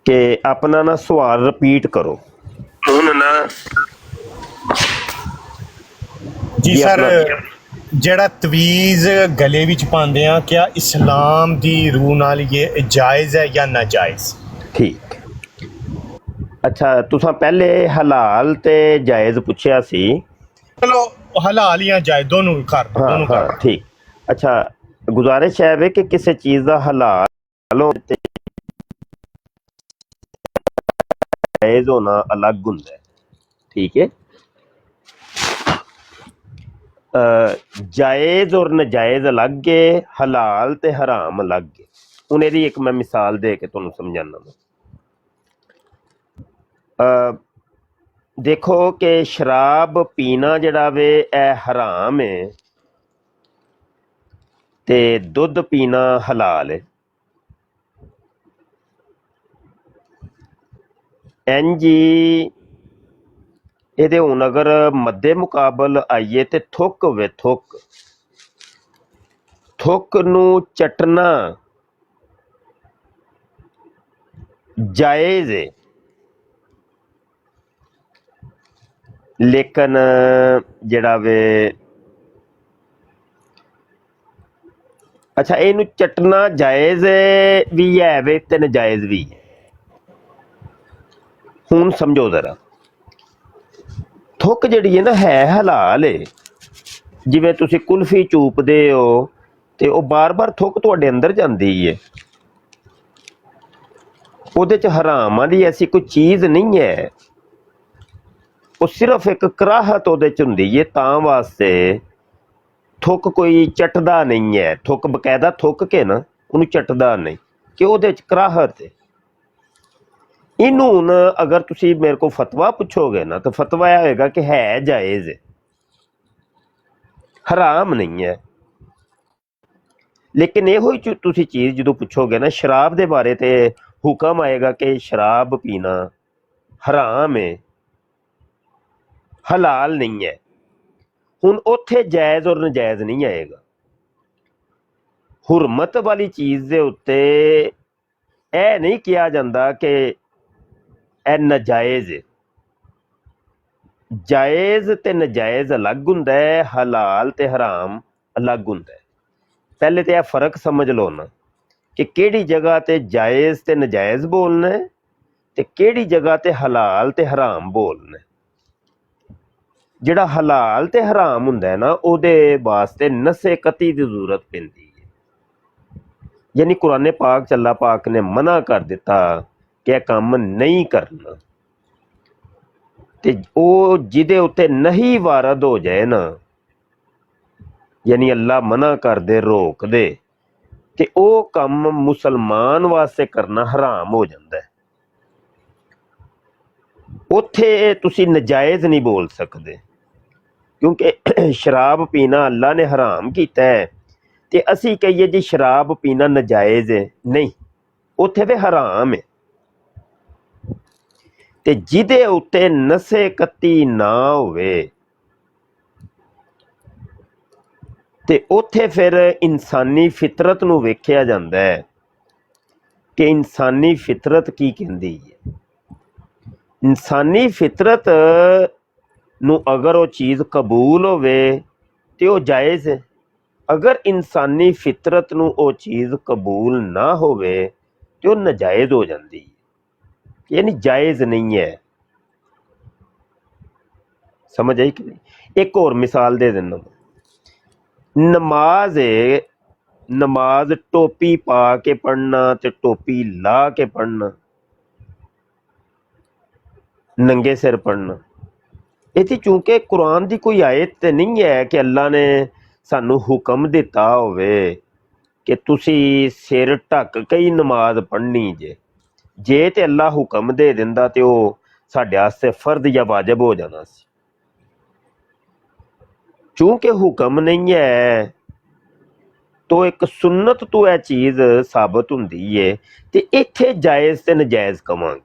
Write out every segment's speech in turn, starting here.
कि अपना ना सवाल रिपीट करो हुण ना जी जी सर, अपना ਜਿਹੜਾ ਤਵੀਜ਼ ਗਲੇ ਵਿੱਚ ਪਾਉਂਦੇ ਆ, ਕਿਆ ਇਸਲਾਮ ਦੀ ਰੂਹ ਨਾਲ ਇਹ ਜਾਇਜ਼ ਹੈ ਜਾਂ ਨਾਜਾਇਜ਼? ठीक अच्छा तुसां पहले हलाल ते जायज़ पुछया सी। चलो हलाल या जायज दोनों कर दो, हाँ दोनों हाँ कर दो। ठीक। अच्छा गुजारिश है कि किसी चीज़ का हलाल हो ते जायज़ होना अलग हुंदा है, ठीक है। जायज़ और नजायज़ अलग है, हलाल ते हराम अलग है। हुण इहदी एक मैं मिसाल दे के तुहानूं समझाना। देखो कि शराब पीना जिहड़ा वे हराम है ते दुध पीना हलाल है। इंज ही ਇਹਦੇ ਹੁਣ ਅਗਰ ਮੱਦੇ ਮੁਕਾਬਲ ਆਈਏ ਤੇ ਥੁੱਕ ਹੋਵੇ, ਥੁੱਕ ਨੂੰ ਚਟਣਾ ਜਾਇਜ਼ ਹੈ, ਲੇਕਿਨ ਜਿਹੜਾ ਵੇ ਅੱਛਾ ਇਹਨੂੰ ਚਟਣਾ ਜਾਇਜ਼ ਵੀ ਹੈ ਵੇ ਤੇ ਨਜਾਇਜ਼ ਵੀ ਹੈ। ਹੁਣ ਸਮਝੋ ਜ਼ਰਾ, ਥੁੱਕ ਜਿਹੜੀ ਹੈ ਨਾ ਹੈ ਹਲਾਲ ਹੈ। ਜਿਵੇਂ ਤੁਸੀਂ ਕੁਲਫੀ ਚੂਪਦੇ ਹੋ ਤੇ ਉਹ ਬਾਰ-ਬਾਰ ਥੁੱਕ ਤੁਹਾਡੇ ਅੰਦਰ ਜਾਂਦੀ ਹੈ, ਉਹਦੇ 'ਚ ਹਰਾਮਾਂ ਦੀ ਐਸੀ ਕੋਈ ਚੀਜ਼ ਨਹੀਂ ਹੈ, ਉਹ ਸਿਰਫ ਇੱਕ ਕਰਾਹਤ ਉਹਦੇ 'ਚ ਹੁੰਦੀ ਹੈ, ਤਾਂ ਵਾਸਤੇ ਥੁੱਕ ਕੋਈ ਚੱਟਦਾ ਨਹੀਂ ਹੈ। ਥੁੱਕ ਬਕਾਇਦਾ ਥੁੱਕ ਕੇ ਨਾ ਉਹਨੂੰ ਚੱਟਦਾ ਨਹੀਂ ਕਿ ਉਹਦੇ 'ਚ ਕਰਾਹਤ ਹੈ। ਇਹਨੂੰ ਹੁਣ ਅਗਰ ਤੁਸੀਂ ਮੇਰੇ ਕੋਲ ਫਤਵਾ ਪੁੱਛੋਗੇ ਨਾ ਤਾਂ ਫਤਵਾ ਇਹ ਹੋਏਗਾ ਕਿ ਹੈ ਜਾਇਜ਼ ਹੈ, ਹਰਾਮ ਨਹੀਂ ਹੈ। ਲੇਕਿਨ ਇਹੋ ਹੀ ਤੁਸੀਂ ਚੀਜ਼ ਜਦੋਂ ਪੁੱਛੋਗੇ ਨਾ ਸ਼ਰਾਬ ਦੇ ਬਾਰੇ ਤੇ ਹੁਕਮ ਆਏਗਾ ਕਿ ਸ਼ਰਾਬ ਪੀਣਾ ਹਰਾਮ ਹੈ, ਹਲਾਲ ਨਹੀਂ ਹੈ। ਹੁਣ ਉੱਥੇ ਜਾਇਜ਼ ਔਰ ਨਜਾਇਜ਼ ਨਹੀਂ ਆਏਗਾ। ਹੁਰਮਤ ਵਾਲੀ ਚੀਜ਼ ਦੇ ਉੱਤੇ ਇਹ ਨਹੀਂ ਕਿਹਾ ਜਾਂਦਾ ਕਿ ਇਹ ਨਜਾਇਜ਼ ਹੈ। ਜਾਇਜ਼ ਤੇ ਨਜਾਇਜ਼ ਅਲੱਗ ਹੁੰਦਾ ਹੈ, ਹਲਾਲ ਤੇ ਹਰਾਮ ਅਲੱਗ ਹੁੰਦਾ ਹੈ। ਪਹਿਲੇ ਤੇ ਇਹ ਫਰਕ ਸਮਝ ਲਓ ਨਾ ਕਿ ਕਿਹੜੀ ਜਗ੍ਹਾ ਤੇ ਜਾਇਜ਼ ਤੇ ਨਜਾਇਜ਼ ਬੋਲਣਾ ਹੈ ਤੇ ਕਿਹੜੀ ਜਗ੍ਹਾ ਤੇ ਹਲਾਲ ਤੇ ਹਰਾਮ ਬੋਲਣਾ ਹੈ। ਜਿਹੜਾ ਹਲਾਲ ਤੇ ਹਰਾਮ ਹੁੰਦਾ ਹੈ ਨਾ ਉਹਦੇ ਵਾਸਤੇ ਨਸੇ ਕਤੀ ਦੀ ਜ਼ਰੂਰਤ ਪੈਂਦੀ ਹੈ, ਯਾਨੀ ਕੁਰਾਨੇ ਪਾਕ ਚ ਅੱਲਾਹ ਪਾਕ ਨੇ ਮਨਾ ਕਰ ਦਿੱਤਾ ਕਿ ਇਹ ਕੰਮ ਨਹੀਂ ਕਰਨਾ, ਤੇ ਉਹ ਜਿਹਦੇ ਉੱਤੇ ਨਹੀਂ ਵਾਰਦ ਹੋ ਜਾਏ ਨਾ, ਯਾਨੀ ਅੱਲਾਹ ਮਨਾ ਕਰਦੇ ਰੋਕ ਦੇ, ਤੇ ਉਹ ਕੰਮ ਮੁਸਲਮਾਨ ਵਾਸਤੇ ਕਰਨਾ ਹਰਾਮ ਹੋ ਜਾਂਦਾ ਹੈ। ਉੱਥੇ ਤੁਸੀਂ ਨਜਾਇਜ਼ ਨਹੀਂ ਬੋਲ ਸਕਦੇ, ਕਿਉਂਕਿ ਸ਼ਰਾਬ ਪੀਣਾ ਅੱਲਾ ਨੇ ਹਰਾਮ ਕੀਤਾ ਹੈ ਤੇ ਅਸੀਂ ਕਹੀਏ ਜੀ ਸ਼ਰਾਬ ਪੀਣਾ ਨਜਾਇਜ਼ ਹੈ, ਨਹੀਂ, ਉੱਥੇ ਤੇ ਹਰਾਮ ਹੈ। ਤੇ ਜਿਹਦੇ ਉੱਤੇ ਨਸੇ ਕੱਤੀ ਨਾ ਹੋਵੇ ਤੇ ਉੱਥੇ ਫਿਰ ਇਨਸਾਨੀ ਫਿਤਰਤ ਨੂੰ ਵੇਖਿਆ ਜਾਂਦਾ ਹੈ ਕਿ ਇਨਸਾਨੀ ਫਿਤਰਤ ਕੀ ਕਹਿੰਦੀ ਹੈ। ਇਨਸਾਨੀ ਫਿਤਰਤ ਨੂੰ ਅਗਰ ਉਹ ਚੀਜ਼ ਕਬੂਲ ਹੋਵੇ ਤੇ ਉਹ ਜਾਇਜ਼ ਹੈ, ਅਗਰ ਇਨਸਾਨੀ ਫਿਤਰਤ ਨੂੰ ਉਹ ਚੀਜ਼ ਕਬੂਲ ਨਾ ਹੋਵੇ ਤੇ ਉਹ ਨਜਾਇਜ਼ ਹੋ ਜਾਂਦੀ ਹੈ, ਯਾਨੀ ਜਾਇਜ਼ ਨਹੀਂ ਹੈ। ਸਮਝ ਆਈ ਕਿ ਨਹੀਂ? ਇੱਕ ਹੋਰ ਮਿਸਾਲ ਦੇ ਦਿੰਦਾ, ਨਮਾਜ਼ ਹੈ, ਨਮਾਜ਼ ਟੋਪੀ ਪਾ ਕੇ ਪੜ੍ਹਨਾ ਤੇ ਟੋਪੀ ਲਾ ਕੇ ਪੜ੍ਹਨਾ, ਨੰਗੇ ਸਿਰ ਪੜ੍ਹਨਾ, ਇਹਦੀ ਚੂੰਕਿ ਕੁਰਾਨ ਦੀ ਕੋਈ ਆਇਤ ਤੇ ਨਹੀਂ ਹੈ ਕਿ ਅੱਲਾ ਨੇ ਸਾਨੂੰ ਹੁਕਮ ਦਿੱਤਾ ਹੋਵੇ ਕਿ ਤੁਸੀਂ ਸਿਰ ਢੱਕ ਕੇ ਹੀ ਨਮਾਜ਼ ਪੜ੍ਹਨੀ ਜੇ ਤੇ ਅੱਲਾ ਹੁਕਮ ਦੇ ਦਿੰਦਾ ਤੇ ਉਹ ਸਾਡੇ ਵਾਸਤੇ ਫਰਜ਼ ਜਾਂ ਵਾਜਬ ਹੋ ਜਾਣਾ ਸੀ। ਚੂੰਕਿ ਹੁਕਮ ਨਹੀਂ ਹੈ ਤੋ ਇੱਕ ਸੁਨਤ ਤੋਂ ਇਹ ਚੀਜ਼ ਸਾਬਤ ਹੁੰਦੀ ਹੈ, ਤੇ ਇੱਥੇ ਜਾਇਜ਼ ਤੇ ਨਜਾਇਜ਼ ਕਵਾਂਗੇ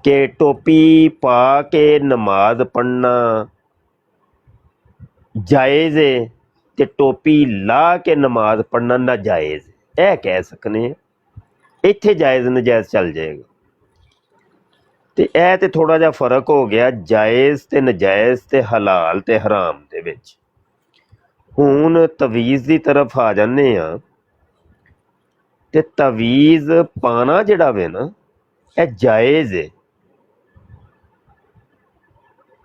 ਕਿ ਟੋਪੀ ਪਾ ਕੇ ਨਮਾਜ਼ ਪੜ੍ਹਨਾ ਜਾਇਜ਼ ਹੈ ਤੇ ਟੋਪੀ ਲਾ ਕੇ ਨਮਾਜ਼ ਪੜ੍ਹਨਾ ਨਾਜਾਇਜ਼, ਇਹ ਕਹਿ ਸਕਨੇ ਆ। ਇੱਥੇ ਜਾਇਜ਼ ਨਜਾਇਜ਼ ਚੱਲ ਜਾਏਗਾ। ਤੇ ਇਹ ਤੇ ਥੋੜ੍ਹਾ ਜਿਹਾ ਫਰਕ ਹੋ ਗਿਆ ਜਾਇਜ਼ ਤੇ ਨਜਾਇਜ਼ ਤੇ ਹਲਾਲ ਤੇ ਹਰਾਮ ਦੇ ਵਿੱਚ। ਹੁਣ ਤਵੀਜ਼ ਦੀ ਤਰਫ ਆ ਜਾਂਦੇ ਆ। ਤੇ ਤਵੀਜ਼ ਪਾਣਾ ਜਿਹੜਾ ਵੇ ਨਾ, ਇਹ ਜਾਇਜ਼ ਹੈ,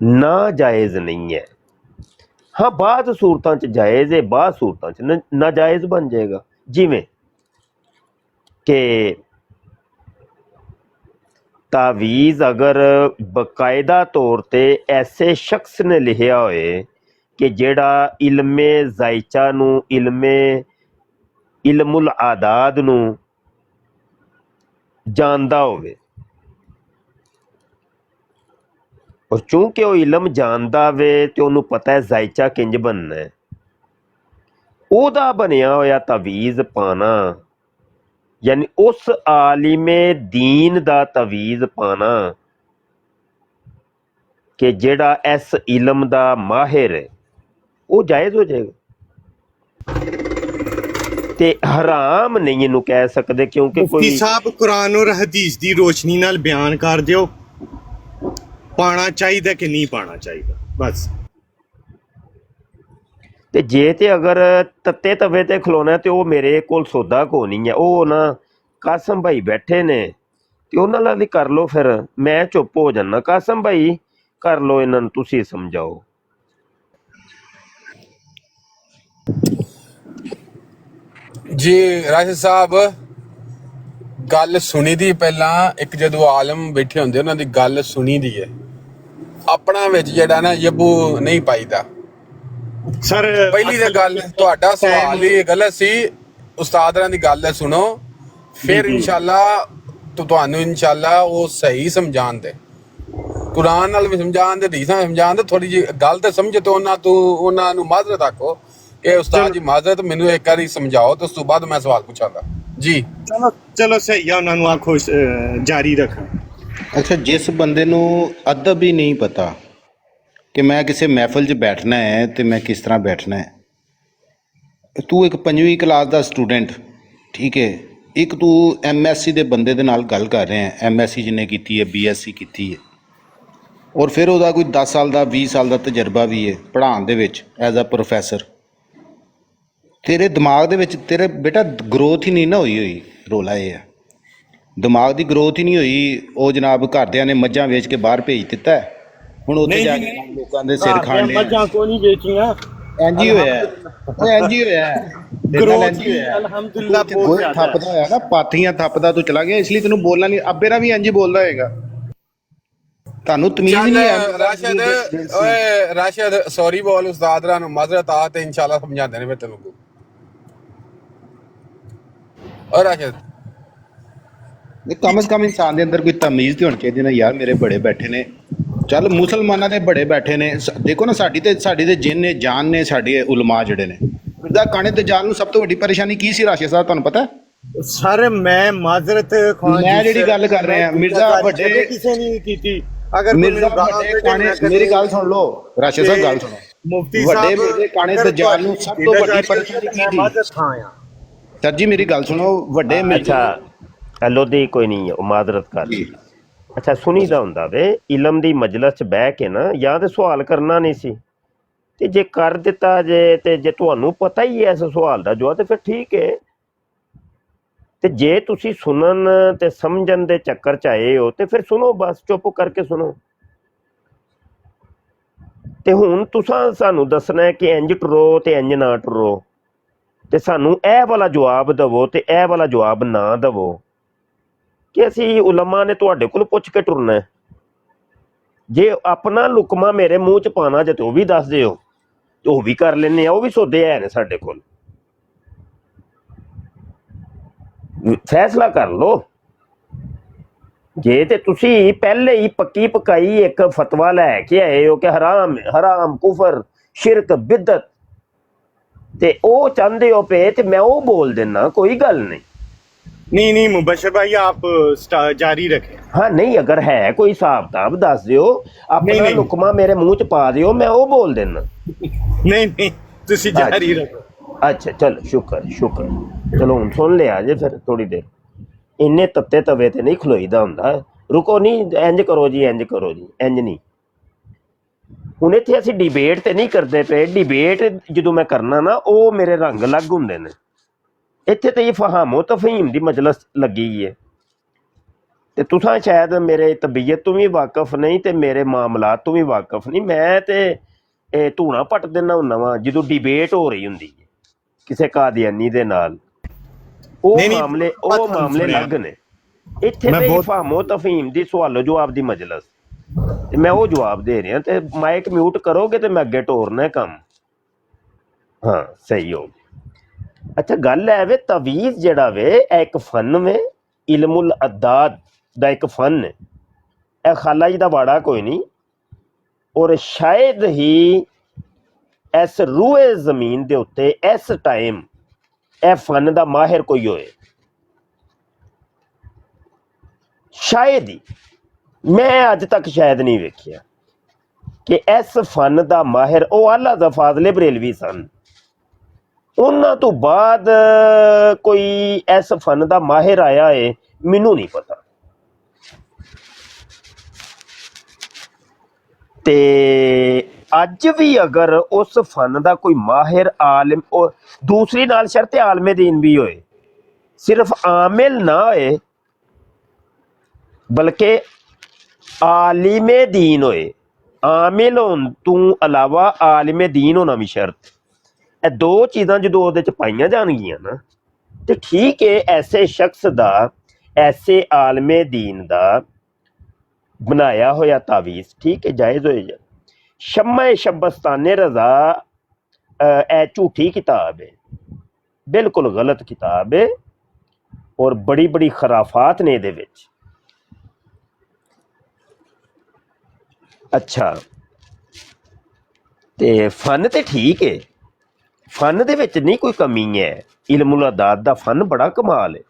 ਨਾ ਜਾਇਜ਼ ਨਹੀਂ ਹੈ। ਹਾਂ, ਬਾਅਦ ਸੂਰਤਾਂ 'ਚ ਜਾਇਜ਼ ਹੈ, ਬਾਅਦ ਸੂਰਤਾਂ 'ਚ ਨਾਜਾਇਜ਼ ਬਣ ਜਾਏਗਾ। ਜਿਵੇਂ ਕਿ ਤਾਵੀਜ਼ ਅਗਰ ਬਕਾਇਦਾ ਤੌਰ 'ਤੇ ਐਸੇ ਸ਼ਖਸ ਨੇ ਲਿਖਿਆ ਹੋਏ ਕਿ ਜਿਹੜਾ ਇਲਮੇ ਜ਼ਾਇਚਾ ਨੂੰ, ਇਲਮੁਲ ਆਦਾਦ ਨੂੰ ਜਾਣਦਾ ਹੋਵੇ, ਔਰ ਚੂੰਕਿ ਉਹ ਇਲਮ ਜਾਣਦਾ ਵੇ ਤੇ ਉਹਨੂੰ ਪਤਾ ਹੈ ਜ਼ਾਇਚਾ ਕਿੰਜ ਬਣਨਾ ਹੈ, ਉਹਦਾ ਬਣਿਆ ਹੋਇਆ ਤਵੀਜ਼ ਪਾਣਾ, ਯਾਨੀ ਉਸ ਆਲਿਮੇ ਦੀਨ ਦਾ ਤਵੀਜ਼ ਪਾਣਾ ਕਿ ਜਿਹੜਾ ਇਸ ਇਲਮ ਦਾ ਮਾਹਿਰ ਹੈ, ਉਹ ਜਾਇਜ਼ ਹੋ ਜਾਏਗਾ। ਤੇ ਹਰਾਮ ਨਹੀਂ ਇਹਨੂੰ ਕਹਿ ਸਕਦੇ, ਕਿਉਂਕਿ ਮੁਫਤੀ ਕੋਈ ਸਾਹਿਬ ਕੁਰਾਨ ਔਰ ਹਦੀਸ ਦੀ ਰੋਸ਼ਨੀ ਨਾਲ ਬਿਆਨ ਕਰ ਦਿਓ, ਪਾਣਾ ਚਾਹੀਦਾ ਕਿ ਨਹੀਂ ਪਾਣਾ ਚਾਹੀਦਾ ਬਸ। ਤੇ ਜੇ ਤੇ ਅਗਰ ਤੱਤੇ ਤਵੇ ਤੇ ਖਲੋਣਾ ਤੇ ਉਹ ਮੇਰੇ ਕੋਲ ਸੌਦਾ ਕੋ ਨਹੀਂ ਹੈ। ਉਹ ਨਾ ਕਾਸਮ ਭਾਈ ਬੈਠੇ ਨੇ ਤੇ ਉਹਨਾਂ ਨਾਲ ਵੀ ਕਰ ਲਓ, ਫਿਰ ਮੈਂ ਚੁੱਪ ਹੋ ਜਾਣਾ। ਕਾਸਮ ਭਾਈ ਕਰ ਲਓ, ਇਹਨਾਂ ਨੂੰ ਤੁਸੀਂ ਸਮਝਾਓ। ਜੀ ਰਾਸ਼ਦ ਸਾਹਿਬ, ਗੱਲ ਸੁਣੀ ਦੀ ਪਹਿਲਾਂ। ਇੱਕ ਜਦੋਂ ਆਲਮ ਬੈਠੇ ਹੁੰਦੇ ਉਹਨਾਂ ਦੀ ਗੱਲ ਸੁਣੀ ਦੀ ਹੈ, ਆਪਣਾ ਵਿੱਚ ਜਿਹੜਾ ਨਾ ਯਬੂ ਨਹੀਂ ਪਾਈਦਾ। ਸਰ ਪਹਿਲੀ ਤਾਂ ਗੱਲ, ਤੁਹਾਡਾ ਸਵਾਲ ਹੀ ਗਲਤ ਸੀ। ਉਸਤਾਦਾਂ ਦੀ ਗੱਲ ਸੁਣੋ, ਫਿਰ ਇਨਸ਼ਾਅੱਲਾ ਤੁਹਾਨੂੰ ਇਨਸ਼ਾਅੱਲਾ ਉਹ ਸਹੀ ਸਮਝਾਣ ਦੇ, ਕੁਰਾਨ ਨਾਲ ਵੀ ਸਮਝਾਣ ਦੇ, ਹਦੀਸਾਂ ਨਾਲ ਸਮਝਾਣ ਦੇ। ਥੋੜੀ ਜਿਹੀ ਗੱਲ ਤੇ ਸਮਝੇ ਤਾਂ ਉਹਨਾਂ ਨੂੰ ਮਾਜ਼ਰਤ ਆਖੋ ਕਿ ਉਸਤਾਦ ਜੀ ਮਾਜ਼ਰਤ, ਮੈਨੂੰ ਇੱਕ ਵਾਰੀ ਸਮਝਾਓ ਤੇ ਉਸ ਤੋਂ ਬਾਅਦ ਮੈਂ ਸਵਾਲ ਪੁੱਛਾਂਗਾ ਜੀ। ਚਲੋ ਸਹੀ ਆ, ਉਹਨਾਂ ਨੂੰ ਆਖੋ ਜਾਰੀ ਰੱਖਣ। ਅੱਛਾ, ਜਿਸ ਬੰਦੇ ਨੂੰ ਅਦਬ ਹੀ ਨਹੀਂ ਪਤਾ ਕਿ ਮੈਂ ਕਿਸੇ ਮਹਿਫਲ 'ਚ ਬੈਠਣਾ ਹੈ ਤੇ ਮੈਂ ਕਿਸ ਤਰ੍ਹਾਂ ਬੈਠਣਾ ਹੈ। ਤੂੰ ਇੱਕ 5ਵੀਂ ਕਲਾਸ ਦਾ ਸਟੂਡੈਂਟ, ਠੀਕ ਹੈ, ਇੱਕ ਤੂੰ MSc ਦੇ ਬੰਦੇ ਦੇ ਨਾਲ ਗੱਲ ਕਰ ਰਿਹਾ ਹੈ, MSc ਜਿਹਨੇ ਕੀਤੀ ਹੈ, BSc ਕੀਤੀ ਹੈ, ਔਰ ਫਿਰ ਉਹਦਾ ਕੋਈ 10 ਸਾਲ ਦਾ 20 ਸਾਲ ਦਾ ਤਜਰਬਾ ਵੀ ਹੈ ਪੜ੍ਹਾਉਣ ਦੇ ਵਿੱਚ ਐਜ਼ ਅ ਪ੍ਰੋਫੈਸਰ। ਤੇਰੇ ਦਿਮਾਗ ਦੇ ਵਿੱਚ ਤੇਰੇ ਬੇਟਾ ਗਰੋਥ ਹੀ ਨਹੀਂ ਨਾ ਹੋਈ। ਰੋਲਾ ਇਹ ਹੈ, ਦਿਮਾਗ ਦੀ ਗਰੋਥ ਹੀ ਨਹੀਂ ਹੋਈ। ਉਹ ਜਨਾਬ ਘਰਦਿਆਂ ਨੇ ਮੱਝਾਂ ਵੇਚ ਕੇ ਬਾਹਰ ਭੇਜ ਦਿੱਤਾ, ਹੁਣ ਉੱਥੇ ਜਾ ਕੇ ਲੋਕਾਂ ਦੇ ਸਿਰ ਖਾਣੇ। ਮੱਝਾਂ ਕੋ ਨਹੀਂ ਵੇਚੀਆਂ, ਇੰਜ ਹੀ ਹੋਇਆ, ਉਹ ਇੰਜ ਹੀ ਹੋਇਆ, ਗਰੋਥ ਅਲਹਮਦੁਲਿਲਾ ਬਹੁਤ ਜ਼ਿਆਦਾ ਥੱਪਦਾ ਹੋਇਆ ਨਾ, ਪਾਥੀਆਂ ਥੱਪਦਾ ਤੂੰ ਚਲਾ ਗਿਆ, ਇਸ ਲਈ ਤੈਨੂੰ ਬੋਲਣਾ ਨਹੀਂ। ਅੱਬੇ ਨਾਲ ਵੀ ਇੰਜ ਹੀ ਬੋਲਦਾ ਹੋਏਗਾ, ਤੁਹਾਨੂੰ ਤਮੀਜ਼ ਨਹੀਂ ਹੈ। ਰਾਸ਼ਦ, ਓਏ ਰਾਸ਼ਦ ਸੌਰੀ ਬੋਲ, ਉਸਤਾਦਾਂ ਨੂੰ ਮਾਜ਼ਰਤ ਆ ਤੇ ਇਨਸ਼ਾਅੱਲਾ ਸਮਝਾਉਂਦੇ ਨੇ ਫਿਰ ਤੈਨੂੰ। ਔਰ ਰਾਸ਼ਦ, ਕਮ ਸੇ ਕਮ ਇਨਸਾਨ ਦੇ ਅੰਦਰ ਕੋਈ ਤਮੀਜ਼ ਤੇ ਹੋਣੀ ਚਾਹੀਦੀ ਨਾ ਯਾਰ। ਮੇਰੇ ਬੜੇ ਬੈਠੇ ਨੇ, ਚੱਲ ਮੁਸਲਮਾਨਾਂ ਦੇ ਬੜੇ ਬੈਠੇ ਨੇ, ਦੇਖੋ ਨਾ ਸਾਡੀ ਤੇ ਜਿੰਨ ਨੇ, ਜਾਨ ਨੇ, ਸਾਡੇ ਉਲਮਾ ਜਿਹੜੇ ਨੇ। ਮਿਰਜ਼ਾ ਕਾਣੇ ਤੇ ਜਾਨ ਨੂੰ ਸਭ ਤੋਂ ਵੱਡੀ ਪਰੇਸ਼ਾਨੀ ਕੀ ਸੀ ਰਾਸ਼ਦ ਸਾਹਿਬ, ਤੁਹਾਨੂੰ ਪਤਾ? ਸਰ ਮੈਂ ਮਾਜ਼ਰਤ ਮੈਂ ਜਿਹੜੀ ਗੱਲ ਕਰ ਰਿਹਾ, ਮਿਰਜ਼ਾ ਵੱਡੇ ਕਿਸੇ ਨੇ ਕੀਤੀ। ਅਗਰ ਮਿਰਜ਼ਾ ਵੱਡੇ ਕਾਣੇ, ਮੇਰੀ ਗੱਲ ਸੁਣ ਲਓ ਰਾਸ਼ਦ ਸਾਹਿਬ, ਗੱਲ ਸੁਣੋ। ਮੁਫਤੀ ਵੱਡੇ ਮੇਰੇ ਕਾਣੇ ਤੇ ਜਾਨ ਨੂੰ ਸਭ ਤੋਂ ਵੱਡੀ ਪਰੇਸ਼ਾਨੀ ਕੀ ਸੀ? ਸਰ ਜੀ ਮੇਰੀ ਗੱਲ ਸੁਣੋ, ਵੱਡੇ ਅੱਛਾ ਲੋਧੀ ਕੋਈ ਨਹੀਂ ਹੈ, ਉਹ ਮਾਜ਼ਰਤ ਕਰ ਲਈ। ਅੱਛਾ, ਸੁਣੀਦਾ ਹੁੰਦਾ ਵੇ ਇਲਮ ਦੀ ਮਜਲਿਸ 'ਚ ਬਹਿ ਕੇ ਨਾ, ਜਾਂ ਤੇ ਸਵਾਲ ਕਰਨਾ ਨਹੀਂ ਸੀ, ਤੇ ਜੇ ਕਰ ਦਿੱਤਾ ਜੇ, ਤੇ ਜੇ ਤੁਹਾਨੂੰ ਪਤਾ ਹੀ ਹੈ ਇਸ ਸਵਾਲ ਦਾ ਜਵਾਬ, ਤੇ ਫਿਰ ਠੀਕ ਹੈ। ਤੇ ਜੇ ਤੁਸੀਂ ਸੁਣਨ ਤੇ ਸਮਝਣ ਦੇ ਚੱਕਰ 'ਚ ਆਏ ਹੋ ਤੇ ਫਿਰ ਸੁਣੋ, ਬਸ ਚੁੱਪ ਕਰਕੇ ਸੁਣੋ। ਤੇ ਹੁਣ ਤੁਸੀਂ ਸਾਨੂੰ ਦੱਸਣਾ ਹੈ ਕਿ ਇੰਜ ਟੁਰੋ ਤੇ ਇੰਜ ਨਾ ਟੁਰੋ, ਤੇ ਸਾਨੂੰ ਇਹ ਵਾਲਾ ਜਵਾਬ ਦੇਵੋ ਤੇ ਇਹ ਵਾਲਾ ਜਵਾਬ ਨਾ ਦੇਵੋ ਕਿ ਅਸੀਂ ਉਲਮਾ ਨੇ ਤੁਹਾਡੇ ਕੋਲ ਪੁੱਛ ਕੇ ਟੁਰਨਾ ਹੈ। ਜੇ ਆਪਣਾ ਲੁਕਮਾ ਮੇਰੇ ਮੂੰਹ 'ਚ ਪਾਣਾ ਜੇ ਤੇ ਉਹ ਵੀ ਦੱਸ ਦਿਓ, ਤੇ ਉਹ ਵੀ ਕਰ ਲੈਂਦੇ ਆ, ਉਹ ਵੀ ਸੌਦੇ ਹੈ ਨੇ ਸਾਡੇ ਕੋਲ। ਫੈਸਲਾ ਕਰ ਲਓ। ਜੇ ਤੇ ਤੁਸੀਂ ਪਹਿਲੇ ਹੀ ਪੱਕੀ ਪਕਾਈ ਇੱਕ ਫਤਵਾ ਲੈ ਕੇ ਆਏ ਹੋ ਕਿ ਹਰਾਮ ਕੁਫਰ ਸ਼ਿਰਕ ਬਿਦਤ, ਤੇ ਉਹ ਚਾਹੁੰਦੇ ਹੋ ਪਏ, ਤੇ ਮੈਂ ਉਹ ਬੋਲ ਦੇਣਾ, ਕੋਈ ਗੱਲ ਨਹੀਂ। नहीं मुबशर भाई आप जारी रखें। हाँ नहीं, अगर है कोई हिसाब किताब दस दियो, अपना लुकमा मेरे मुंह च पा दियो, मैं वो बोल देना। नहीं ਤੁਸੀਂ ਜਾਰੀ ਰੱਖੋ। ਅੱਛਾ ਚਲ ਸ਼ੁਕਰ ਸ਼ੁਕਰ। ਚਲੋ ਹੁਣ ਸੁਣ ਲਿਆ ਜੇ ਫਿਰ ਥੋੜੀ ਦੇਰ। ਇੰਨੇ ਤੱਤੇ ਤਵੇ ਤੇ ਨਹੀਂ ਖਲੋਈਦਾ ਹੁੰਦਾ। ਰੁਕੋ ਨਹੀਂ, ਇੰਜ ਕਰੋ ਜੀ, ਇੰਜ ਕਰੋ ਜੀ, ਇੰਜ ਨਹੀਂ। ਹੁਣ ਇੱਥੇ ਅਸੀਂ ਡਿਬੇਟ ਤੇ ਨਹੀਂ ਕਰਦੇ ਪਏ। ਡਿਬੇਟ ਜਦੋਂ ਮੈਂ ਕਰਨਾ ਨਾ ਉਹ ਮੇਰੇ ਰੰਗ ਅਲੱਗ ਹੁੰਦੇ ਨੇ। ਇੱਥੇ ਤੇ ਇਹ ਫਹਾਮੋ ਤਫਹੀਮ ਦੀ ਮਜਲਸ ਲੱਗੀ ਹੈ ਤੇ ਤੁਸਾਂ ਸ਼ਾਇਦ ਮੇਰੇ ਤਬੀਅਤ ਤੋਂ ਵੀ ਵਾਕਫ ਨਹੀਂ ਤੇ ਮੇਰੇ ਮਾਮਲਾਤ ਤੋਂ ਵੀ ਵਾਕਫ ਨਹੀਂ। ਮੈਂ ਤੇ ਇਹ ਧੂਣਾ ਪੱਟ ਦਿੰਦਾ ਹੁੰਦਾ ਵਾਂ ਜਦੋਂ ਡਿਬੇਟ ਹੋ ਰਹੀ ਹੁੰਦੀ ਹੈ ਕਿਸੇ ਕਾਦੀਆਨੀ ਦੇ ਨਾਲ। ਉਹ ਮਾਮਲੇ ਅਲੱਗ ਨੇ। ਇੱਥੇ ਤੇ ਫਹਾਮੋ ਤਫਹੀਮ ਦੀ ਸਵਾਲੋ ਜਵਾਬ ਦੀ ਮਜਲਸ ਤੇ ਮੈਂ ਉਹ ਜਵਾਬ ਦੇ ਰਿਹਾ ਤੇ ਮਾਈਕ ਮਿਊਟ ਕਰੋਗੇ ਤੇ ਮੈਂ ਅੱਗੇ ਟੋਰਨਾ ਕੰਮ। ਹਾਂ ਸਹੀ ਹੋ ਗਿਆ। ਅੱਛਾ ਗੱਲ ਹੈ ਵੇ ਤਵੀਜ਼ ਜਿਹੜਾ ਵੇ ਇਹ ਇੱਕ ਫਨ ਵੇ, ਇਲਮੁਲ ਅਦਾਦ ਦਾ ਇੱਕ ਫਨ ਹੈ। ਇਹ ਖਾਲਾ ਜੀ ਦਾ ਵਾੜਾ ਕੋਈ ਨਹੀਂ। ਔਰ ਸ਼ਾਇਦ ਹੀ ਇਸ ਰੂਏ ਜ਼ਮੀਨ ਦੇ ਉੱਤੇ ਇਸ ਟਾਈਮ ਇਹ ਫਨ ਦਾ ਮਾਹਿਰ ਕੋਈ ਹੋਏ। ਸ਼ਾਇਦ ਹੀ, ਮੈਂ ਅੱਜ ਤੱਕ ਸ਼ਾਇਦ ਨਹੀਂ ਵੇਖਿਆ ਕਿ ਇਸ ਫਨ ਦਾ ਮਾਹਿਰ ਉਹ ਆਲਾ ਦਾ ਫਾਜ਼ਲੇ ਬਰੇਲਵੀ ਸਨ। ਉਹਨਾਂ ਤੋਂ ਬਾਅਦ ਕੋਈ ਇਸ ਫਨ ਦਾ ਮਾਹਿਰ ਆਇਆ ਹੈ ਮੈਨੂੰ ਨਹੀਂ ਪਤਾ। ਤੇ ਅੱਜ ਵੀ ਅਗਰ ਉਸ ਫਨ ਦਾ ਕੋਈ ਮਾਹਿਰ ਆਲਿਮ, ਦੂਸਰੀ ਨਾਲ ਸ਼ਰਤ ਆਲਮੇ ਦੀਨ ਵੀ ਹੋਏ, ਸਿਰਫ ਆਮਿਲ ਨਾ ਹੋਏ ਬਲਕਿ ਆਲਿਮੇ ਦੀਨ ਹੋਏ। ਆਮਿਲ ਹੋਣ ਤੋਂ ਇਲਾਵਾ ਆਲਿਮੇ ਦੀਨ ਹੋਣਾ ਵੀ ਸ਼ਰਤ। ਇਹ ਦੋ ਚੀਜ਼ਾਂ ਜਦੋਂ ਉਹਦੇ 'ਚ ਪਾਈਆਂ ਜਾਣਗੀਆਂ ਨਾ ਤੇ ਠੀਕ ਹੈ, ਐਸੇ ਸ਼ਖਸ ਦਾ, ਐਸੇ ਆਲਮੇ ਦੀਨ ਦਾ ਬਣਾਇਆ ਹੋਇਆ ਤਾਵੀਜ਼ ਠੀਕ ਹੈ, ਜਾਇਜ਼ ਹੋਏ ਜਾ। ਸ਼ਮਾ ਸ਼ਬਸਤਾਨੇ ਰਜ਼ਾ ਇਹ ਝੂਠੀ ਕਿਤਾਬ ਹੈ, ਬਿਲਕੁਲ ਗਲਤ ਕਿਤਾਬ ਹੈ ਔਰ ਬੜੀ ਬੜੀ ਖਰਾਫਾਤ ਨੇ ਇਹਦੇ ਵਿੱਚ। ਅੱਛਾ ਤੇ ਫਨ ਤੇ ਠੀਕ ਹੈ, ਫਨ ਦੇ ਵਿੱਚ ਨਹੀਂ ਕੋਈ ਕਮੀ ਹੈ। ਇਲਮੁਲ ਅਦਾਦ ਦਾ ਫਨ ਬੜਾ ਕਮਾਲ ਹੈ,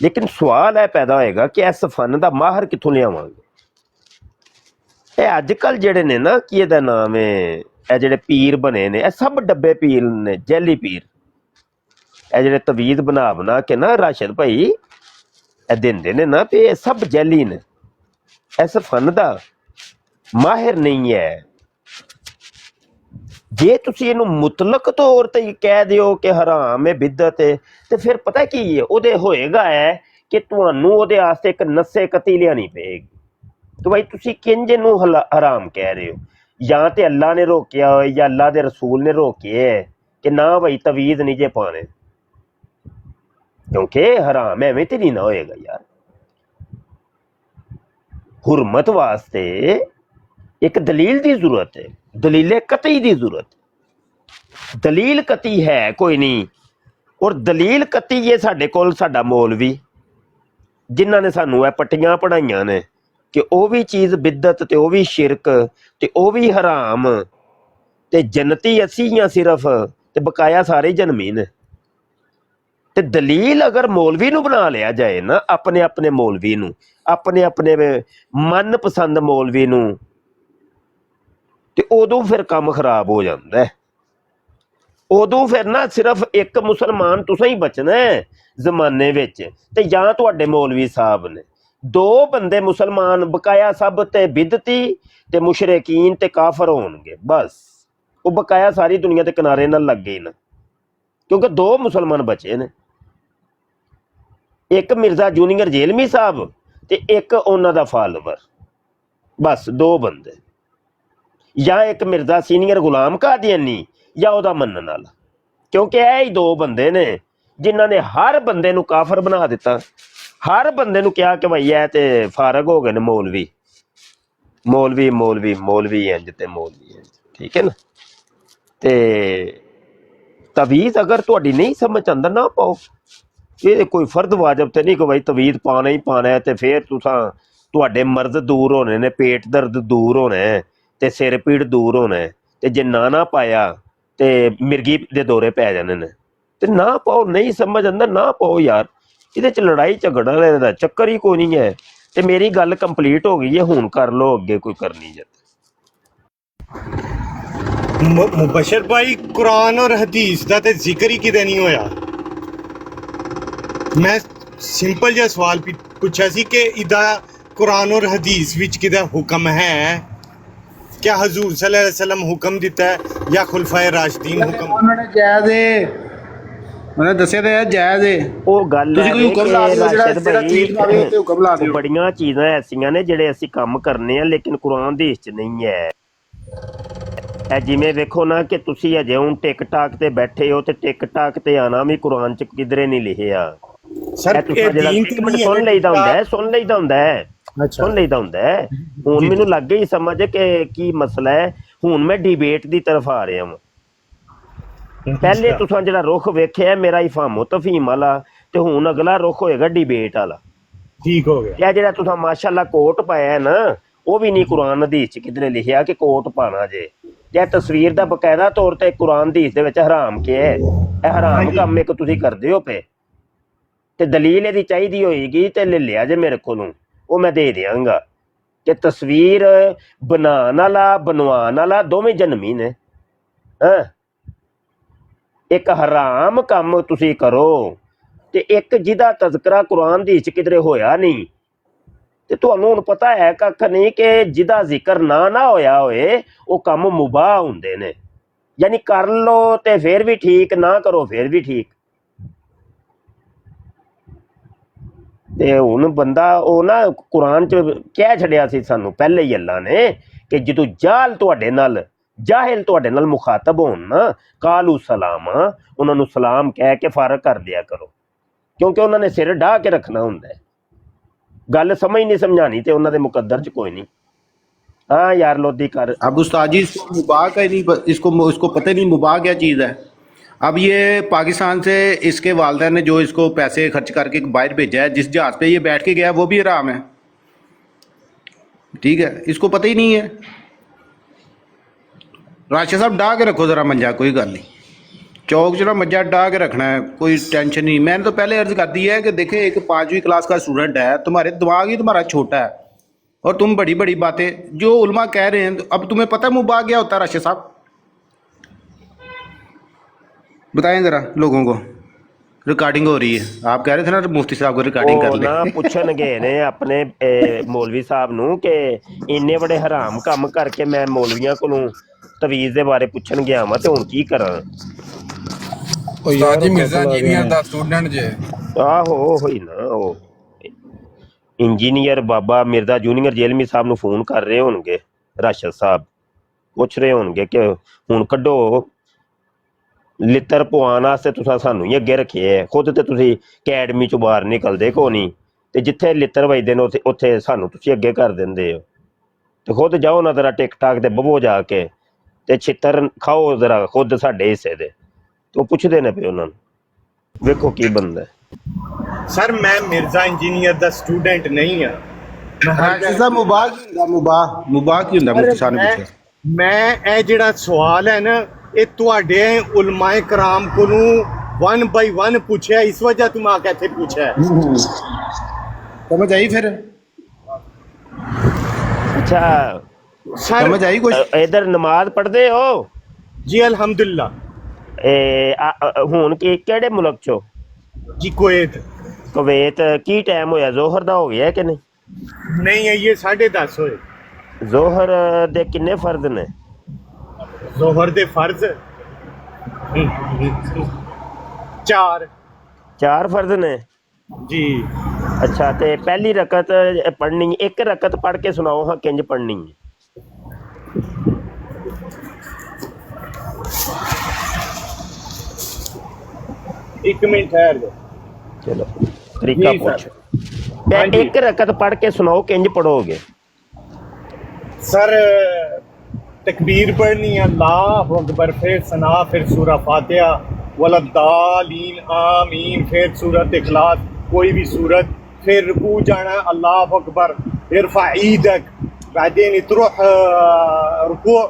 ਲੇਕਿਨ ਸਵਾਲ ਇਹ ਪੈਦਾ ਹੋਏਗਾ ਕਿ ਇਸ ਫਨ ਦਾ ਮਾਹਰ ਕਿੱਥੋਂ ਲਿਆਵਾਂਗੇ। ਇਹ ਅੱਜ ਕੱਲ੍ਹ ਜਿਹੜੇ ਨੇ ਨਾ, ਕੀ ਇਹਦਾ ਨਾਮ ਹੈ, ਇਹ ਜਿਹੜੇ ਪੀਰ ਬਣੇ ਨੇ ਇਹ ਸਭ ਡੱਬੇ ਪੀਰ ਨੇ, ਜੈਲੀ ਪੀਰ। ਇਹ ਜਿਹੜੇ ਤਵੀਜ਼ ਬਣਾ ਕੇ ਨਾ ਰਾਸ਼ਦ ਭਾਈ ਇਹ ਦਿੰਦੇ ਨੇ ਨਾ ਤੇ ਇਹ ਸਭ ਜੈਲੀ ਨੇ। ਇਸ ਫਨ ਦਾ ਮਾਹਿਰ ਨਹੀਂ ਹੈ। ਜੇ ਤੁਸੀਂ ਇਹਨੂੰ ਮੁਤਲਕ ਤੌਰ ਤੇ ਕਹਿ ਦਿਓ ਕਿ ਹਰਾਮ ਹੈ, ਬਿਦਅਤ ਹੈ, ਤੇ ਫਿਰ ਪਤਾ ਕੀ ਹੈ ਉਹਦੇ ਹੋਏਗਾ ਹੈ ਕਿ ਤੁਹਾਨੂੰ ਉਹਦੇ ਵਾਸਤੇ ਇੱਕ ਨਸੇ ਕਤੀ ਲਿਆਣੀ ਪਏਗੀ ਕਿ ਭਾਈ ਤੁਸੀਂ ਕਿੰਜ ਇਹਨੂੰ ਹਰਾਮ ਕਹਿ ਰਹੇ ਹੋ। ਜਾਂ ਤੇ ਅੱਲਾ ਨੇ ਰੋਕਿਆ ਹੋਏ ਜਾਂ ਅੱਲਾ ਦੇ ਰਸੂਲ ਨੇ ਰੋਕਿਆ ਹੈ ਕਿ ਨਾ ਭਾਈ ਤਵੀਜ਼ ਨਹੀਂ ਜੇ ਪਾਣੇ, ਕਿਉਂਕਿ ਹਰਾਮ ਐਵੇਂ ਤੇ ਨਹੀਂ ਨਾ ਹੋਏਗਾ ਯਾਰ। ਹੁਰਮਤ ਵਾਸਤੇ ਇੱਕ ਦਲੀਲ ਦੀ ਜ਼ਰੂਰਤ ਹੈ, ਦਲੀਲੇ ਕਤਈ ਦੀ ਜ਼ਰੂਰਤ। ਦਲੀਲ ਕਤੀ ਹੈ ਕੋਈ ਨਹੀਂ, ਔਰ ਦਲੀਲ ਕਤੀ ਹੈ ਸਾਡੇ ਕੋਲ ਸਾਡਾ ਮੌਲਵੀ ਜਿਨ੍ਹਾਂ ਨੇ ਸਾਨੂੰ ਇਹ ਪੱਟੀਆਂ ਪੜ੍ਹਾਈਆਂ ਨੇ ਕਿ ਉਹ ਵੀ ਚੀਜ਼ ਬਿਦਅਤ ਤੇ ਉਹ ਵੀ ਸ਼ਿਰਕ ਤੇ ਉਹ ਵੀ ਹਰਾਮ ਤੇ ਜੰਨਤੀ ਅਸੀਂ ਜਾਂ ਸਿਰਫ ਤੇ ਬਕਾਇਆ ਸਾਰੇ ਜਨਮੀ ਨੇ। ਤੇ ਦਲੀਲ ਅਗਰ ਮੌਲਵੀ ਨੂੰ ਬਣਾ ਲਿਆ ਜਾਏ ਨਾ, ਆਪਣੇ ਆਪਣੇ ਮੌਲਵੀ ਨੂੰ, ਆਪਣੇ ਆਪਣੇ ਮਨਪਸੰਦ ਮੌਲਵੀ ਨੂੰ, ਤੇ ਉਦੋਂ ਫਿਰ ਕੰਮ ਖਰਾਬ ਹੋ ਜਾਂਦਾ ਹੈ। ਉਦੋਂ ਫਿਰ ਨਾ ਸਿਰਫ ਇੱਕ ਮੁਸਲਮਾਨ ਤੁਸੀਂ ਹੀ ਬਚਣਾ ਹੈ ਜ਼ਮਾਨੇ ਵਿੱਚ, ਤੇ ਜਾਂ ਤੁਹਾਡੇ ਮੌਲਵੀ ਸਾਹਿਬ ਨੇ। ਦੋ ਬੰਦੇ ਮੁਸਲਮਾਨ ਬਕਾਇਆ ਸਭ ਤੇ ਬਿਦਤੀ ਤੇ ਮੁਸ਼ਰਿਕੀਨ ਤੇ ਕਾਫਰ ਹੋਣਗੇ, ਬਸ ਉਹ ਬਕਾਇਆ ਸਾਰੀ ਦੁਨੀਆ ਦੇ ਕਿਨਾਰੇ ਨਾਲ ਲੱਗ ਗਏ ਨਾ, ਕਿਉਂਕਿ ਦੋ ਮੁਸਲਮਾਨ ਬਚੇ ਨੇ, ਇੱਕ ਮਿਰਜ਼ਾ ਜੂਨੀਅਰ ਜੇਲਮੀ ਸਾਹਿਬ ਤੇ ਇੱਕ ਉਹਨਾਂ ਦਾ ਫਾਲੋਵਰ, ਬਸ ਦੋ ਬੰਦੇ। ਜਾਂ ਇੱਕ ਮਿਰਜ਼ਾ ਸੀਨੀਅਰ ਗੁਲਾਮ ਕਾਦੀਆਨੀ ਜਾਂ ਉਹਦਾ ਮੰਨਣ ਵਾਲਾ, ਕਿਉਂਕਿ ਇਹ ਹੀ ਦੋ ਬੰਦੇ ਨੇ ਜਿਨ੍ਹਾਂ ਨੇ ਹਰ ਬੰਦੇ ਨੂੰ ਕਾਫਰ ਬਣਾ ਦਿੱਤਾ। ਹਰ ਬੰਦੇ ਨੂੰ ਕਿਹਾ ਕਿ ਭਾਈ ਇਹ ਤੇ ਫਾਰਗ ਹੋ ਗਏ ਨੇ ਮੌਲਵੀ, ਮੌਲਵੀ ਮੌਲਵੀ ਮੌਲਵੀ ਇੰਜ ਤੇ ਮੌਲਵੀ ਇੰਜ, ਠੀਕ ਹੈ ਨਾ। ਤੇ ਤਵੀਜ਼ ਅਗਰ ਤੁਹਾਡੀ ਨਹੀਂ ਸਮਝ ਆਉਂਦਾ ਨਾ ਪਾਓ। ਇਹ ਕੋਈ ਫਰਦ ਵਾਜਬ ਤੇ ਨਹੀਂ ਕਿ ਭਾਈ ਤਵੀਜ਼ ਪਾਣਾ ਹੀ ਪਾਣਾ ਹੈ ਤੇ ਫਿਰ ਤੁਹਾਡੇ ਮਰਜ਼ ਦੂਰ ਹੋਣੇ ਨੇ, ਪੇਟ ਦਰਦ ਦੂਰ ਹੋਣਾ ਹੈ ਤੇ ਸਿਰ ਪੀੜ ਦੂਰ ਹੋਣਾ ਹੈ, ਤੇ ਜੇ ਨਾ ਪਾਇਆ ਤੇ ਮਿਰਗੀ ਦੇ ਦੌਰੇ ਪੈ ਜਾਣੇ ਨੇ। ਤੇ ਨਾ ਪਾਓ, ਨਹੀਂ ਸਮਝ ਆਉਂਦਾ ਨਾ ਪਾਓ ਯਾਰ, ਇਹਦੇ 'ਚ ਲੜਾਈ ਝਗੜਾ ਲੈਣ ਦਾ ਚੱਕਰ ਹੀ ਕੋਈ ਨਹੀਂ ਹੈ। ਤੇ ਮੇਰੀ ਗੱਲ ਕੰਪਲੀਟ ਹੋ ਗਈ ਹੈ, ਹੁਣ ਕਰ ਲਓ ਅੱਗੇ ਕੋਈ ਕਰਨੀ ਜੇ। ਮੁਬਸ਼ਰ ਭਾਈ ਕੁਰਾਨ ਔਰ ਹਦੀਸ ਦਾ ਤੇ ਜ਼ਿਕਰ ਹੀ ਕਿਤੇ ਨਹੀਂ ਹੋਇਆ। ਮੈਂ ਸਿੰਪਲ ਜਿਹਾ ਸਵਾਲ ਪੁੱਛਿਆ ਸੀ ਕਿ ਇਹਦਾ ਕੁਰਾਨ ਔਰ ਹਦੀਸ ਵਿੱਚ ਕਿਤੇ ਹੁਕਮ ਹੈ? क्या हजूर सल्लल्लाहु अलैहि वसल्लम हुक्म दिता है या खुलफाए राशिदीन हुक्म? ਉਹਨਾਂ ਨੇ ਜਾਇਜ਼ ਏ, ਉਹਨੇ ਦੱਸਿਆ ਤਾਂ ਹੈ ਜਾਇਜ਼ ਏ। ਉਹ ਗੱਲ ਤੁਸੀਂ ਕੋਈ ਹੁਕਮ ਲਾ ਦਿਓ ਜਿਹੜਾ ਠੀਕ ਨਾ ਹੋਵੇ ਤੇ ਹੁਕਮ ਲਾ ਦਿਓ। ਬੜੀਆਂ ਚੀਜ਼ਾਂ ਐਸੀਆਂ ਨੇ ਜਿਹੜੇ ਅਸੀਂ ਕੰਮ ਕਰਨੇ ਆ ਲੇਕਿਨ ਕੁਰਾਨ ਦੇ ਵਿੱਚ ਨਹੀਂ ਹੈ। ਇਹ ਜਿਵੇਂ ਵੇਖੋ ਨਾ ਕਿ ਤੁਸੀਂ ਅਜੇ ਹੁਣ ਟਿਕਟਾਕ ਤੇ ਬੈਠੇ ਹੋ ਤੇ ਟਿਕਟਾਕ ਤੇ ਆਣਾ ਵੀ ਕੁਰਾਨ ਚ ਕਿਧਰੇ ਨਹੀਂ ਲਿਖਿਆ। ਸਰ ਇਹ ਦੀਨ ਤੇ ਨਹੀਂ ਸੁਣ ਲਈਦਾ ਹੁੰਦਾ ਹੈ, ਸੁਣ ਲਈਦਾ ਹੁੰਦਾ ਹੈ, ਅੱਛਾ ਸੁਣ ਲਈਦਾ ਹੁੰਦਾ ਹੈ। ਹੁਣ ਮੈਨੂੰ ਲੱਗ ਗਈ ਸਮਝ ਕਿ ਕੀ ਮਸਲਾ ਹੈ। ਹੁਣ ਮੈਂ ਡਿਬੇਟ ਦੀ ਤਰਫ ਆ ਰਿਹਾ ਹਾਂ। ਪਹਿਲੇ ਤੁਸੀਂ ਜਿਹੜਾ ਰੁਖ ਵੇਖਿਆ ਮੇਰਾ ਇਫਹਾਮੋ ਤਫਹੀਮ ਵਾਲਾ, ਤੇ ਹੁਣ ਅਗਲਾ ਰੁਖ ਹੋਏਗਾ ਡਿਬੇਟ ਵਾਲਾ। ਠੀਕ ਹੋ ਗਿਆ। ਇਹ ਜਿਹੜਾ ਤੁਸੀਂ ਮਾਸ਼ਾਅੱਲਾ ਕੋਟ ਪਾਇਆ ਹੈ ਨਾ, ਉਹ ਵੀ ਨਹੀਂ ਕੁਰਾਨ ਹਦੀਸ ਚ ਕਿਧਰੇ ਲਿਖਿਆ ਕਿ ਕੋਟ ਪਾਣਾ ਜੇ। ਇਹ ਤਸਵੀਰ ਦਾ ਬਕਾਇਦਾ ਤੌਰ ਤੇ ਕੁਰਾਨ ਹਦੀਸ ਦੇ ਵਿੱਚ ਹਰਾਮ ਕਿਹਾ ਹੈ। ਇਹ ਹਰਾਮ ਕੰਮ ਇੱਕ ਤੁਸੀਂ ਕਰਦੇ ਹੋ ਪਏ, ਤੇ ਦਲੀਲ ਇਹਦੀ ਚਾਹੀਦੀ ਹੋਏਗੀ ਤੇ ਲੈ ਲਿਆ ਜੇ ਮੇਰੇ ਕੋਲੋਂ, ਉਹ ਮੈਂ ਦੇ ਦਿਆਂਗਾ ਕਿ ਤਸਵੀਰ ਬਣਾਉਣ ਵਾਲਾ ਬਣਵਾਉਣ ਵਾਲਾ ਦੋਵੇਂ ਜਨਮੀ ਨੇ। ਹਾਂ, ਇੱਕ ਹਰਾਮ ਕੰਮ ਤੁਸੀਂ ਕਰੋ ਤੇ ਇੱਕ ਜਿਹਦਾ ਤਜ਼ਕਰਾ ਕੁਰਾਨ ਦੀ ਵਿੱਚ ਕਿਧਰੇ ਹੋਇਆ ਨਹੀਂ, ਤੇ ਤੁਹਾਨੂੰ ਹੁਣ ਪਤਾ ਹੈ ਕੱਖ ਨਹੀਂ ਕਿ ਜਿਹਦਾ ਜ਼ਿਕਰ ਨਾ ਹੋਇਆ ਹੋਏ ਉਹ ਕੰਮ ਮੁਬਾਹ ਹੁੰਦੇ ਨੇ। ਯਾਨੀ ਕਰ ਲੋ ਤੇ ਫਿਰ ਵੀ ਠੀਕ, ਨਾ ਕਰੋ ਫਿਰ ਵੀ ਠੀਕ। ਤੇ ਹੁਣ ਬੰਦਾ ਉਹ ਨਾ ਕੁਰਾਨ ਚ ਕਹਿ ਛੱਡਿਆ ਸੀ ਸਾਨੂੰ ਪਹਿਲੇ ਹੀ ਅੱਲਾ ਨੇ ਕਿ ਜਦੋਂ ਜਾਹਿਲ ਤੁਹਾਡੇ ਨਾਲ ਮੁਖਾਤਬ ਹੋਣ ਨਾ, ਕਾਲੂ ਸਲਾਮ, ਉਹਨਾਂ ਨੂੰ ਸਲਾਮ ਕਹਿ ਕੇ ਫਾਰਗ ਕਰ ਦਿਆ ਕਰੋ, ਕਿਉਂਕਿ ਉਹਨਾਂ ਨੇ ਸਿਰ ਢਾਹ ਕੇ ਰੱਖਣਾ ਹੁੰਦਾ ਹੈ। ਗੱਲ ਸਮਝ ਨਹੀਂ ਸਮਝਾਣੀ ਤੇ ਉਹਨਾਂ ਦੇ ਮੁਕੱਦਰ ਚ ਕੋਈ ਨਹੀਂ। हाँ यार लोधी कर। अब उस्ताद जी इसको मुबाह का ही नहीं, इसको पता ही नहीं मुबाह क्या चीज़ है। अब ये पाकिस्तान से इसके वालिदैन ने जो इसको पैसे खर्च करके बाहर भेजा है, जिस जहाज़ पे ये बैठ के गया वो भी हराम है, ठीक है, इसको पता ही नहीं है। राशिद साहब डा के रखो ज़रा मंजा, कोई गल नहीं, चौक च ना मंजा डा के रखना है, कोई टेंशन नहीं। मैंने तो पहले अर्ज कर दी है कि देखे एक 5वीं क्लास का स्टूडेंट है, तुम्हारे दिमाग ही तुम्हारा छोटा है और तुम बड़ी बड़ी बातें जो उलमा कह रहे हैं। अब तुम्हें पता है मुबाह क्या होता है राशिद साहब? बताएं ज़रा लोगों को। रिकॉर्डिंग हो रही है, आप कह रहे थे ना मुफ्ती साहब को रिकॉर्डिंग कर ले। ना पूछन गए ने अपने मौलवी साहब नूं कि इन्ने बड़े हराम काम करके मैं मौलवियां कोलों तवीज़ दे बारे पूछन गया वां ते हुण की करां। उस्ताद जी मिर्जा इंजीनियर दा स्टूडेंट जे। आहो होई ना ओ इंजीनियर बाबा मिर्जा जूनियर जेलमी साहब ਨੂੰ ਫੋਨ ਕਰ ਰਹੇ ਹੋਣਗੇ, ਰਾਸ਼ਦ ਸਾਹਿਬ ਪੁੱਛ ਰਹੇ ਹੋਣਗੇ ਕਿ ਹੁਣ ਕੱਢੋ ਲਿੱਤਰ ਪਵਾਉਣ ਵਾਸਤੇ ਤੁਸੀਂ ਸਾਨੂੰ ਹੀ ਅੱਗੇ ਰੱਖਿਆ ਹੈ। ਖੁਦ ਤੇ ਤੁਸੀਂ ਅਕੈਡਮੀ ਚੋਂ ਬਾਹਰ ਨਿਕਲਦੇ ਕੋ ਨਹੀਂ, ਤੇ ਜਿੱਥੇ ਲਿੱਤਰ ਵੱਜਦੇ ਨੇ ਉੱਥੇ ਸਾਨੂੰ ਤੁਸੀਂ ਅੱਗੇ ਕਰ ਦਿੰਦੇ ਹੋ। ਤੇ ਖੁਦ ਜਾਓ ਨਾ ਜ਼ਰਾ ਟਿਕ ਟਾਕ ਤੇ ਬਵੋ ਜਾ ਕੇ ਤੇ ਛਿੱਤਰ ਖਾਓ ਜ਼ਰਾ ਖੁਦ ਸਾਡੇ ਹਿੱਸੇ ਦੇ। ਤੇ ਉਹ ਪੁੱਛਦੇ ਨੇ ਪਏ ਉਹਨਾਂ ਨੂੰ, ਵੇਖੋ ਕੀ ਬੰਦਾ ਹੈ। सर मैं मिर्जा इंजीनियर दा स्टूडेंट नहीं हाँ। राशिद साहब मुबाह की हुंदा, मुबाह की हुंदा मुफ्ती साहब ने पूछा। मैं ਇਹ ਜਿਹੜਾ ਸਵਾਲ ਹੈ ਨਾ ਇਹ ਤੁਹਾਡੇ ਉਲਮਾਏ ਕਰਾਮ ਕੋਲੋਂ 1 by 1 पूछा, इस वजह तुम आके ਇੱਥੇ पूछा है। समझ आई फिर? अच्छा सर समझ आई कुछ? इधर नमाज पढ़ते हो जी अल्हम्दुलिल्लाह ਹੁਣ ਕਿਹੜੇ ਮੁਲਕ ਚੋਂ? जी कुवैत। ਕੁਵੈਤ ਕੀ ਟਾਈਮ ਹੋਇਆ? ਜ਼ੋਹਰ ਦਾ ਹੋ ਗਿਆ ਕਿ ਨਹੀਂ? नहीं है ये 10:30 ਹੋਏ। ਜ਼ੋਹਰ ਦੇ ਕਿੰਨੇ ਫਰਜ਼ ਨੇ? जोहर दे फर्ज 4 4 ਫਰਜ਼ ਨੇ जी। ਅੱਛਾ, ਤੇ ਪਹਿਲੀ ਰਕਤ ਪੜ੍ਹਨੀ, ਇੱਕ ਰਕਤ ਪੜ੍ਹ ਕੇ ਸੁਣਾਓ ਹਾਂ ਕਿੰਜ ਪੜ੍ਹਨੀ ਹੈ। एक मिनट ठहर जाओ। चलो तरीका जी पूछो। हाँ जी। एक रकत पढ़ के सुनाओ किंज पढ़ोगे? सर तकबीर पढ़नी है, अल्लाहु अकबर, फिर सना, फिर सूरह फातिहा, वलद्दालीन आमीन, फिर सूरत इखलास, कोई भी सूरत, फिर रुकू जाना, अल्लाहु अकबर, इरफा ईदक, بعدين تروح ركوع،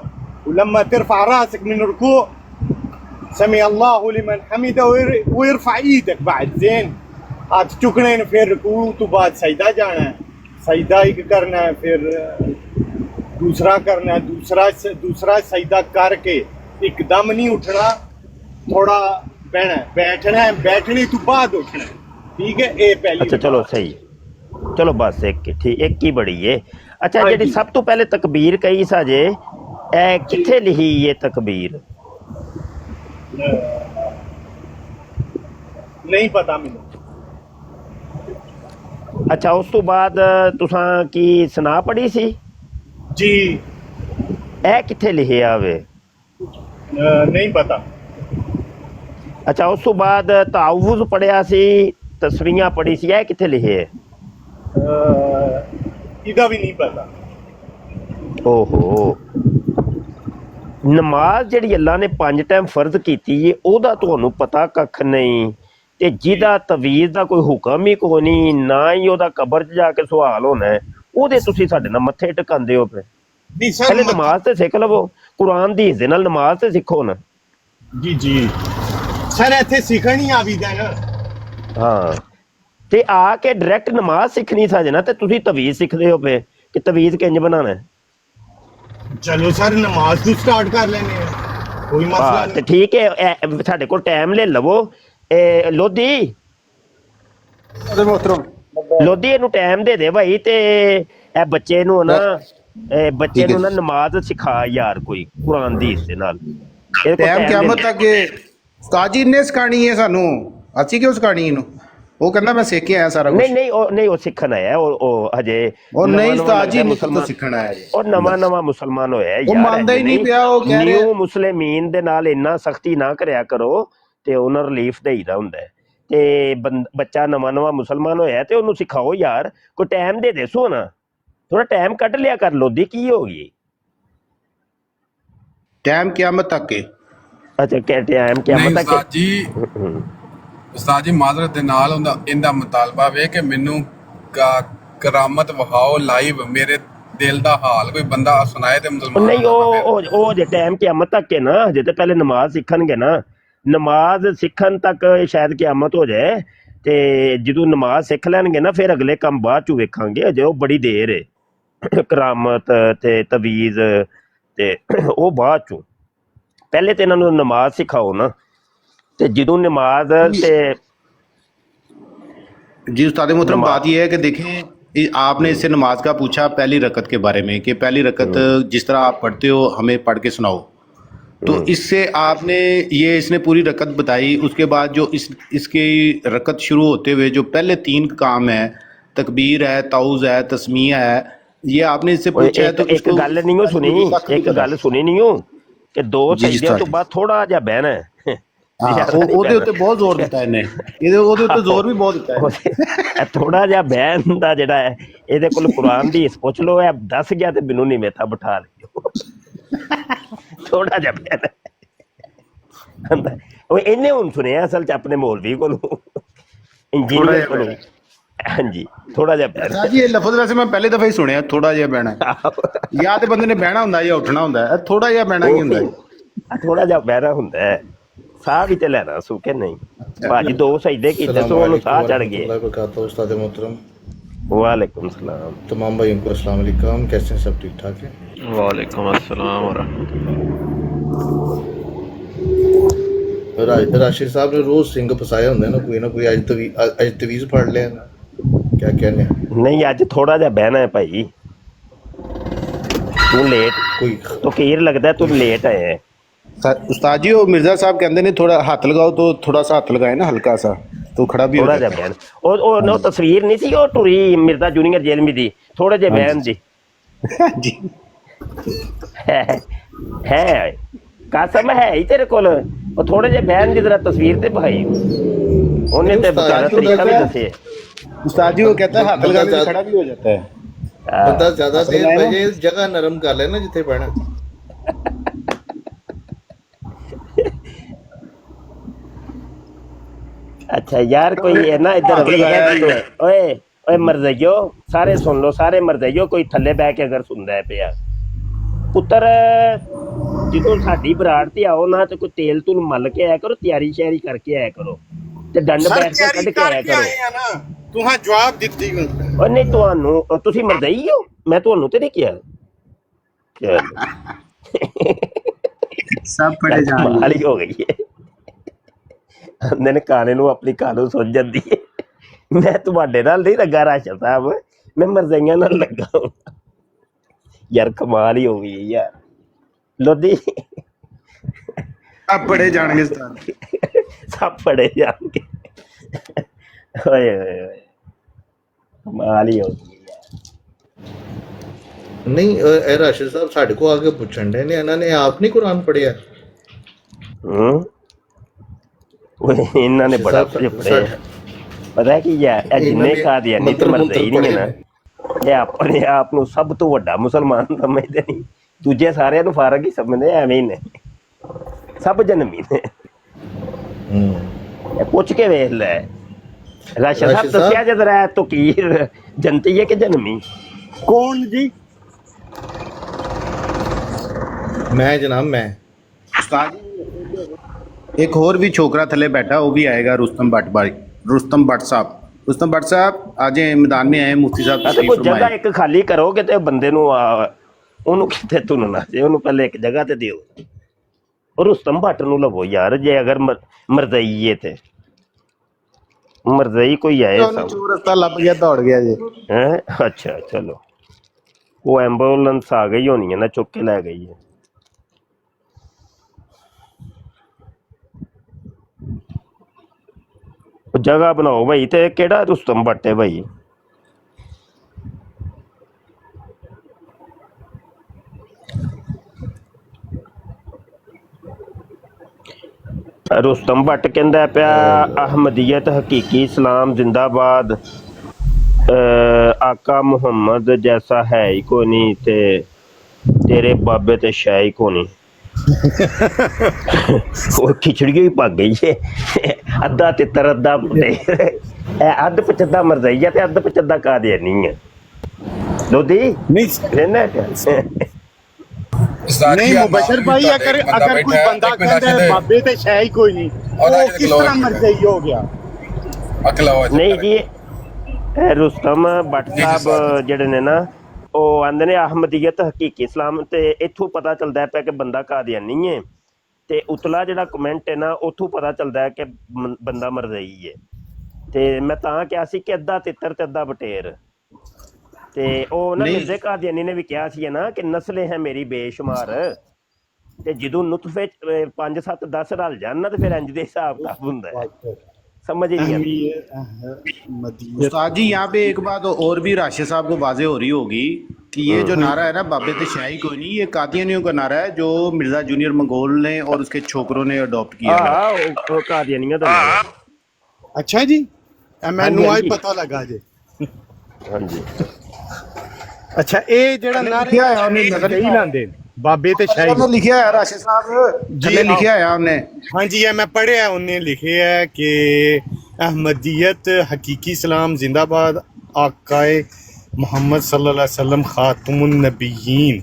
ولما ترفع راسك من الركوع سمع الله لمن حمده ويرفع ايدك بعد زين हाथ चुकने ने, फिर रुकू तो बाद सजदा जाना है, सजदा एक करना है, फिर दूसरा करना है, दूसरा सजदा करके ਇੱਕਦਮ ਨਹੀਂ ਉੱਠਣਾ, ਥੋੜਾ ਬਹਿਣਾ, ਬੈਠਣਾ ਹੈ, ਬੈਠਣੇ ਤੋਂ ਬਾਅਦ ਉੱਠਣਾ ਹੈ। ਠੀਕ ਹੈ, ਇਹ ਪਹਿਲੀ ਅੱਛਾ ਚਲੋ ਸਹੀ, ਚਲੋ ਬਸ ਇੱਕ ਠੀਕ, ਇੱਕ ਹੀ ਬੜੀ ਏ। ਅੱਛਾ ਹਾਂਜੀ। ਜਿਹੜੀ ਸਭ ਤੋਂ ਪਹਿਲੇ ਤਕਬੀਰ ਕਹੀ ਸਾਜੇ, ਇਹ ਕਿੱਥੇ ਲਿਖੀ ਇਹ ਤਕਬੀਰ? ਨਹੀਂ ਪਤਾ ਮੈਨੂੰ। ਅੱਛਾ ਉਸ ਤੋਂ ਬਾਅਦ ਤੁਸਾਂ ਕੀ ਸੁਨਾ ਪੜੀ ਸੀ? ਜੀ ਇਹ ਕਿੱਥੇ ਲਿਖਿਆ ਵੇ? ਨਹੀਂ ਪਤਾ। ਅੱਛਾ ਉਸ ਤੋਂ ਬਾਅਦ ਤਾਊਜ਼ ਪੜਿਆ ਸੀ, ਤਸਵੀਆਂ ਪੜੀ ਸੀ, ਇਹ ਕਿੱਥੇ ਲਿਖੇ? ਇਹਦਾ ਵੀ ਨਹੀਂ ਪਤਾ। ਓਹੋ, ਨਮਾਜ਼ ਜਿਹੜੀ ਅੱਲਾ ਨੇ 5 ਟਾਈਮ ਫਰਜ਼ ਕੀਤੀ ਏ ਉਹਦਾ ਤੁਹਾਨੂੰ ਪਤਾ ਕੱਖ ਨਹੀਂ, ਤੇ ਜਿਹਦਾ ਤਵੀਜ਼ ਦਾ ਕੋਈ ਹੁਕਮ ਹੀ ਕੋਈ ਨਹੀਂ, ਨਾ ਹੀ ਉਹਦਾ ਕਬਰ 'ਚ ਜਾ ਕੇ ਸਵਾਲ ਹੋਣਾ ਹੈ, ਉਹਦੇ ਤੁਸੀਂ ਸਾਡੇ ਨਾਲ ਮੱਥੇ ਟਿਕਾਉਂਦੇ ਹੋ ਪਏ। ਨਹੀਂ ਸਰ, ਪਹਿਲੇ ਨਮਾਜ਼ ਤੇ ਸਿੱਖ ਲਵੋ, ਕੁਰਾਨ ਦੀ ਹਿੱਸੇ ਨਾਲ ਨਮਾਜ਼ ਤੇ ਸਿੱਖੋ ਨਾ। ਜੀ ਜੀ ਸਰ, ਇੱਥੇ ਸਿੱਖਣ ਹੀ ਆਵੀਦਾ ਨਾ। ਹਾਂ, ਤੇ ਆ ਕੇ ਡਾਇਰੈਕਟ ਨਮਾਜ਼ ਸਿੱਖਣੀ ਸਾਜੇ ਨਾ, ਤੇ ਤੁਸੀਂ ਤਵੀਜ਼ ਸਿੱਖਦੇ ਹੋ ਪਏ ਕਿ ਤਵੀਜ਼ ਕਿੰਜ ਬਣਾਉਣਾ ਹੈ। ਚਲੋ ਸਰ, ਨਮਾਜ਼ ਤੋਂ ਸਟਾਰਟ ਕਰ ਲੈਣੇ ਆ, ਕੋਈ ਮਸਲਾ ਹਾਂ ਤੇ ਨਹੀਂ। ਠੀਕ ਹੈ, ਸਾਡੇ ਕੋਲ ਟਾਈਮ ਲੈ ਲਵੋ। ਲੋਧੀ ਲੋਧੀ ਇਹਨੂੰ ਟਾਈਮ ਦੇ ਦੇ ਭਾਈ, ਤੇ ਇਹ ਬੱਚੇ ਨੂੰ ਨਾ ਬੱਚੇ ਨੂੰ ਨਾ ਨਮਾਜ਼ ਸਿਖਾ ਯਾਰ, ਕੋਈ ਕੁਰਾਨ ਦੀ ਹਿੱਸੇ ਨਾਲ। ਟਾਈਮ ਕਿਆਮਤ ਤੱਕ ਉਸਤਾਦ ਜੀ ਨੇ ਸਿਖਾਣੀ ਹੈ ਸਾਨੂੰ, ਅਸੀਂ ਕਿਉਂ ਸਿਖਾਣੀ ਇਹਨੂੰ? ਉਹ ਕਹਿੰਦਾ ਮੈਂ ਸਿੱਖ ਕੇ ਆਇਆ ਸਾਰਾ ਕੁਝ। ਨਹੀਂ ਉਹ ਸਿੱਖਣ ਆਇਆ, ਉਹ ਹਜੇ ਉਹ ਨਹੀਂ ਉਸਤਾਦ ਜੀ, ਮੁਸਲਮਾਨ ਸਿੱਖਣ ਆਇਆ ਜੀ। ਉਹ ਨਵਾਂ ਮੁਸਲਮਾਨ ਹੋਇਆ ਉਹ ਮੰਨਦਾ ਹੀ ਨਹੀਂ ਪਿਆ, ਉਹ ਕਹਿ ਰਿਹਾ ਨਿਊ ਮੁਸਲਮਾਨ ਦੇ ਨਾਲ ਇੰਨਾ ਸਖਤੀ ਨਾ ਕਰਿਆ ਕਰੋ, ਤੇ ਉਹਨਾਂ ਰਿਲੀਫ ਦੇਈਦਾ ਹੁੰਦਾ ਹੈ। ਤੇ ਬੱਚਾ ਨਵਾਂ ਮੁਸਲਮਾਨ ਹੋਇਆ ਤੇ ਉਹਨੂੰ ਸਿਖਾਓ ਯਾਰ, ਕੋਈ ਟਾਈਮ ਦੇ ਦੇਸੋ ਨਾ, ਥੋੜਾ ਟਾਈਮ ਕੱਢ ਲਿਆ ਕਰ। ਲੋਦੀ ਕੀ ਹੋ ਗਈ? ਟਾਈਮ ਕਿਆਮਤ ਤੱਕ ਹੈ। ਅੱਛਾ ਟਾਈਮ ਕਿਆਮਤ ਤੱਕ? ਉਸਤਾਦ ਜੀ ਮਾਜ਼ਰਤ ਦੇ ਨਾਲ ਇਹਦਾ ਮੁਤਾਲਬਾ ਵੇ ਕਿ ਮੈਨੂੰ ਕਰਾਮਤ ਵਿਖਾਓ ਲਾਈਵ, ਮੇਰੇ ਦਿਲ ਦਾ ਹਾਲ ਕੋਈ ਬੰਦਾ ਸੁਣਾਏ ਤੇ ਮੁਸਲਮਾਨ ਨਹੀਂ। ਉਹ ਜੇ ਟਾਈਮ ਕਿਆਮਤ ਤੱਕ ਹੈ ਨਾ, ਹਜੇ ਤੇ ਪਹਿਲੇ ਨਮਾਜ਼ ਸਿੱਖਣਗੇ ਨਾ, ਨਮਾਜ਼ ਸਿੱਖਣ ਤੱਕ ਸ਼ਾਇਦ ਕਿਆਮਤ ਹੋ ਜਾਏ, ਤੇ ਜਦੋਂ ਨਮਾਜ਼ ਸਿੱਖ ਲੈਣਗੇ ਨਾ ਫਿਰ ਅਗਲੇ ਕੰਮ ਬਾਅਦ ਚ ਵੇਖਾਂਗੇ, ਅਜੇ ਉਹ ਬੜੀ ਦੇਰ ਹੈ। ਕਰਾਮਤ ਤੇ ਤਵੀਜ਼ ਤੇ ਉਹ ਬਾਅਦ ਚੋਂ, ਪਹਿਲੇ ਤੇ ਇਹਨਾਂ ਨੂੰ ਨਮਾਜ਼ ਸਿਖਾਓ ਨਾ, ਤੇ ਜਦੋਂ नमाज से जी उस्ताद मोहतरम बात यह है कि देखें, आपने इससे नमाज का पूछा पहली रकत के बारे में कि पहली रकत जिस तरह आप पढ़ते हो हमें पढ़ के सुनाओ, तो इससे आपने ये इसने पूरी रकत बताई। उसके बाद जो इसकी रकत शुरू होते हुए जो पहले 3 काम है, तकबीर है, ताउज़ है, तस्मीया है, ये आपने इससे पूछा है। तो एक गल नहीं हो सुनी, एक गल सुनी नहीं हो कि 2 सजदे तो बाद थोड़ा जा बहना है। ਉਹਦੇ ਉੱਤੇ ਬਹੁਤ ਜ਼ੋਰ ਦਿੱਤਾ ਇਹਨੇ, ਉਹਦੇ ਉੱਤੇ ਜ਼ੋਰ ਵੀ ਬਹੁਤ ਦਿੱਤਾ ਹੈ। ਥੋੜਾ ਜਿਹਾ ਬਹਿਣ ਦਾ ਜਿਹੜਾ ਹੈ, ਇਹਦੇ ਕੋਲ ਕੁਰਾਨ ਦੀ ਹਿੱਸ ਪੁੱਛ ਲਓ, ਇਹ ਦੱਸ ਗਿਆ ਤੇ ਮੈਨੂੰ ਨਹੀਂ ਮੇਥਾ ਬਿਠਾ ਲਿਓ। ਥੋੜਾ ਜਿਹਾ ਬਹਿਣਾ ਉਹ ਇਹਨੇ ਹੁਣ ਸੁਣਿਆ ਅਸਲ ਚ ਆਪਣੇ ਮੌਲਵੀ ਕੋਲੋਂ, ਇੰਜੀਨੀਅਰ ਕੋਲੋਂ। ਹਾਂਜੀ ਥੋੜਾ ਜਿਹਾ ਬਹਿਣਾ ਜੀ, ਇਹ ਲਫ਼ਜ਼ ਵੈਸੇ ਮੈਂ ਪਹਿਲੇ ਦਫਾ ਹੀ ਸੁਣਿਆ, ਥੋੜਾ ਜਿਹਾ ਬਹਿਣਾ। ਜਾਂ ਤੇ ਬੰਦੇ ਨੇ ਬਹਿਣਾ ਹੁੰਦਾ ਜਾਂ ਉੱਠਣਾ ਹੁੰਦਾ, ਥੋੜਾ ਜਿਹਾ ਬਹਿਣਾ ਹੀ ਹੁੰਦਾ। ਥੋੜਾ ਜਿਹਾ ਬਹਿਣਾ ਹੁੰਦਾ ਹੈ, ਸਾਹ ਵੀ ਤੇ ਲੈਣਾ ਸੂ ਕਿ ਨਹੀਂ ਭਾਜੀ? 2 सजदे ਕੀਤੇ तो ਉਹਨੂੰ ਸਾਹ ਚੜ गए। उस्ताद मोहतरम, वालेकुम सलाम। तमाम भाइयों को अस्सलाम वालेकुम, कैसे हैं सब? ठीक ठाक है? वालेकुम अस्सलाम राशिद साहब ने रोज सिंह फसाए होंगे ना कोई अज तवीज फड़ लिया ना, क्या कहने? नहीं अज थोड़ा जिहा बहना है भाई, तू लेट कोई तो कीर लगता है, तू लेट आया है। उस्ताद जी वो मिर्जा साहब कहते हैं थोड़ा हाथ लगाओ, तो थोड़ा सा हाथ लगाए ना, हल्का सा, तो खड़ा भी हो थोड़ा जाता जिहा है। बहन और नो तस्वीर नहीं सी, और टुरी मिर्जा जूनियर जेलमी दी, थोड़े जे बहन दी जी है कसम है ही तेरे कोल, और थोड़े जे बहन दी जरा तस्वीर ते भाई, उन्हें ते बेचारा तरीका भी दसे। उस्ताद जी वो कहता है हाथ लगाने से खड़ा भी हो जाता है। बंदा ज्यादा देर बजे जगह नरम कर लेना जिथे पैना। अच्छा यार कोई है ना इधर, ओए ओए मरजइयो, सारे सुन लो, सारे मरजइयो, कोई थल्ले बह के अगर सुनदा है पिया पुत्र, ਜਦੋਂ ਸਾਡੀ ਬਰਾੜ ਤੇ ਆਓ ਨਾ ਤੇ ਕੋਈ ਤੇਲ ਤੂਲ ਮਲ ਕੇ ਆਇਆ ਕਰੋ, ਤਿਆਰੀ ਸ਼ਿਆਰੀ ਕਰਕੇ ਆਇਆ ਕਰੋ, ਤੇ ਡੰਡ ਬੈਠ ਕੇ ਕੱਢ ਕੇ ਆਇਆ ਕਰੋ। ਤੂੰ ਹਾਂ ਜਵਾਬ ਦਿੱਤੀ ਉਹ ਨਹੀਂ, ਤੁਹਾਨੂੰ ਤੁਸੀਂ ਮਰਜ਼ਈ ਹੋ, ਮੈਂ ਤੁਹਾਨੂੰ ਤੇ ਨਹੀਂ ਕਿਹਾ। ਸਭ ਪੜੇ ਜਾਣਗੇ। ਕਮਾਲ ਹੀ ਹੋ ਗਈ ਹੈ। ਆਂਦੇ ਨੇ ਕਾਣੇ ਨੂੰ ਆਪਣੀ ਕਾਲੂ ਸੁੱਝ ਜਾਂਦੀ ਹੈ। ਮੈਂ ਤੁਹਾਡੇ ਨਾਲ ਨਹੀਂ ਲੱਗਾ ਰਾਸ਼ਦ ਸਾਹਿਬ, ਮੈਂ ਮਰਜ਼ਈਆਂ ਨਾਲ ਲੱਗਾ ਹਾਂ। ਯਾਰ ਕਮਾਲ ਹੀ ਹੋ ਗਈ ਹੈ ਯਾਰ। ਲੋਧੀ ਸਭ ਪੜੇ ਜਾਣਗੇ ਉਸਤਾਦ। ਸਭ ਪੜੇ ਜਾਣਗੇ। ਓਏ ਹੋਏ ਹੋਏ, ਕਮਾਲ ਹੀ ਹੋ ਗਈ ਹੈ ਯਾਰ। ਨਹੀਂ ਇਹ ਰਾਸ਼ਦ ਸਾਹਿਬ ਸਾਡੇ ਕੋ ਆ ਕੇ ਪੁੱਛਣ ਦੇ ਨੇ, ਇਹਨਾਂ ਨੇ ਆਪ ਨਹੀਂ ਕੁਰਾਨ ਪੜ੍ਹਿਆ? ਓਏ ਇਹਨਾਂ ਨੇ ਬੜਾ ਕੁਝ ਪੜਿਆ। ਪਤਾ ਕੀ ਹੈ, ਇਹ ਜਿੰਨੇ ਕਾਦੀਆਨੀ ਤੇ ਮਰਜ਼ਈ ਨਹੀਂ ਹੈ ਨਾ, ਇਹ ਆਪਣੇ ਆਪ ਨੂੰ ਸਭ ਤੋਂ ਵੱਡਾ ਮੁਸਲਮਾਨ ਸਮਝਦੇ ਨਹੀਂ, ਦੂਜੇ ਸਾਰਿਆਂ ਨੂੰ ਫਾਰਗ ਹੀ ਸਮਝਦੇ, ਐਵੇਂ ਹੀ ਨੇ, ਸਭ ਜਨਮੀ ਨੇ। ਇਹ ਪੁੱਛ ਕੇ ਵੇਖ ਲੈ ਰਾਸ਼ਦ ਸਾਹਿਬ, ਦੱਸਿਆ ਜਰਾ ਤਕੀਰ ਜਨਤੀ ਹੈ ਕਿ ਜਨਮੀ? ਕੌਣ ਜੀ? ਮੈਂ ਜਨਾਬ, ਮੈਂ ਉਸਤਾਦ एक और भी छोकरा थले बैठा, वो भी आएगा, रुस्तम भट्ट भाई, रुस्तम भट्ट साहब। रुस्तम भट्ट साहब आज मैदान में आए, मुफ्ती साहब ਕੋਈ ਜਗ੍ਹਾ ਇੱਕ ਖਾਲੀ ਕਰੋਗੇ ਤੇ ਬੰਦੇ ਨੂੰ ਉਹਨੂੰ ਕਿੱਥੇ ਤੁੰਨਾ ਜੇ, ਉਹਨੂੰ ਪਹਿਲੇ ਇੱਕ ਜਗ੍ਹਾ ਤੇ ਦਿਓ। ਰੁਸਤਮ ਭੱਟ ਨੂੰ ਲਵੋ ਯਾਰ, ਜੇ ਅਗਰ ਮਰਜ਼ਈ ਹੈ ਤੇ ਮਰਜ਼ਈ ਕੋਈ ਆਏ रस्ता लभ गया, दौड़ गया जी। ਹੈ। ਅੱਛਾ ਚਲੋ, ਉਹ ਐਂਬੂਲੈਂਸ ਆ ਗਈ ਹੋਣੀ ਹੈ ਨਾ, ਚੁੱਕ ਕੇ ਲੈ ਗਈ ਹੈ। ਜਗ੍ਹਾ ਬਣਾਓ ਭਾਈ। ਤੇ ਕਿਹੜਾ ਰੁਸਤਮ ਭੱਟ ਹੈ ਭਾਈ? ਰੁਸਤਮ ਭੱਟ ਕਹਿੰਦਾ ਪਿਆ ਅਹਮਦੀਅਤ ਹਕੀਕੀ ਇਸਲਾਮ ਜ਼ਿੰਦਾਬਾਦ, ਆਕਾ ਮੁਹੰਮਦ ਜੈਸਾ ਹੈ ਹੀ ਕੋਈ ਨਹੀਂ, ਤੇ ਤੇਰੇ ਬਾਬੇ ਤੇ ਸ਼ੈ ਹੀ ਕੋਈ ਨਹੀਂ। ਉਹ ਖਿਚੜੀ ਹੀ ਪੱਕ ਗਈ ਹੈ। ਅੱਧਾ ਤਿੱਤਰ ਅੱਧਾ ਅੱਧ ਪਚੱਦਾ ਮਰਜ਼ਈਆ ਤੇ ਅੱਧ ਪਚੱਦਾ ਕਾਦੀਆਨੀ ਹੈ। ਲੋਧੀ ਨਹੀਂ ਰਹਿਣਾ ਨਹੀਂ ਮੁਬਸ਼ਰ ਭਾਈ, ਅਗਰ ਕੋਈ ਬੰਦਾ ਕਹਿੰਦਾ ਹੈ ਬਾਬੇ ਤੇ ਸ਼ੈ ਹੀ ਕੋਈ ਨਹੀਂ, ਉਹ ਕਿਸ ਤਰ੍ਹਾਂ ਮਰਜ਼ਈ ਹੋ ਗਿਆ? ਨਹੀਂ ਜੀ, ਰੁਸਤਮ ਭੱਟ ਸਾਹਿਬ ਜਿਹੜੇ ਨੇ ਨਾ, ਉਹ ਆਂਦੇ ਨੇ ਅਹਮਦੀਅਤ ਹਕੀਕੀ ਇਸਲਾਮ, ਤੇ ਇੱਥੋਂ ਪਤਾ ਚੱਲਦਾ ਪਿਆ ਕਿ ਬੰਦਾ ਕਾਦੀਆਨੀ ਹੈ, ਤੇ ਉਤਲਾ ਜਿਹੜਾ ਕਮੈਂਟ ਹੈ ਨਾ, ਉੱਥੋਂ ਪਤਾ ਚੱਲਦਾ ਹੈ ਕਿ ਬੰਦਾ ਮਰਜ਼ਈ ਹੈ। ਤੇ ਮੈਂ ਤਾਂ ਕਿਹਾ ਸੀ ਕਿ ਅੱਧਾ ਤਿੱਤਰ ਤੇ ਅੱਧਾ ਬਟੇਰ। ਤੇ ਉਹ ਨਾ ਮਿਰਜ਼ੇ ਕਾਦੀਆਨੀ ਨੇ ਵੀ ਕਿਹਾ ਸੀ ਨਾ ਕਿ ਨਸਲੇ ਹੈ ਮੇਰੀ ਬੇਸ਼ੁਮਾਰ, ਤੇ ਜਦੋਂ ਨੁਤਫੇ 5 7 10 ਰਲ ਜਾਣ ਨਾ, ਤੇ ਫਿਰ ਇੰਜ ਦੇ ਹਿਸਾਬ ਕਿਤਾਬ ਹੁੰਦਾ है। समझ नहीं। उस्ताद जी यहाँ पे एक बात और भी राशिद साहब को वाजे हो रही होगी कि ये जो नारा है ना बाबे ते शाही कोई नहीं, ये कादियानियों का नारा है जो मिर्जा जूनियर मंगोल ने और उसके छोकरों ने अडॉप्ट किया है। कादियानियों का नारा। अच्छा जी, मैनू आज पता लगा जी। हाँ जी। अच्छा, ये जेड़ा नारा है उन्हें नजर ही लांदे बाबे ते शाही ने लिखा है राशिद साहब जी, लिखा है उन्हें। हाँ जी, ये मैं पढ़े है, उन्हें लिखे है कि अहमदियत हकीकी इस्लाम जिंदाबाद, आकाए मोहम्मद सल्लल्लाहु अलैहि वसल्लम खातमुन नबीयीन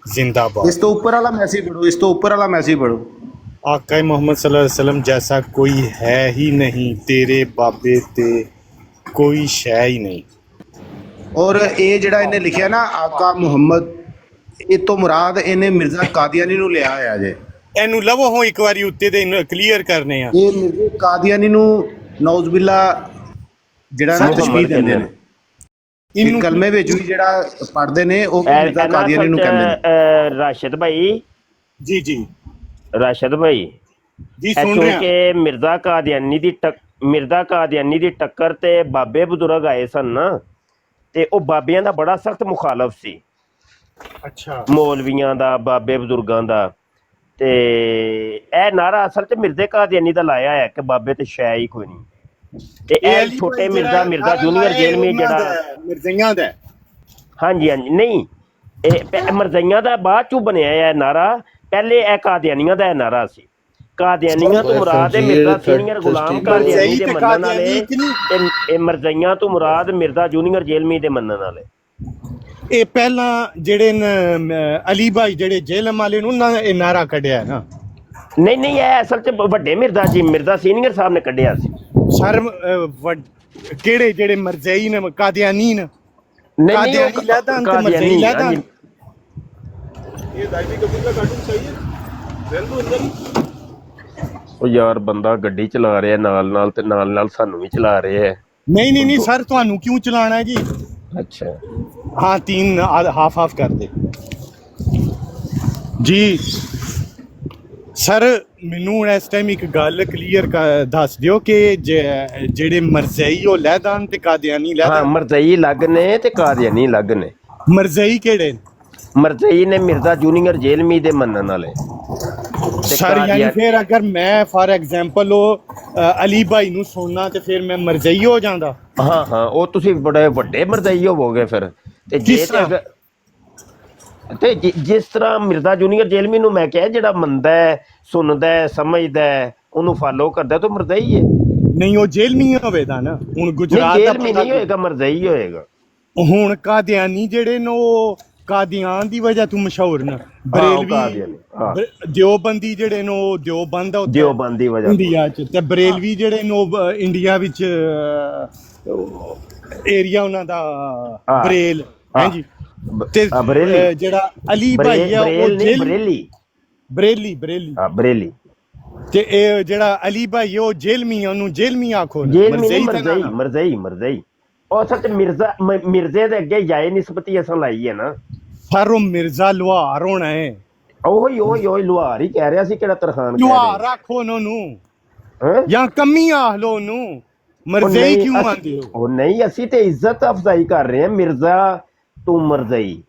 जिंदाबाद। इस तो ऊपर वाला मैसेज पढ़ो, इस तो ऊपर वाला मैसेज पढ़ो। आकाए मोहम्मद सल्लल्लाहु अलैहि वसल्लम जैसा कोई है ही नहीं, तेरे बाबे ते कोई शै ही नहीं। और ये जेड़ा इन्हें लिखा ना आका मुहम्मद, ਇਹ ਤੋਂ ਮੁਰਾਦ ਇਹਨੇ ਮਿਰਜ਼ਾ ਕਾਦੀਆਨੀ ਨੂੰ ਲਿਆ ਹੋਇਆ ਜੇ। ਇਹਨੂੰ ਲਵੋ ਹੋ ਇੱਕ ਵਾਰੀ ਉੱਤੇ ਤੇ ਇਹਨੂੰ ਕਲੀਅਰ ਕਰਨੇ ਆ। ਇਹ ਮਿਰਜ਼ਾ ਕਾਦੀਆਨੀ ਨੂੰ ਨੌਜ਼ ਬਿੱਲਾ ਜਿਹੜਾ ਨਾ ਤਸ਼ਬੀਹ ਦਿੰਦੇ ਨੇ, ਇਹਨੂੰ ਕਲਮੇ ਵਿੱਚ ਵੀ ਜਿਹੜਾ ਪੜ੍ਹਦੇ ਨੇ ਉਹ ਮਿਰਜ਼ਾ ਕਾਦੀਆਨੀ ਨੂੰ ਕਹਿੰਦੇ ਨੇ। ਰਾਸ਼ਦ ਭਾਈ ਜੀ ਜੀ, ਰਾਸ਼ਦ ਭਾਈ ਜੀ ਸੁਣ ਰਿਹਾ ਕਿ ਮਿਰਜ਼ਾ ਕਾਦੀਆਨੀ ਦੀ ਟੱਕਰ ਤੇ ਬਾਬੇ ਬਜ਼ੁਰਗ ਆਏ ਸਨ ਨਾ, ਤੇ ਉਹ ਬਾਬਿਆਂ ਦਾ ਬੜਾ ਸਖਤ ਮੁਖਾਲਫ ਸੀ। ਅੱਛਾ, ਮੌਲਵੀਆਂ ਦਾ, ਬਾਬੇ ਬਜ਼ੁਰਗਾਂ ਦਾ। ਤੇ ਇਹ ਨਾਰਾ ਅਸਲ 'ਚ ਮਿਰਜ਼ੇ ਕਾਦੀਆਨੀ ਦਾ ਲਾਇਆ ਹੈ ਕਿ ਬਾਬੇ ਤੇ ਸ਼ੈ ਹੀ ਕੋਈ ਨਹੀਂ। ਤੇ ਇਹ ਛੋਟੇ ਮਿਰਜ਼ਾ ਜੂਨੀਅਰ ਜੇਲਮੀ ਜਿਹੜਾ ਮਿਰਜ਼ਈਆਂ ਦਾ, ਹਾਂਜੀ ਹਾਂਜੀ, ਨਹੀਂ ਇਹ ਮਿਰਜ਼ਈਆਂ ਦਾ ਬਾਅਦ 'ਚੋਂ ਬਣਿਆ ਹੈ ਨਾਰਾ, ਪਹਿਲੇ ਇਹ ਕਾਦੀਆਨੀਆਂ ਦਾ ਇਹ ਨਾਰਾ ਸੀ। ਕਾਦੀਆਨੀਆਂ ਤੋਂ ਮੁਰਾਦ ਹੈ ਮਿਰਜ਼ਾ ਸੀਨੀਅਰ ਗੁਲਾਮ ਕਾਦੀਆਨੀ ਦੇ ਮੰਨਣ ਵਾਲੇ, ਇਹ ਮਿਰਜ਼ਈਆਂ ਤੋਂ ਮੁਰਾਦ ਮਿਰਜ਼ਾ ਜੂਨੀਅਰ ਜੇਲਮੀ ਦੇ ਮੰਨਣ ਵਾਲੇ। ਇਹ ਪਹਿਲਾਂ ਜਿਹੜੇ ਅਲੀ ਭਾਈ ਜਿਹੜੇ ਜੇਲਮ ਵਾਲੇ ਨੂੰ ਨਾ ਇਹ ਨਾਰਾ ਕੱਢਿਆ ਨਾ। ਨਹੀਂ ਨਹੀਂ, ਇਹ ਅਸਲ 'ਚ ਵੱਡੇ ਮਿਰਜ਼ਾ ਜੀ, ਮਿਰਜ਼ਾ ਸੀਨੀਅਰ ਸਾਹਿਬ ਨੇ ਕੱਢਿਆ ਸੀ। ਸਰ ਕਿਹੜੇ ਜਿਹੜੇ ਮਰਜ਼ਈ ਨੇ ਕਾਦੀਆਨੀ ਨੇ? ਨਹੀਂ ਕਾਦੀਆਨੀ ਲੈਦਾ ਤੇ ਮਰਜ਼ਈ ਲੈਦਾ। ये दाइमी कबूल का कार्टून सही है। ਉਹ ਯਾਰ ਬੰਦਾ ਗੱਡੀ ਚਲਾ ਰਿਹਾ ਨਾਲ ਤੇ ਨਾਲ ਸਾਨੂੰ ਵੀ ਚਲਾ ਰਿਹਾ ਹੈ। नहीं सर ਤੁਹਾਨੂੰ क्यों चलाना है जी? ਅੱਛਾ हाँ 3 हाफ कर दे जी सर। ਮੈਨੂੰ ਹੁਣ ਇਸ ਟਾਈਮ ਇੱਕ ਗੱਲ ਕਲੀਅਰ ਦੱਸ ਦਿਓ ਕਿ ਜਿਹੜੇ ਮਰਜ਼ਈ ਉਹ ਲੈਦਾਨ ਤੇ ਕਾਦੀਆਨੀ ਹਾਂ ਲੈਦਾਨ। ਮਰਜ਼ਈ ਲੱਗ ਨੇ ਤੇ ਕਾਦੀਆਨੀ ਲੱਗ ਨੇ। ਮਰਜ਼ਈ ਕਿਹੜੇ? ਮਰਜ਼ਈ ਨੇ ਮਿਰਜ਼ਾ ਜੂਨੀਅਰ ਜੇਲਮੀ ਦੇ ਮੰਨਣ ਵਾਲੇ। ਸਰ ਯਾਨੀ ਫਿਰ ਅਗਰ ਮੈਂ ਫਾਰ ਐਗਜ਼ਾਮਪਲ ਉਹ ਅਲੀ ਭਾਈ ਨੂੰ ਸੁਣਨਾ ਤੇ ਫਿਰ ਮੈਂ ਮਰਜ਼ਈ ਹੋ ਜਾਂਦਾ। ਹਾਂ ਉਹ ਤੁਸੀਂ ਬੜੇ ਵੱਡੇ ਮਰਜ਼ਈ ਹੋਵੋਗੇ ਫਿਰ। ਤੇ ਜੇ ਤੇ ਜਿਸ ਤਰ੍ਹਾਂ ਮਿਰਜ਼ਾ ਜੂਨੀਅਰ ਜੇਲਮੀ ਨੂੰ ਮੈਂ ਕਿਹਾ ਜਿਹੜਾ ਮੰਨਦਾ ਹੈ, ਸੁਣਦਾ ਹੈ, ਸਮਝਦਾ ਹੈ, ਉਹਨੂੰ ਫਾਲੋ ਕਰਦਾ ਤਾਂ ਮਰਜ਼ਈ ਹੈ। ਨਹੀਂ ਉਹ ਜੇਲਮੀ ਹੋਵੇਗਾ ਨਾ। ਹੁਣ ਗੁਜਰਾਤ ਦਾ ਜੇਲਮੀ ਨਹੀਂ ਹੋਏਗਾ, ਮਰਜ਼ਈ ਹੋਏਗਾ। ਹੁਣ ਕਾਦੀਆਨੀ ਜਿਹੜੇ ਨੇ ਉਹ ਕਾਦੀਆਨ ਦੀ ਵਜ੍ਹਾ ਤੋਂ ਮਸ਼ਹੂਰ ਨੇ। ਬਰੇਲਵੀ ਦਿਓਬੰਦੀ ਜਿਹੜੇ ਨੇ ਉਹ ਦਿਓਬੰਦ ਆ ਦਿਓਬੰਦ ਦੀ ਵਜ੍ਹਾ ਇੰਡੀਆ ਚ, ਤੇ ਬਰੇਲਵੀ ਜਿਹੜੇ ਨੇ ਉਹ ਇੰਡੀਆ ਵਿੱਚ ਏਰੀਆ ਉਹਨਾਂ ਦਾ ਬਰੇਲ ਹੈ ਜੀ। ਤੇ ਜਿਹੜਾ ਅਲੀ ਭਾਈ ਆ ਉਹ ਬਰੇਲੀ ਤੇ ਇਹ ਜਿਹੜਾ ਅਲੀ ਭਾਈ ਉਹ ਜੇਲਮੀ, ਉਹਨੂੰ ਜੇਲਮੀ ਆਖੋ। ਮਰਜ਼ਈ ਉਹ ਸੱਚ ਮਿਰਜ਼ੇ ਦੇ ਅੱਗੇ ਜਾਏ ਨਿਸਬਤੀ ਅਸਾਂ ਲਾਈ ਹੈ ਨਾ। ਸਰ ਉਹ ਮਿਰਜ਼ਾ ਲੁਹਾਰ ਹੋਣਾ ਹੈ। ਉਹੀ ਲੁਹਾਰ ਹੀ ਕਹਿ ਰਿਹਾ ਸੀ, ਕਿਹੜਾ ਤਰਖਾਨ ਲੁਹਾਰ ਆਖੋ ਉਹਨੂੰ ਜਾਂ ਕਮੀ ਆਖ ਲੋ ਉਹਨੂੰ। ਮਰਜ਼ਈ ਕਿਉਂ ਆਂਦੇ ਹੋ? ਉਹ ਨਹੀਂ, ਅਸੀਂ ਤੇ ਇੱਜ਼ਤ ਅਫਜ਼ਾਈ ਕਰ ਰਹੇ ਹਾਂ। ਮਿਰਜ਼ਾ ਤੂੰ ਮਰਜ਼ਈ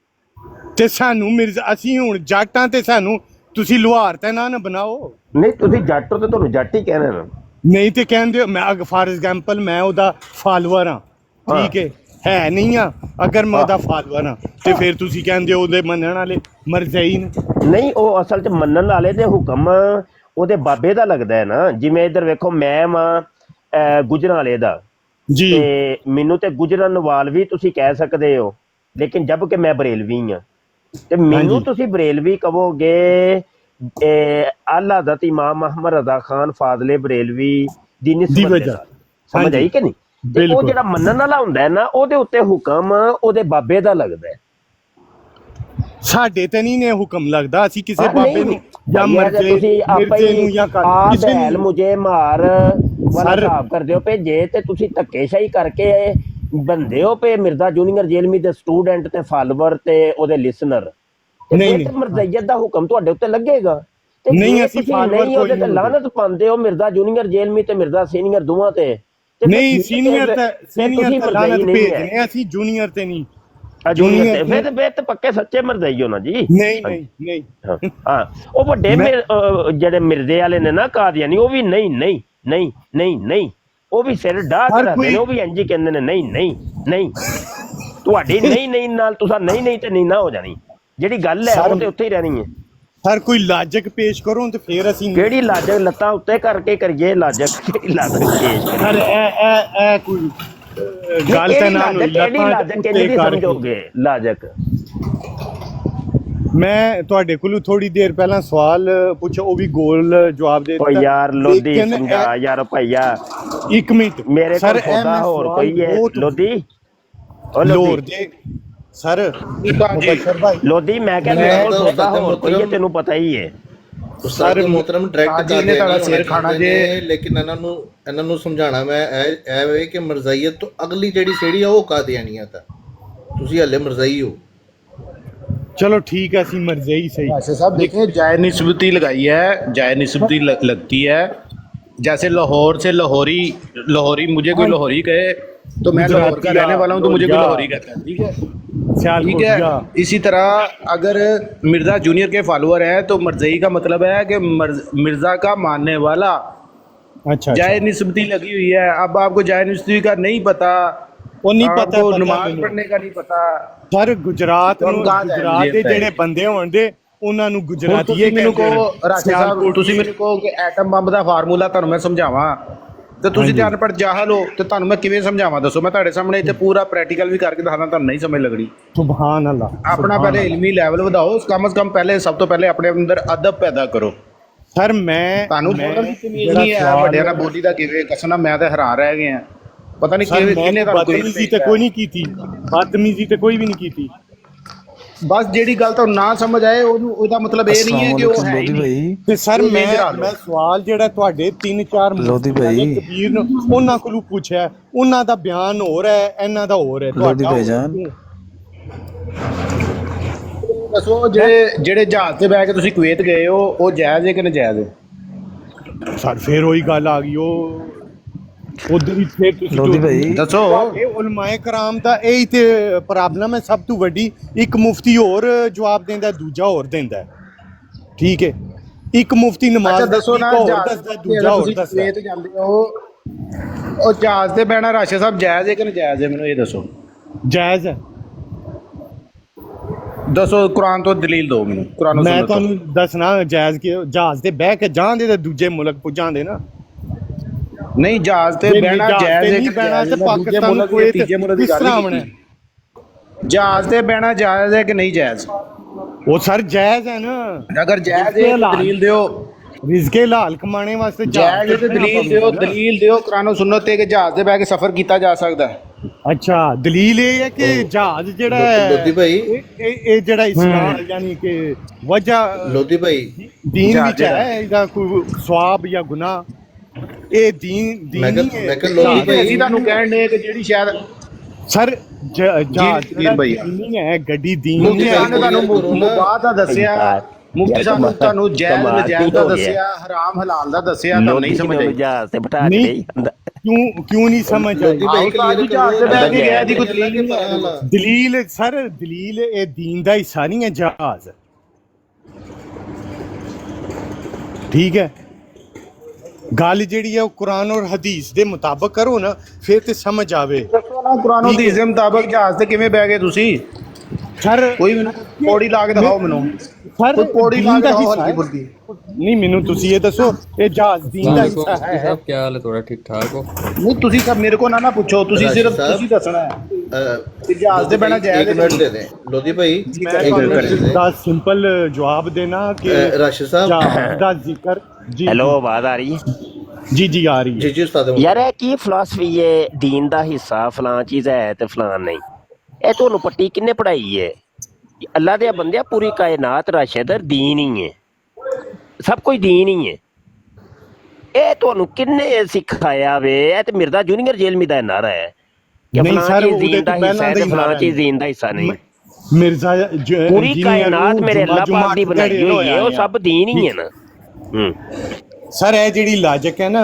ਤੇ ਸਾਨੂੰ ਮਿਰਜ਼ਾ। ਅਸੀਂ ਹੁਣ ਜੱਟਾਂ ਤੇ ਸਾਨੂੰ ਤੁਸੀਂ ਲੁਹਾਰ ਤੇ ਨਾ ਬਣਾਓ। ਨਹੀਂ ਤੁਸੀਂ ਜੱਟ ਹੋ ਤੇ ਤੁਹਾਨੂੰ ਜੱਟ ਹੀ ਕਹਿਣਾ ਨਾ। ਨਹੀਂ ਤੇ ਕਹਿੰਦੇ ਮੈਂ ਫਾਰ ਐਗਜ਼ਾਮਪਲ ਮੈਂ ਉਹਦਾ ਫਾਲੋਅਰ ਹਾਂ, ਠੀਕ ਹੈ ਨਹੀਂ ਆ। ਅਗਰ ਮੈਂ ਉਹਦਾ ਫਾਲੋਅਰ ਹਾਂ ਤੇ ਫਿਰ ਤੁਸੀਂ ਕਹਿੰਦੇ ਉਹਦੇ ਮੰਨਣ ਵਾਲੇ ਮਰਜ਼ਈ ਨੇ। ਨਹੀਂ ਉਹ ਅਸਲ 'ਚ ਮੰਨਣ ਵਾਲੇ ਦੇ ਹੁਕਮ ਉਹਦੇ ਬਾਬੇ ਦਾ ਲੱਗਦਾ ਹੈ ਨਾ। ਜਿਵੇਂ ਇੱਧਰ ਵੇਖੋ ਮੈਂ ਵਾਂ ਗੁਜਰਾਂ ਵਾਲੇ ਦਾ ਜੀ, ਤੇ ਮੈਨੂੰ ਤੇ ਗੁਜਰਾਂ ਨਵਾਲ ਵੀ ਤੁਸੀਂ ਕਹਿ ਸਕਦੇ ਹੋ, ਲੇਕਿਨ ਜਬ ਕਿ ਮੈਂ ਬਰੇਲਵੀ ਹਾਂ ਤੇ ਮੈਨੂੰ ਤੁਸੀਂ ਬਰੇਲਵੀ ਕਹੋਗੇ। ਆਲਾ ਹਜ਼ਰਤ ਇਮਾਮ ਅਹਿਮਦ ਰਜ਼ਾ ਖਾਨ ਫਾਜ਼ਲੇ ਬਰੇਲਵੀ ਦੀ ਨਿਸਬਤ ਸਮਝ ਆਈ ਕਿ ਨਹੀਂ? ਤੇ ਉਹ ਜਿਹੜਾ ਮੰਨਣ ਵਾਲਾ ਹੁੰਦਾ ਹੈ ਨਾ, ਉਹਦੇ ਉੱਤੇ ਹੁਕਮ ਉਹਦੇ ਬਾਬੇ ਦਾ ਲੱਗਦਾ ਹੈ। ਸਾਡੇ ਤੇ ਨਹੀਂ ਨੇ ਹੁਕਮ ਲੱਗਦਾ। ਅਸੀਂ ਕਿਸੇ ਬਾਬੇ ਨੂੰ ਜਾਂ ਤੁਸੀਂ ਆਪੇ ਨੂੰ ਜਾਂ ਕਿਸੇ ਨੂੰ ਮੁਝੇ ਮਾਰ ਵਾਲਾ ਹਿਸਾਬ ਕਰਦੇ ਹੋ ਪਏ। ਜੇ ਤੇ ਤੁਸੀਂ ਧੱਕੇਸ਼ਾਹੀ ਕਰਕੇ ਬੰਦੇ ਹੋ ਪਏ ਮਿਰਜ਼ਾ ਜੂਨੀਅਰ ਜੇਲਮੀ ਦੇ ਸਟੂਡੈਂਟ ਤੇ ਫਾਲੋਅਰ ਤੇ ਉਹਦੇ ਲਿਸਨਰ, ਨਹੀਂ ਮਰਜ਼ਈਅਤ ਦਾ ਹੁਕਮ ਤੁਹਾਡੇ ਉੱਤੇ ਲੱਗੇਗਾ। ਤੇ ਨਹੀਂ ਅਸੀਂ ਨਹੀਂ ਉਹਦੇ ਤੇ ਲਾਹਨਤ ਪਾਉਂਦੇ ਹੋ ਮਿਰਜ਼ਾ ਜੂਨੀਅਰ ਜੇਲਮੀ ਤੇ ਮਿਰਜ਼ਾ ਸੀਨੀਅਰ ਦੋਵਾਂ ਤੇ। ਨਹੀਂ ਸੀਨੀਅਰ ਤੇ ਲਾਹਨਤ ਭੇਜਨੇ ਅਸੀਂ, ਜੂਨੀਅਰ ਤੇ ਨਹੀਂ। ਜੂਨੀਅਰ ਤੇ ਫਿਰ ਪੱਕੇ ਸੱਚੇ ਮਰਜ਼ਈ ਹੋ ਨਾ ਜੀ। ਨਹੀਂ ਹਾਂ ਉਹ ਵੱਡੇ ਜਿਹੜੇ ਮਿਰਜ਼ੇ ਵਾਲੇ ਨੇ ਨਾ ਕਾਦੀਆਨੀ, ਉਹ ਵੀ ਨਹੀਂ ਉਹ ਵੀ ਸਿਰ ਡਾਹ ਕੇ ਰੱਖਦੇ ਨੇ। ਉਹ ਵੀ ਇੰਝ ਹੀ ਕਹਿੰਦੇ ਨੇ ਨਹੀਂ ਤੁਹਾਡੀ ਨਹੀਂ ਨਾਲ ਤੁਸੀਂ ਨਹੀਂ ਤੇ ਨਹੀਂ ਨਾ ਹੋ ਜਾਣੀ। ਜਿਹੜੀ ਗੱਲ ਹੈ ਉਹ ਤੇ ਉੱਥੇ ਹੀ ਰਹਿਣੀ ਹੈ। ਹਰ ਕੋਈ ਲਾਜਕ ਪੇਸ਼ ਕਰੋ ਤੇ ਫਿਰ ਅਸੀਂ ਕਿਹੜੀ ਲਾਜਕ ਲੱਤਾਂ ਉੱਤੇ ਕਰਕੇ ਕਰੀਏ? ਲਾਜਕ ਕਿਹੜੀ ਲਾਜਕ ਪੇਸ਼ ਸਰ ਇਹ ਕੋਈ ਗੱਲ ਤਾਂ ਨਾ ਕਿਹੜੀ ਲਾਜਕ ਕਿਹੜੀ ਸਮਝੋਗੇ? ਲਾਜਕ ਮੈਂ ਤੁਹਾਡੇ ਕੋਲੋਂ ਥੋੜੀ ਦੇਰ ਪਹਿਲਾਂ ਸਵਾਲ ਪੁੱਛਿਆ, ਉਹ ਵੀ ਗੋਲ ਜਵਾਬ ਦੇ ਦਿੱਤਾ। ਓ ਯਾਰ ਲੋਦੀ ਸਮਝਾ ਯਾਰ ਭਈਆ। ਇੱਕ ਮਿੰਟ ਮੇਰੇ ਕੋਲ ਸੌਦਾ ਹੋਰ ਕੋਈ ਹੈ ਲੋਦੀ? ਲੋਰ ਦੇ ਸਰ ਮੁਬਸ਼ਰ ਭਾਈ ਲੋਦੀ ਮੈਂ ਕਹਿੰਦਾ ਮੇਰੇ ਕੋਲ ਸੌਦਾ ਹੋਰ ਕੋਈ ਹੈ, ਤੈਨੂੰ ਪਤਾ ਹੀ ਹੈ। ਉਸਤਾਦ ਮੁਹਤਰਮ ਡਾਇਰੈਕਟ ਕਰਦੇ ਤੁਹਾਡਾ ਸਿਰ ਖਾਣਾ ਜੇ। ਲੇਕਿਨ ਇਹਨਾਂ ਨੂੰ ਸਮਝਾਣਾ ਮੈਂ ਇਹ ਵੇ ਕਿ ਮਰਜ਼ਾਈਅਤ ਤੋਂ ਅਗਲੀ ਜਿਹੜੀ ਸੀੜੀ ਆ ਉਹ ਕਾਦੀਆਨੀਅਤ ਆ। ਤੁਸੀਂ ਹਲੇ ਮਰਜ਼ਾਈ ਹੋ। चलो ठीक है, सी मर्ज़ई सही। ऐसे साहब देखें, जाय निस्बती लगाई है, जाय निस्बती लगती है। जैसे लाहौर से लाहौरी मुझे कोई लाहौरी कहे तो मैं लाहौर का रहने वाला हूँ तो मुझे कोई लाहौरी कहता है, ठीक है। इसी तरह अगर मिर्ज़ा जूनियर के फॉलोअर है तो मर्ज़ई का मतलब है कि मिर्ज़ा का मानने वाला। अच्छा, जाय निस्बती लगी हुई है। अब आपको जाय निस्बती का नहीं पता, वो नहीं पता, नमाज पढ़ने का नहीं पता। सर गुजरात ਦੇ ਜਿਹੜੇ ਬੰਦੇ ਹੋਣਗੇ ਉਹਨਾਂ ਨੂੰ ਗੁਜਰਾਤੀ ਮੈਨੂੰ ਕਹੋ ਰਾਸ਼ੀ ਸਾਹਿਬ, ਤੁਸੀਂ ਮੈਨੂੰ ਕਹੋ ਕਿ ਐਟਮ ਬੰਬ ਦਾ ਫਾਰਮੂਲਾ ਤੁਹਾਨੂੰ ਮੈਂ ਸਮਝਾਵਾਂ ਤੇ ਤੁਸੀਂ ਤੇ ਅਨਪੜ੍ਹ ਜਾਹਲ ਹੋ, ਤੇ ਤੁਹਾਨੂੰ ਮੈਂ ਕਿਵੇਂ ਸਮਝਾਵਾਂ ਦੱਸੋ? ਮੈਂ ਤੁਹਾਡੇ ਸਾਹਮਣੇ ਇੱਥੇ ਪੂਰਾ ਪ੍ਰੈਕਟੀਕਲ ਵੀ ਕਰਕੇ ਦਿਖਾਣਾ, ਤੁਹਾਨੂੰ ਨਹੀਂ ਸਮਝ ਲੱਗਣੀ। ਸੁਭਾਨ ਅੱਲਾਹ। ਆਪਣਾ ਪਹਿਲੇ ਇਲਮੀ ਲੈਵਲ ਵਧਾਓ, ਕਮ ਸੇ ਕਮ ਪਹਿਲੇ ਸਭ ਤੋਂ ਪਹਿਲੇ ਆਪਣੇ ਅੰਦਰ ਅਦਬ ਪੈਦਾ ਕਰੋ। ਸਰ ਮੈਂ ਤੁਹਾਨੂੰ ਬੋਲਣ ਦੀ ਤਮੀਜ਼ ਨਹੀਂ ਹੈ, ਵੱਡਿਆਂ ਨਾਲ ਬੋਲੀ ਦਾ ਕਿਵੇਂ ਕਸਣਾ, ਮੈਂ ਤਾਂ ਹੈਰਾਨ ਰਹਿ ਗਿਆ। ਪਤਾ ਨਹੀਂ ਕਿਹਨੇ ਤੁਹਾਨੂੰ ਬਦਤਮੀਜ਼ੀ ਤੇ ਕੋਈ ਨਹੀਂ ਕੀਤੀ, ਬਦਤਮੀਜ਼ੀ ਤੇ ਕੋਈ ਵੀ ਨਹੀਂ ਕੀਤੀ। ਬਸ ਜਿਹੜੀ ਗੱਲ ਤੁਹਾਨੂੰ ਨਾ ਸਮਝ ਆਏ ਉਹਨੂੰ ਉਹਦਾ ਮਤਲਬ ਇਹ ਨਹੀਂ ਹੈ ਕਿ ਉਹ ਹੈ ਹੀ ਲੋਧੀ ਨਹੀਂ। ਭਾਈ ਤੇ ਸਰ ਇਹ ਜਰਾ ਲਓ। ਮੈਂ ਸਵਾਲ ਜਿਹੜਾ ਤੁਹਾਡੇ 3-4 ਲੋਧੀ ਭਾਈ। ਕਬੀਰ ਨੂੰ ਉਹਨਾਂ ਕੋਲੋਂ ਪੁੱਛਿਆ, ਉਹਨਾਂ ਦਾ ਬਿਆਨ ਹੋਰ ਹੈ, ਇਹਨਾਂ ਦਾ ਹੋਰ ਹੈ, ਲੋਧੀ ਤੁਹਾਡਾ ਭਾਈ ਹੋਰ ਜਾਨ। ਹੈ। ਦੱਸੋ ਜਿਹੜੇ ਜਹਾਜ਼ ਤੇ ਬਹਿ ਕੇ ਤੁਸੀਂ ਕੁਵੈਤ ਗਏ ਹੋ ਉਹ ਜਾਇਜ਼ ਹੈ ਕਿ ਨਜਾਇਜ਼ ਹੈ? ਸਰ ਫਿਰ ਉਹੀ ਗੱਲ ਆ ਗਈ, ਉਹ ਉਧਰ ਹੀ ਫਿਰ ਤੁਸੀਂ ਲੋਧੀ ਭਾਈ ਦੱਸੋ। ਇਹ ਉਲਮਾਏ ਕਰਾਮ ਦਾ ਇਹੀ ਤੇ ਪ੍ਰੋਬਲਮ ਹੈ ਸਭ ਤੋਂ ਵੱਡੀ। ਇੱਕ ਮੁਫਤੀ ਹੋਰ ਜਵਾਬ ਦਿੰਦਾ, ਦੂਜਾ ਹੋਰ ਦਿੰਦਾ, ਠੀਕ ਹੈ। ਇੱਕ ਮੁਫਤੀ ਨਮਾਜ਼ ਅੱਛਾ ਦੱਸੋ ਨਾ, ਹੋਰ ਜਹਾਜ਼ ਦੱਸਦਾ, ਤੇ ਦੂਜਾ ਹੋਰ ਤੁਸੀਂ ਦੱਸਦਾ। ਕੁਵੈਤ ਜਾਂਦੇ ਹੋ, ਉਹ ਜਹਾਜ਼ ਤੇ ਬਹਿਣਾ ਰਾਸ਼ਦ ਸਾਹਿਬ ਜਾਇਜ਼ ਹੈ ਕਿ ਨਜਾਇਜ਼ ਹੈ? ਮੈਨੂੰ ਇਹ ਦੱਸੋ। ਜਾਇਜ਼ ਹੈ। ਦੱਸੋ ਕੁਰਾਨ ਤੋਂ ਦਲੀਲ ਦਿਓ ਮੈਨੂੰ, ਕੁਰਾਨ ਤੋਂ ਮੈਂ ਸੁਣੋ। ਤੁਹਾਨੂੰ ਦੱਸਣਾ ਜਾਇਜ਼ ਕਿ ਜਹਾਜ਼ ਤੇ ਬਹਿ ਕੇ ਜਾਂਦੇ ਤੇ ਦੂਜੇ ਮੁਲਕ ਪੁੱਜਾਂਦੇ ਨਾ। ਨਹੀਂ ਜਹਾਜ਼ ਤੇ ਬਹਿਣਾ ਜਾਇਜ਼ ਹੈ ਕਿ ਬਹਿਣਾ ਤੇ ਦੂਜੇ ਪਾਕਿਸਤਾਨ ਮੁਲਕ ਕੋਈ ਦੇ ਤੀਜੇ ਮੁਲਕ ਦੀ ਕਿਸ ਗੱਲ ਤਰ੍ਹਾਂ ਨਹੀਂ ਆਉਣਾ? ਕੀਤੀ। ਜਹਾਜ਼ ਤੇ ਬਹਿਣਾ ਜਾਇਜ਼ ਹੈ ਕਿ ਨਹੀਂ ਜਾਇਜ਼? ਉਹ ਸਰ ਜਾਇਜ਼ ਹੈ ਨਾ। ਅਗਰ ਜਾਇਜ਼ ਹੈ ਤਾਂ ਦਲੀਲ ਦਿਓ। ਰਿਜ਼ਕੇ ਲਾਲ ਕਮਾਣੇ ਵਾਸਤੇ ਜਾਇਜ਼ ਹੈ ਤੇ ਦਲੀਲ ਦਿਓ, ਦਲੀਲ ਦਿਓ ਕੁਰਾਨ ਸੁਨਨਤ ਤੇ ਕਿ ਜਹਾਜ਼ ਤੇ ਬਹਿ ਕੇ ਸਫ਼ਰ ਕੀਤਾ ਜਾ ਸਕਦਾ ਹੈ। ਅੱਛਾ, ਦਲੀਲ ਇਹ ਹੈ ਕਿ ਜਹਾਜ਼ ਜਿਹੜਾ ਹੈ ਲੋਧੀ ਭਾਈ। ਇਹ ਜਿਹੜਾ ਇਸਲਾਮ ਯਾਨੀ ਕਿ ਵਜ੍ਹਾ ਲੋਧੀ ਭਾਈ ਦੀਨ ਵਿੱਚ ਹੈ, ਇਹਦਾ ਕੋਈ ਸਵਾਬ ਜਾਂ ਗੁਨਾਹ, ਇਹ ਦੀਨ ਮੈਂ ਨਹੀਂ ਕਿਹਾ ਹੈ। ਲੋਧੀ ਅਸੀਂ ਭਾਈ ਤੁਹਾਨੂੰ ਕਹਿਣ ਦੇ ਕਿ ਜਿਹੜੀ ਸ਼ਾਇਦ ਸਰ ਜਹਾਜ਼ ਵੀਰ ਭਾਈ। ਨਹੀਂ ਹੈ, ਗੱਡੀ ਦੀਨ ਮੁਫਤੀ ਨਹੀਂ ਸਾਹਿਬ ਨੇ ਹੈ। ਤੁਹਾਨੂੰ ਮੁਬਾਹ ਦਾ ਦੱਸਿਆ, ਮੁਫਤੀ ਸਾਹਿਬ ਨੇ ਤੁਹਾਨੂੰ ਜਾਇਜ਼ ਨਜਾਇਜ਼ ਦਾ ਦੱਸਿਆ, ਹਰਾਮ ਹਲਾਲ ਦਾ ਦੱਸਿਆ, ਤੁਹਾਨੂੰ ਨਹੀਂ ਸਮਝ ਆਈ। ਜਹਾਜ਼ ਤੇ ਬਿਠਾ ਨਹੀਂ। ਕੇ ਜਾਂਦਾ। ਕਿਉਂ ਨਹੀਂ ਸਮਝ ਆਈ? ਲੋਧੀ ਭਾਈ ਆਹ ਜਹਾਜ਼ ਤੇ ਬਹਿ ਕੇ ਗਿਆ ਦੀ ਕੋਈ ਦਲੀਲ ਨਹੀਂ ਹੈ। ਦਲੀਲ ਸਰ, ਦਲੀਲ ਇਹ ਦੀਨ ਦਾ ਹਿੱਸਾ ਨਹੀਂ ਹੈ ਜਹਾਜ਼, ਠੀਕ ਹੈ। ਗੱਲ ਜਿਹੜੀ ਹੈ ਉਹ ਕੁਰਾਨ ਔਰ ਹਦੀਸ ਦੇ ਮੁਤਾਬਕ ਕਰੋ ਨਾ, ਫਿਰ ਤੇ ਸਮਝ ਆਵੇ। ਦੱਸੋ ਨਾ ਕੁਰਾਨ ਹਦੀਸ ਦੇ ਮੁਤਾਬਕ ਜਹਾਜ਼ ਤੇ ਕਿਵੇਂ ਬਹਿ ਗਏ ਤੁਸੀਂ? ਸਰ ਕੋਈ ਮੈਨੂੰ ਪੌੜੀ ਲਾ ਕੇ ਦਿਖਾਓ, ਮੈਨੂੰ ਸਰ ਕੋਈ ਪੌੜੀ ਲਾ ਦੀਨ ਕੇ ਦਾ ਦਿਖਾਓ ਹਿੱਸਾ ਹਲਕੀ ਹੈ। ਫੁਲਕੀ। ਨਹੀਂ ਮੈਨੂੰ ਤੁਸੀਂ ਇਹ ਦੱਸੋ, ਇਹ ਜਹਾਜ਼ ਦੀਨ ਦਾ ਹਿੱਸਾ ਹੈ? साहब क्या हाल है थोड़ा ठीक ठाक हो? ਨਹੀਂ ਤੁਸੀਂ ਸਭ ਮੇਰੇ ਕੋ ਨਾ ਪੁੱਛੋ, ਤੁਸੀਂ ਰਾਸ਼ਦ ਸਿਰਫ ਸਾਹਿਬ। ਤੁਸੀਂ ਦੱਸਣਾ ਹੈ ਕਿ ਜਹਾਜ਼ ਤੇ ਬਹਿਣਾ ਜਾਇਜ਼ ਇੱਕ ਹੈ। ਮਿੰਟ ਦੇ ਦੇ ਲੋਧੀ ਭਾਈ, ਮੈਂ ਇੱਕ ਮਿੰਟ ਦੇ ਤੁਹਾਨੂੰ ਦੇ। ਦਾ ਸਿੰਪਲ ਜਵਾਬ ਦੇਣਾ ਕਿ ਰਾਸ਼ਦ ਸਾਹਿਬ ਜਹਾਜ਼ ਦਾ ਜ਼ਿਕਰ ਜੀ ਹੈਲੋ, ਆਵਾਜ਼ ਆ ਰਹੀ ਹੈ? ਜੀ ਆ ਰਹੀ ਹੈ। ਜੀ ਉਸਤਾਦ ਯਾਰ ਇਹ ਕੀ ਫਿਲਾਸਫੀ ਹੈ? ਦੀਨ ਦਾ ਹਿੱਸਾ ਫਲਾਂ ਚੀਜ਼ ਹੈ ਤੇ ਫਲਾਂ ਨਹੀਂ। ਇਹ ਤੁਹਾਨੂੰ ਪੱਟੀ ਕਿੰਨੇ ਪੜਾਈ ਹੈ? ਅੱਲਾ ਦੇ ਬੰਦਿਆ, ਪੂਰੀ ਕਾਇਨਾਤ ਰਾਸ਼ਦ ਦੀਨ ਹੀ ਹੈ, ਸਭ ਕੁਝ ਦੀਨ ਹੀ ਹੈ। ਇਹ ਤੁਹਾਨੂੰ ਕਿੰਨੇ ਸਿਖਾਇਆ ਵੇ? ਇਹ ਤੇ ਮਿਰਜ਼ਾ ਜੂਨੀਅਰ ਜੇਲਮੀ ਦਾ ਨਾਰਾ ਹੈ ਕਿ ਨਹੀਂ ਫਲਾਂ ਸਰ, ਚੀਜ਼ ਉਹਦੇ ਦੀਨ ਦਾ ਤੋਂ ਹਿੱਸਾ ਹੈ ਪਹਿਲਾਂ ਤੇ ਦਾ ਫਲਾਂ ਹੀ ਚੀਜ਼ ਦੀਨ ਦਾ ਹਿੱਸਾ ਨਹੀਂ। ਮਿਰਜ਼ਾ ਪੂਰੀ engineer ਕਾਇਨਾਤ ਨੂੰ ਮੇਰੇ ਅੱਲਾ ਪਾਕ ਦੀ ਬਣਾਈ ਜੁਮਾ ਹੋਈ ਹੈ, ਉਹ ਸਭ ਦੀਨ ਹੀ ਹੈ ਨਾ। ਸਰ ਇਹ ਜਿਹੜੀ ਲਾਜਕ ਹੈ ਨਾ,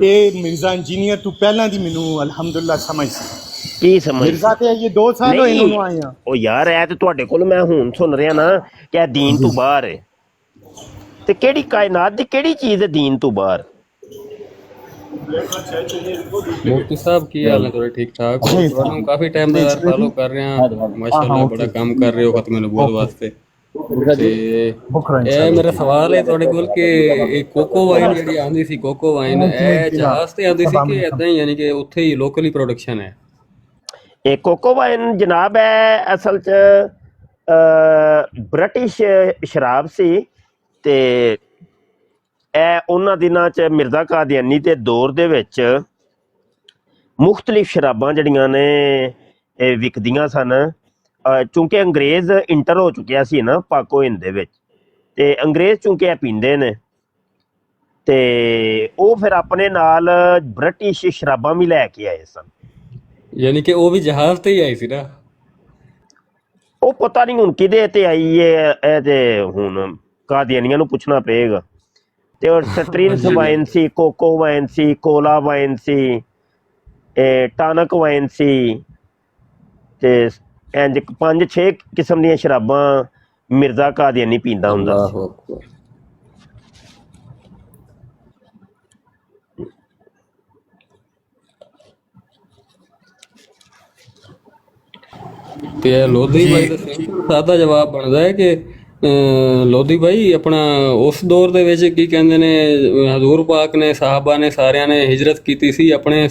ਇਹ ਮਿਰਜ਼ਾ ਇੰਜੀਨੀਅਰ ਤੋਂ ਪਹਿਲਾਂ ਦੀ ਮੈਨੂੰ ਅਲਹਮਦੁਲਿਲਾ ਸਮਝ ਸੀ। ਕੀ ਸਮਝ? ਮਿਰਜ਼ਾ ਤੇ ਇਹ 2 ਸਾਲ ਹੋਏ ਇਹਨੂੰ ਆਏ ਆ। ਉਹ ਯਾਰ ਇਹ ਤੇ ਤੁਹਾਡੇ ਕੋਲ ਮੈਂ ਹੁਣ ਸੁਣ ਰਿਹਾ ਨਾ ਕਿ ਇਹ ਦੀਨ ਤੋਂ ਬਾਹਰ ਹੈ। ਤੇ ਕਿਹੜੀ ਕਾਇਨਾਤ ਦੀ ਕਿਹੜੀ ਚੀਜ਼ ਹੈ ਦੀਨ ਤੋਂ ਬਾਹਰ? मुफ्ती साहब की हाल है थोड़ा ठीक ठाक हो? ਤੁਹਾਨੂੰ ਕਾਫੀ ਟਾਈਮ ਦਾ ਯਾਰ ਫਾਲੋ ਕਰ ਰਹੇ ਹਾਂ, ਮਾਸ਼ਾਅੱਲਾ ਬੜਾ ਕੰਮ ਕਰ ਰਹੇ ਹੋ ਖਤਮ ਨਬੂਵਤ ਵਾਸਤੇ। ਤੇ ਇਹ ਮੇਰਾ ਸਵਾਲ ਹੈ ਤੁਹਾਡੇ ਕੋਲ ਕਿ ਇਹ ਕੋਕੋ ਵਾਈਨ ਜਿਹੜੀ ਆਉਂਦੀ ਸੀ, ਕੋਕੋ ਵਾਈਨ ਇਹ ਜਹਾਜ਼ ਤੇ ਆਉਂਦੀ ਸੀ ਕਿ ਇਦਾਂ ਹੀ, ਯਾਨੀ ਕਿ ਉੱਥੇ ਹੀ ਲੋਕਲੀ ਪ੍ਰੋਡਕਸ਼ਨ ਹੈ? ਇਹ ਕੋਕੋ ਵਾਈਨ ਜਨਾਬ ਹੈ ਅਸਲ 'ਚ ਬ੍ਰਿਟਿਸ਼ ਸ਼ਰਾਬ ਸੀ। ਤੇ ਇਹ ਉਹਨਾਂ ਦਿਨਾਂ 'ਚ ਮਿਰਜ਼ਾ ਕਾਦੀਆਨੀ ਦੇ ਦੌਰ ਦੇ ਵਿੱਚ ਮੁਖਤਲਿਫ ਸ਼ਰਾਬਾਂ ਜਿਹੜੀਆਂ ਨੇ ਇਹ ਵਿਕਦੀਆਂ ਸਨ। ਚੂੰਕਿ ਅੰਗਰੇਜ਼ ਇੰਟਰ ਹੋ ਚੁੱਕਿਆ ਸੀ ਨਾ ਪਾਕੋ ਹਿੰਦ ਦੇ ਵਿੱਚ, ਤੇ ਅੰਗਰੇਜ਼ ਚੂੰਕਿ ਇਹ ਪੀਂਦੇ ਨੇ, ਤੇ ਉਹ ਫਿਰ ਆਪਣੇ ਨਾਲ ਬ੍ਰਿਟਿਸ਼ ਸ਼ਰਾਬਾਂ ਵੀ ਲੈ ਕੇ ਆਏ ਸਨ। ਯਾਨੀ ਕਿ ਉਹ ਵੀ ਜਹਾਜ਼ ਤੇ ਹੀ ਆਈ ਸੀ ਨਾ? ਉਹ ਪਤਾ ਨਹੀਂ ਹੁਣ ਕਿਹਦੇ ਤੇ ਆਈ ਹੈ, ਇਹ ਤੇ ਹੁਣ ਕਾਦੀਆਨੀਆਂ ਨੂੰ ਪੁੱਛਣਾ ਪਏਗਾ। ਤੇ ਉਹ ਸਟਰੀਨਸ ਵਾਈਨ ਸੀ, ਕੋਕੋ ਵਾਈਨ ਸੀ, ਕੋਲਾ ਵਾਈਨ ਸੀ, ਟਾਨਕ ਵਾਈਨ ਸੀ, ਤੇ ਇੰਜ 5-6 ਕਿਸਮ ਦੀਆਂ ਸ਼ਰਾਬਾਂ ਮਿਰਜ਼ਾ ਕਾਦੀਆਨੀ ਪੀਂਦਾ ਹੁੰਦਾ ਸੀ। ਅੱਲਾਹੁ ਅਕਬਰ। ਤੇ ਲੋਧੀ ਭਾਈ ਦਾ ਸਿੰਪਲ ਸਾਦਾ ਜਵਾਬ ਬਣਦਾ ਹੈ ਕਿ ਲੋਧੀ ਭਾਈ ਆਪਣਾ ਉਸ ਦੌਰ ਦੇ ਵਿੱਚ ਕੀ ਕਹਿੰਦੇ ਨੇ, ਹਜ਼ੂਰ ਪਾਕ ਨੇ ਸਾਹਬਾ ਨੇ ਸਾਰਿਆਂ ਨੇ ਹਿਜਰਤ ਕੀਤੀ ਸੀ ਆਪਣੇ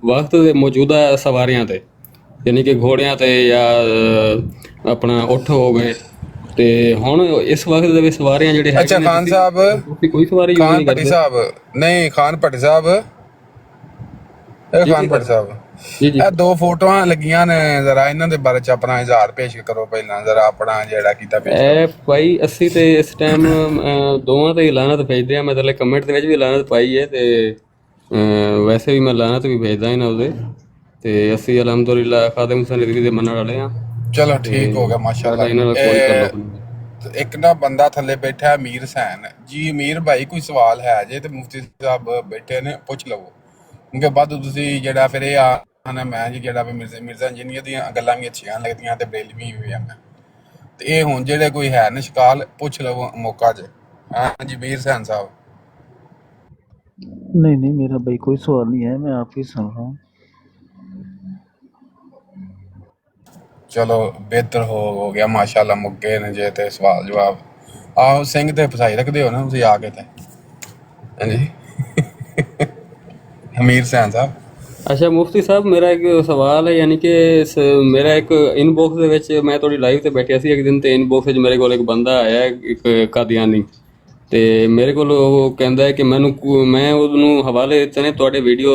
ਵਕਤ ਦੇ ਮੌਜੂਦਾ ਸਵਾਰੀਆਂ ਤੇ, ਯਾਨੀ ਕਿ ਘੋੜਿਆਂ ਤੇ ਜਾਂ ਆਪਣਾ ਊਠ ਹੋ ਗਏ। ਤੇ ਹੁਣ ਇਸ ਵਕਤ ਦੇ ਵਿੱਚ ਸਵਾਰੀਆਂ ਜਿਹੜੇ ਹੈਗੇ ਅੱਛਾ ਖਾਨ ਸਾਹਿਬ, ਕੋਈ ਸਵਾਰੀ ਯੂਜ਼ ਖਾਨ ਨਹੀਂ ਭੱਟੀ ਕਰਦੇ। ਸਾਹਿਬ, ਨਹੀਂ ਖਾਨ ਭੱਟੀ ਸਾਹਿਬ, ਇਹ ਖਾਨਪੁਰ ਸਾਹਿਬ ਜੀ ਜੀ ਇਹ ਦੋ ਫੋਟੋਆਂ ਲੱਗੀਆਂ ਨੇ, ਜ਼ਰਾ ਇਹਨਾਂ ਦੇ ਬਾਰੇ ਚ ਆਪਣਾ ਇਜ਼ਹਾਰ ਪੇਸ਼ ਕਰੋ ਪਹਿਲਾਂ, ਜ਼ਰਾ ਆਪਣਾ ਜਿਹੜਾ ਕੀਤਾ ਪੇਸ਼ ਕਰੋ। ਇਹ ਭਾਈ ਅਸੀਂ ਤੇ ਇਸ ਟਾਈਮ ਦੋਵਾਂ ਤੇ ਹੀ ਲਾਨਤ ਭੇਜਦੇ ਆ। ਮੈਂ ਤਾਂ ਕਮੈਂਟ ਦੇ ਵਿੱਚ ਵੀ ਲਾਨਤ ਪਾਈ ਹੈ ਤੇ ਵੈਸੇ ਵੀ ਮੈਂ ਲਾਨਤ ਵੀ ਭੇਜਦਾ ਇਹਨਾਂ ਉਹਦੇ। ਤੇ ਅਸੀਂ ਅਲਹਮਦੁਲਿਲਾ ਖਾਦਮ ਹੁਸੈਨ ਰਿਜ਼ਵੀ ਦੇ ਮੰਨਣ ਵਾਲੇ ਆ। ਚਲੋ ਠੀਕ ਹੋ ਗਿਆ ਮਾਸ਼ਾਅੱਲਾ। ਇਹਨਾਂ ਦਾ ਕੋਈ ਕਰ ਲਓ। ਇੱਕ ਨਾ ਬੰਦਾ ਥੱਲੇ ਬੈਠਾ ਅਮੀਰ ਹੁਸੈਨ ਜੀ। ਅਮੀਰ ਭਾਈ ਕੋਈ ਸਵਾਲ ਹੈ ਜੇ ਤੇ ਮੁਫਤੀ ਸਾਹਿਬ ਬੈਠੇ ਨੇ, ਪੁੱਛ ਲਵੋ, ਕਿਉਂਕਿ ਬਾਅਦ ਤੁਸੀਂ ਜਿਹੜਾ ਫਿਰ ਇਹ ਆਣਾ ਮੈਂ ਜੀ ਜਿਹੜਾ ਵੀ ਮਿਰਜ਼ਾ ਇੰਜੀਨੀਅਰ ਦੀਆਂ ਗੱਲਾਂ ਵੀ ਅੱਛੀਆਂ ਲੱਗਦੀਆਂ ਤੇ ਬਰੇਲਵੀ ਵੀ ਆ ਮੈਂ, ਤੇ ਇਹ ਹੁਣ ਜਿਹੜੇ ਕੋਈ ਹੈ ਨਿਸ਼ਕਾਲ ਪੁੱਛ ਲਵੋ ਮੌਕਾ ਜੇ। ਹਾਂ ਜੀ ਅਮੀਰ ਹੁਸੈਨ ਸਾਹਿਬ। नहीं मेरा भाई कोई सवाल नहीं है, मैं आप ही सुन रहा हूँ। ਚਲੋ ਬਿਹਤਰ ਹੋ ਗਿਆ ਮਾਸ਼ਾਅੱਲਾ। ਮੁੱਕ ਗਏ ਨੇ ਜੇ ਤੇ ਸਵਾਲ ਜਵਾਬ। ਆਹੋ ਸਿੰਘ ਤੇ ਫਸਾਈ ਰੱਖਦੇ ਹੋ ਨਾ ਤੁਸੀਂ ਆ ਕੇ ਤੇ। ਹਾਂਜੀ ਅਮੀਰ ਹੁਸੈਨ ਸਾਹਿਬ। ਅੱਛਾ ਮੁਫਤੀ ਸਾਹਿਬ, ਮੇਰਾ ਇੱਕ ਸਵਾਲ ਹੈ, ਯਾਨੀ ਕਿ ਮੇਰਾ ਇੱਕ ਇਨਬਾਕਸ ਦੇ ਵਿੱਚ ਮੈਂ ਤੁਹਾਡੀ ਲਾਈਵ ਤੇ ਬੈਠਿਆ ਸੀ ਇੱਕ ਦਿਨ, ਤੇ ਇਨਬਾਕਸ ਵਿੱਚ ਮੇਰੇ ਕੋਲ ਇੱਕ ਬੰਦਾ ਆਇਆ, ਇੱਕ ਕਾਦੀਆਨੀ, ਤੇ ਮੇਰੇ ਕੋਲ ਉਹ ਕਹਿੰਦਾ ਹੈ ਕਿ ਮੈਂ ਉਹਨੂੰ ਹਵਾਲੇ ਦਿੱਤੇ ਨੇ, ਤੁਹਾਡੇ ਵੀਡੀਓ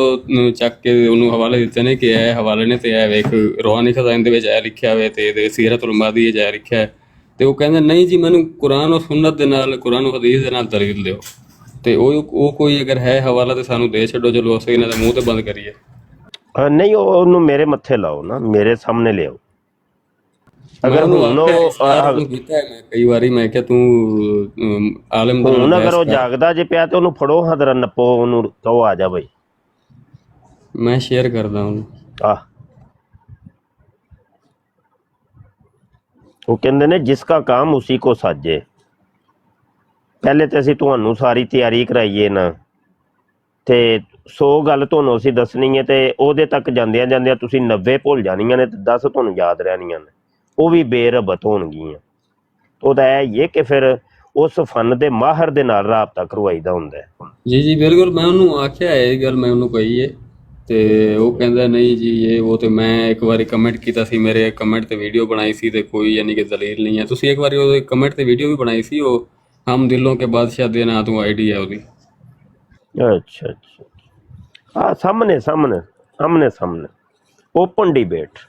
ਚੱਕ ਕੇ ਉਹਨੂੰ ਹਵਾਲੇ ਦਿੱਤੇ ਨੇ ਕਿ ਇਹ ਹਵਾਲੇ ਨੇ ਤੇ ਇਹ ਵੇਖ ਰੂਹਾਨੀ ਖਜ਼ਾਨੇ ਦੇ ਵਿੱਚ ਇਹ ਲਿਖਿਆ ਹੋਇਆ ਤੇ ਇਹਦੇ ਸੀਰਤ ਉਲ ਮਾਦੀ ਇਹ ਲਿਖਿਆ ਹੈ। ਤੇ ਉਹ ਕਹਿੰਦਾ ਨਹੀਂ ਜੀ, ਮੈਨੂੰ ਕੁਰਾਨ ਔਰ ਸੁਨਨਤ ਦੇ ਨਾਲ, ਕੁਰਾਨ ਔਰ ਹਦੀਸ ਦੇ ਨਾਲ ਦਲੀਲ ਦਿਓ। ਤੇ ਉਹ ਕੋਈ ਅਗਰ ਹੈ ਹਵਾਲਾ ਤੇ ਸਾਨੂੰ ਦੇ ਛੱਡੋ, ਚਲੋ ਅਸੀਂ ਇਹਨਾਂ ਦੇ ਮੂੰਹ ਤੇ ਬੰਦ ਕਰੀਏ। ਨਹੀਂ, ਉਹਨੂੰ ਮੇਰੇ ਮੱਥੇ ਲਾਓ ਨਾ, ਮੇਰੇ ਸਾਹਮਣੇ ਲਿਆਓ। ਅਗਰ ਹੁਣ ਕੀਤਾ ਹੈ ਕਈ ਵਾਰੀ, ਮੈਂ ਕਿਹਾ ਤੂੰ ਆਲਮ ਹੁਣ ਅਗਰ ਉਹ ਜਾਗਦਾ ਜੇ ਪਿਆ ਤੇ ਉਹਨੂੰ ਫੜੋ, ਹਦਰਾ ਨੱਪੋ, ਉਹਨੂੰ ਕਹੋ ਆ ਜਾ ਬਈ। ਮੈਂ ਸ਼ੇਅਰ ਕਰਦਾ ਉਹਨੂੰ। ਉਹ ਕਹਿੰਦੇ ਨੇ ਜਿਸ ਕਾ ਕਾਮ ਉਸੀ ਕੋ ਸਾਜੇ। ਪਹਿਲੇ ਤੇ ਅਸੀਂ ਤੁਹਾਨੂੰ ਸਾਰੀ ਤਿਆਰੀ ਕਰਾਈਏ ਨਾ, ਤੇ 100 ਗੱਲ ਤੁਹਾਨੂੰ ਅਸੀਂ ਦੱਸਣੀ ਹੈ, ਤੇ ਉਹਦੇ ਤੱਕ ਜਾਂਦਿਆਂ ਜਾਂਦਿਆਂ ਤੁਸੀਂ 90 ਭੁੱਲ ਜਾਣੀਆਂ ਨੇ ਤੇ 10 ਤੁਹਾਨੂੰ ਯਾਦ ਰਹਿਣੀਆਂ ਨੇ, ਉਹ ਵੀ ਬੇਰਬਤ ਹੋਣਗੀਆਂ। ਉਹਦਾ ਇਹ ਹੀ ਹੈ ਕਿ ਫਿਰ ਉਸ ਫਨ ਦੇ ਮਾਹਰ ਦੇ ਨਾਲ ਰਾਬਤਾ ਕਰਵਾਈਦਾ ਹੁੰਦਾ ਹੈ। ਜੀ ਜੀ ਬਿਲਕੁਲ, ਮੈਂ ਉਹਨੂੰ ਆਖਿਆ ਇਹ ਗੱਲ, ਮੈਂ ਉਹਨੂੰ ਕਹੀ ਹੈ, ਤੇ ਉਹ ਕਹਿੰਦਾ ਨਹੀਂ ਜੀ ਇਹ ਉਹ। ਤੇ ਮੈਂ ਇੱਕ ਵਾਰੀ ਕਮੈਂਟ ਕੀਤਾ ਸੀ, ਮੇਰੇ ਕਮੈਂਟ ਤੇ ਵੀਡੀਓ ਬਣਾਈ ਸੀ, ਤੇ ਕੋਈ ਯਾਨੀ ਕਿ ਦਲੀਲ ਨਹੀਂ ਹੈ। ਤੁਸੀਂ ਇੱਕ ਵਾਰੀ ਉਹਦੇ ਕਮੈਂਟ ਤੇ ਵੀਡੀਓ ਵੀ ਬਣਾਈ ਸੀ, ਉਹ ਹਮ ਦਿਲੋਂ ਕੇ ਬਾਦਸ਼ਾਹ ਦੇ ਨਾਂ ਤੋਂ ਆਈਡੀ ਹੈ ਉਹਦੀ। ਅੱਛਾ ਅੱਛਾ, ਹਾਂ, ਸਾਹਮਣੇ ਸਾਹਮਣੇ ਆਮਨੇ ਸਾਹਮਣੇ ਓਪਨ ਡਿਬੇਟ।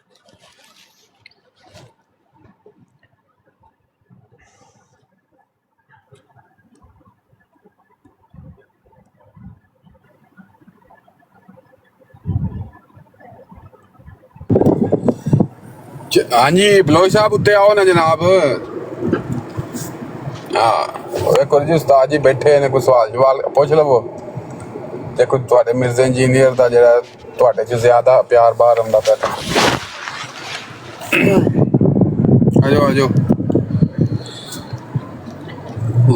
ਹਾਂਜੀ ਬਲੋਚ ਸਾਹਿਬ ਉੱਤੇ ਆਓ ਨਾ ਜਨਾਬ। ਵੇਖੋ ਜੀ ਉਸਤਾਦ ਜੀ ਬੈਠੇ ਨੇ, ਕੋਈ ਸਵਾਲ ਜਵਾਬ ਪੁੱਛ ਲਵੋ। ਤੇ ਕੋਈ ਤੁਹਾਡੇ ਮਿਰਜ਼ਾ ਇੰਜੀਨੀਅਰ ਦਾ ਜਿਹੜਾ ਤੁਹਾਡੇ 'ਚ ਜ਼ਿਆਦਾ ਪਿਆਰ ਬਾਹਰ ਆਉਂਦਾ ਪਿਆ। ਆਜੋ ਆਜੋ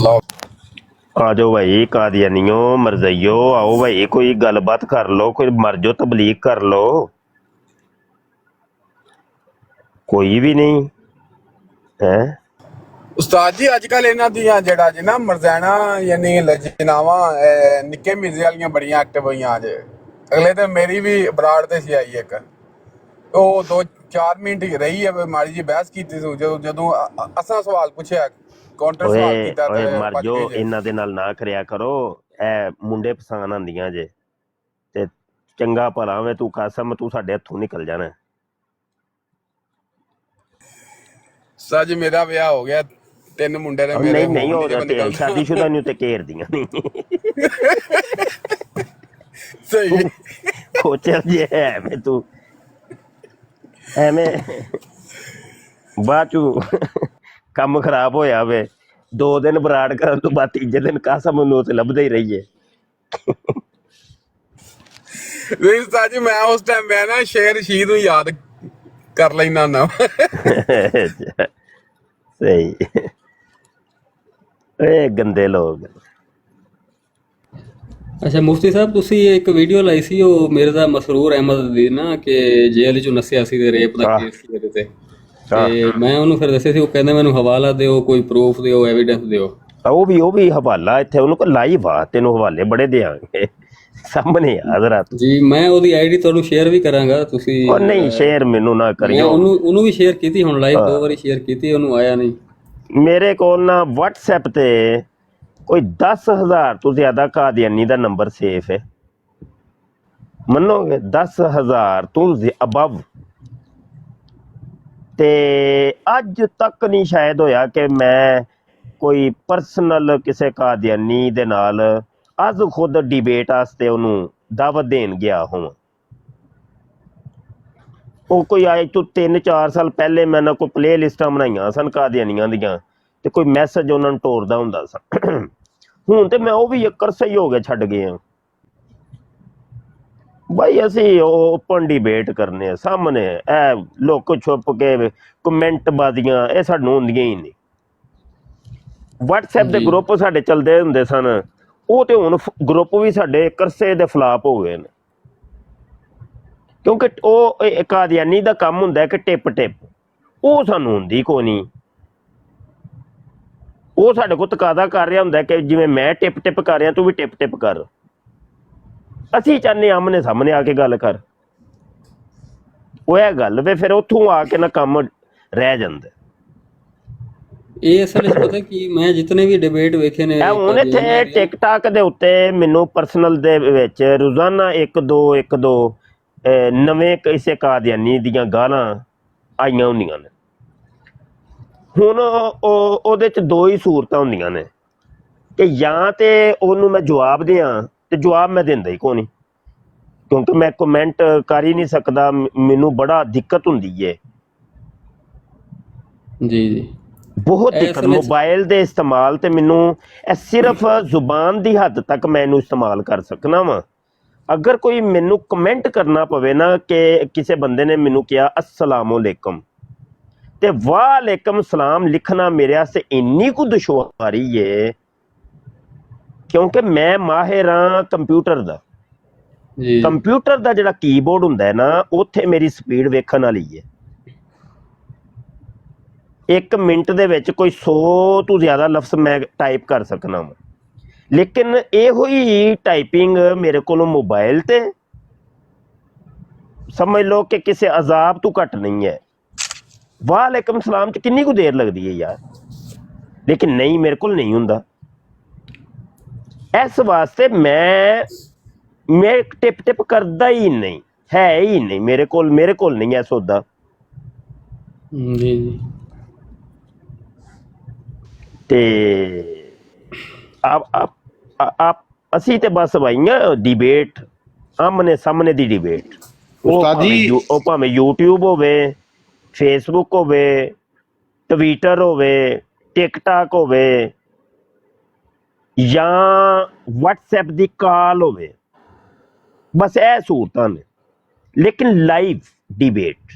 ਲਓ, ਆ ਜਾਓ ਭਾਈ ਕਾਦੀਆਨੀਓ, ਮਰਜ਼ਈਓ, ਆਓ ਭਾਈ, ਕੋਈ ਗੱਲਬਾਤ ਕਰ ਲਓ, ਕੋਈ ਮਰਜੋ ਤਬਲੀਗ ਕਰ ਲਓ। ਕੋਈ ਵੀ ਨਹੀਂ ਹੈ ਉਸਤਾਦ ਜੀ। ਅੱਜ ਕੱਲ ਇਹਨਾਂ ਦੀਆਂ ਜਿਹੜਾ ਜੀ ਨਾ ਮਰਜ਼ਾਨਾ ਯਾਨੀ ਲਜਨਾਵਾਂ ਨਿੱਕੇ ਮਿਰਜ਼ੇ ਵਾਲੀਆਂ ਬੜੀਆਂ ਐਕਟਿਵ ਹੋਈਆਂ ਅੱਜ। ਅਗਲੇ ਤੇ ਮੇਰੀ ਵੀ ਬਰਾੜ ਤੇ ਸੀ ਆਈ ਇੱਕ, ਉਹ 2-4 ਮਿੰਟ ਰਹੀ ਹੈ, ਮਾੜੀ ਜੀ ਬਹਿਸ ਕੀਤੀ ਸੀ। ਜਦੋਂ ਅਸਾਂ ਸਵਾਲ ਪੁੱਛਿਆ, ਕਾਊਂਟਰ ਸਵਾਲ ਕੀਤਾ, ਤੇ ਮਰਜੋ ਇਹਨਾਂ ਦੇ ਨਾਲ ਨਾ ਕਰਿਆ ਕਰੋ, ਇਹ ਮੁੰਡੇ ਪਸੰਦ ਆਉਂਦੀਆਂ ਜੇ, ਤੇ ਚੰਗਾ ਭਲਾ ਵੇ ਤੂੰ ਕਸਮ, ਤੂੰ ਸਾਡੇ ਹੱਥੋਂ ਨਿਕਲ ਜਾਣਾ। ਸੱਚ ਮੇਰਾ ਵਿਆਹ ਹੋ ਗਿਆ, 3 ਮੁੰਡੇ ਨੇ ਮੇਰੇ। ਨਹੀਂ ਹੋ ਗਿਆ, ਸ਼ਾਦੀशुदा ਨੂੰ ਤੇ ਘੇਰਦੀਆਂ ਨਹੀਂ। ਸਹੀ ਕੋਚਰ ਜੇ ਐਵੇਂ ਤੂੰ ਐਵੇਂ ਬਾਅਦ ਚੋਂ ਕੰਮ ਖਰਾਬ ਹੋਇਆ ਵੇ, 2 ਦਿਨ ਬਰਾੜ ਕਰਨ ਤੋਂ ਬਾਅਦ ਤੀਜੇ ਦਿਨ ਕਸਮ ਨੂੰ ਤੇ ਲੱਭਦੇ ਹੀ ਰਹੀਏ। ਨਹੀਂ ਉਸਤਾਦ ਜੀ, ਮੈਂ ਉਸ ਟਾਈਮ ਮੈਂ ਨਾ ਸ਼ੇਰ ਰਸ਼ੀਦ ਨੂੰ ਯਾਦ ਕਰ ਲੈਣਾ ਨਾ। ਸਹੀ, ਇਹ ਗੰਦੇ ਲੋਕ। ਅੱਛਾ ਮੁਫਤੀ ਸਾਹਿਬ, ਤੁਸੀਂ ਇੱਕ ਵੀਡੀਓ ਲਾਈ ਸੀ, ਉਹ ਮਿਰਜ਼ਾ ਮਸਰੂਰ ਅਹਿਮਦ ਦੀ ਨਾ, ਕਿ ਜੇਲ੍ਹ 'ਚੋਂ ਨੱਸਿਆ ਸੀ ਤੇ ਰੇਪ ਦਾ ਕੇਸ ਸੀ ਉਹਦੇ ਤੇ। ਤੇ ਮੈਂ ਉਹਨੂੰ ਫਿਰ ਦੱਸਿਆ ਸੀ, ਉਹ ਕਹਿੰਦਾ ਮੈਨੂੰ ਹਵਾਲਾ ਦਿਓ, ਕੋਈ ਪ੍ਰੂਫ ਦਿਓ, ਐਵੀਡੈਂਸ ਦਿਓ। ਉਹ ਵੀ ਹਵਾਲਾ ਇੱਥੇ ਉਹਨੂੰ ਕੋਲ ਲਾਈਵ ਆ, ਤੈਨੂੰ ਹਵਾਲੇ ਬੜੇ ਦਿਆਂਗੇ ਸਾਹਮਣੇ ਆ ਜ਼ਰਾ। ਜੀ ਮੈਂ ਉਹਦੀ ਆਈਡੀ ਤੁਹਾਨੂੰ ਸ਼ੇਅਰ ਵੀ ਕਰਾਂਗਾ, ਤੁਸੀਂ। ਉਹ ਨਹੀਂ ਸ਼ੇਅਰ ਮੈਨੂੰ ਨਾ ਕਰਿਓ। ਉਹਨੂੰ ਵੀ ਸ਼ੇਅਰ ਕੀਤੀ, ਹੁਣ ਲਾਈਵ 2 ਵਾਰੀ ਸ਼ੇਅਰ ਕੀਤੀ, ਉਹਨੂੰ ਆਇਆ ਨਹੀਂ। ਮੇਰੇ ਕੋਲ ਨਾ WhatsApp ਤੇ ਕੋਈ 10,000 ਤੋਂ ਜ਼ਿਆਦਾ ਕਾਦੀਆਨੀ ਦਾ ਨੰਬਰ ਸੇਫ ਹੈ। ਮੰਨੋਗੇ 10,000 ਤੋਂ ਅਬਵ। ਤੇ ਅੱਜ ਤੱਕ ਨਹੀਂ ਸ਼ਾਇਦ ਹੋਇਆ ਕਿ ਮੈਂ ਕੋਈ ਪਰਸਨਲ ਕਿਸੇ ਕਾਦੀਆਨੀ ਦੇ ਨਾਲ ਅੱਜ ਖੁਦ ਡਿਬੇਟ ਵਾਸਤੇ ਉਹਨੂੰ ਦਾਵਤ ਦੇਣ ਗਿਆ ਹੋਵਾਂ। ਉਹ ਕੋਈ ਅੱਜ ਤੋਂ 3-4 ਸਾਲ ਪਹਿਲੇ ਮੈਂ ਨਾ ਕੋਈ ਪਲੇ ਲਿਸਟਾਂ ਬਣਾਈਆਂ ਸਨ ਕਾਦੀਆਨੀਆਂ ਦੀਆਂ, ਤੇ ਕੋਈ ਮੈਸੇਜ ਉਹਨਾਂ ਨੂੰ ਟੋਰਦਾ ਹੁੰਦਾ ਸੀ। ਹੁਣ ਤੇ ਮੈਂ ਉਹ ਵੀ ਕਰਸਾ ਹੀ ਹੋ ਗਿਆ, ਛੱਡ ਗਏ ਆ ਬਾਈ। ਅਸੀਂ ਓਪਨ ਡਿਬੇਟ ਕਰਨੇ ਆ ਸਾਹਮਣੇ, ਇਹ ਲੁੱਕ ਛੁਪ ਕੇ ਕਮੈਂਟ ਬਾਜ਼ੀਆਂ ਇਹ ਸਾਨੂੰ ਹੁੰਦੀਆਂ ਹੀ ਨਹੀਂ। WhatsApp ਦੇ ਗਰੁੱਪ ਸਾਡੇ ਚੱਲਦੇ ਹੁੰਦੇ ਸਨ, ਉਹ ਤੇ ਹੁਣ ਗਰੁੱਪ ਵੀ ਸਾਡੇ ਕਰਸੇ ਦੇ ਫਲਾਪ ਹੋ ਗਏ ਨੇ, ਕਿਉਂਕਿ ਉਹ ਕਾਦੀਆਨੀ ਦਾ ਕੰਮ ਹੁੰਦਾ ਕਿ ਟਿਪ ਟਿਪ, ਉਹ ਸਾਨੂੰ ਹੁੰਦੀ ਕੋਈ ਨਹੀਂ। ਉਹ ਸਾਡੇ ਕੋਲ ਤਕਾਦਾ ਕਰ ਰਿਹਾ ਹੁੰਦਾ ਕਿ ਜਿਵੇਂ ਮੈਂ ਟਿਪ ਟਿਪ ਕਰ ਰਿਹਾ ਤੂੰ ਵੀ ਟਿਪ ਟਿਪ ਕਰ। ਅਸੀਂ ਚਾਹੁੰਦੇ ਆਮਨੇ ਸਾਹਮਣੇ ਆ ਕੇ ਗੱਲ ਕਰ। ਉਹ ਇਹ ਗੱਲ ਵੇ ਫਿਰ ਉੱਥੋਂ ਆ ਕੇ ਨਾ ਕੰਮ ਰਹਿ ਜਾਂਦਾ। ਇਹ ਅਸਲ ਵਿੱਚ ਪਤਾ ਕੀ, ਮੈਂ ਜਿਤਨੇ ਵੀ ਡਿਬੇਟ ਵੇਖੇ ਨੇ ਹੁਣ ਇੱਥੇ ਟਿਕਟਾਕ ਦੇ ਉੱਤੇ ਮੈਨੂੰ ਪਰਸਨਲ ਦੇ ਵਿੱਚ ਰੋਜ਼ਾਨਾ ਇੱਕ ਦੋ ਨਵੇਂ ਕਿਸੇ ਕਾਦੀਆਨੀ ਦੀਆਂ ਗਾਲਾਂ ਆਈਆਂ ਹੁੰਦੀਆਂ ਨੇ। ਹੁਣ ਉਹਦੇ 'ਚ ਦੋ ਹੀ ਸੂਰਤਾਂ ਹੁੰਦੀਆਂ ਨੇ ਕਿ ਜਾਂ ਤੇ ਉਹਨੂੰ ਮੈਂ ਜਵਾਬ ਦਿਆਂ, ਤੇ ਜਵਾਬ ਮੈਂ ਦਿੰਦਾ ਹੀ ਕੋਈ ਨਹੀਂ, ਕਿਉਂਕਿ ਮੈਂ ਕਮੈਂਟ ਕਰ ਹੀ ਨਹੀਂ ਸਕਦਾ, ਮੈਨੂੰ ਬੜਾ ਦਿੱਕਤ ਹੁੰਦੀ ਹੈ ਜੀ ਬਹੁਤ ਦਿੱਕਤ। ਮੋਬਾਈਲ ਦੇ ਇਸਤੇਮਾਲ ਤੇ ਮੈਨੂੰ ਇਹ ਸਿਰਫ ਜ਼ੁਬਾਨ ਦੀ ਹੱਦ ਤੱਕ ਮੈਂ ਇਹਨੂੰ ਇਸਤੇਮਾਲ ਕਰ ਸਕਣਾ ਵਾਂ। ਅਗਰ ਕੋਈ ਮੈਨੂੰ ਕਮੈਂਟ ਕਰਨਾ ਪਵੇ ਨਾ ਕਿ ਕਿਸੇ ਬੰਦੇ ਨੇ ਮੈਨੂੰ ਕਿਹਾ अस्सलामुअलैकुम, ਤੇ वालेकुम सलाम ਲਿਖਣਾ ਮੇਰੇ ਵਾਸਤੇ ਇੰਨੀ ਕੁ ਦੁਸ਼ਵਾਰੀ ਹੈ, ਕਿਉਂਕਿ ਮੈਂ ਮਾਹਿਰ ਹਾਂ ਕੰਪਿਊਟਰ ਦਾ। ਕੰਪਿਊਟਰ ਦਾ ਜਿਹੜਾ ਕੀਬੋਰਡ ਹੁੰਦਾ ਹੈ ਨਾ, ਉੱਥੇ ਮੇਰੀ ਸਪੀਡ ਵੇਖਣ ਵਾਲੀ ਹੈ। 1 ਮਿੰਟ ਦੇ ਵਿੱਚ ਕੋਈ 100 ਤੋਂ ਜ਼ਿਆਦਾ ਲਫ਼ਜ਼ ਮੈਂ ਟਾਈਪ ਕਰ ਸਕਣਾ ਵਾ, ਲੇਕਿਨ ਇਹੋ ਹੀ ਟਾਈਪਿੰਗ ਮੇਰੇ ਕੋਲੋਂ ਮੋਬਾਈਲ ਤੇ ਸਮਝ ਲਓ ਕਿ ਕਿਸੇ ਅਜ਼ਾਬ ਤੋਂ ਘੱਟ ਨਹੀਂ ਹੈ। ਵਾਲੇਕਮ ਸਲਾਮ 'ਚ ਕਿੰਨੀ ਕੁ ਦੇਰ ਲੱਗਦੀ ਹੈ ਯਾਰ, ਲੇਕਿਨ ਨਹੀਂ, ਮੇਰੇ ਕੋਲ ਨਹੀਂ ਹੁੰਦਾ। ਇਸ ਵਾਸਤੇ ਮੈਂ ਟਿਪ ਟਿਪ ਕਰਦਾ ਹੀ ਨਹੀਂ, ਹੈ ਹੀ ਨਹੀਂ ਮੇਰੇ ਕੋਲ ਨਹੀਂ ਹੈ ਸੌਦਾ। ਜੀ ਤੇ ਅਸੀਂ ਤੇ ਬਸ ਭਾਈਆਂ ਡਿਬੇਟ, ਆਮਨੇ ਸਾਹਮਣੇ ਦੀ ਡਿਬੇਟ, ਉਹ ਭਾਵੇਂ YouTube ਹੋਵੇ, ਫੇਸਬੁੱਕ ਹੋਵੇ, ਟਵਿੱਟਰ ਹੋਵੇ, ਟਿਕਟਾਕ ਹੋਵੇ, ਜਾਂ WhatsApp ਦੀ ਕਾਲ ਹੋਵੇ, बस ਇਹ ਸਹੂਲਤਾਂ ਨੇ, लेकिन लाइव डिबेट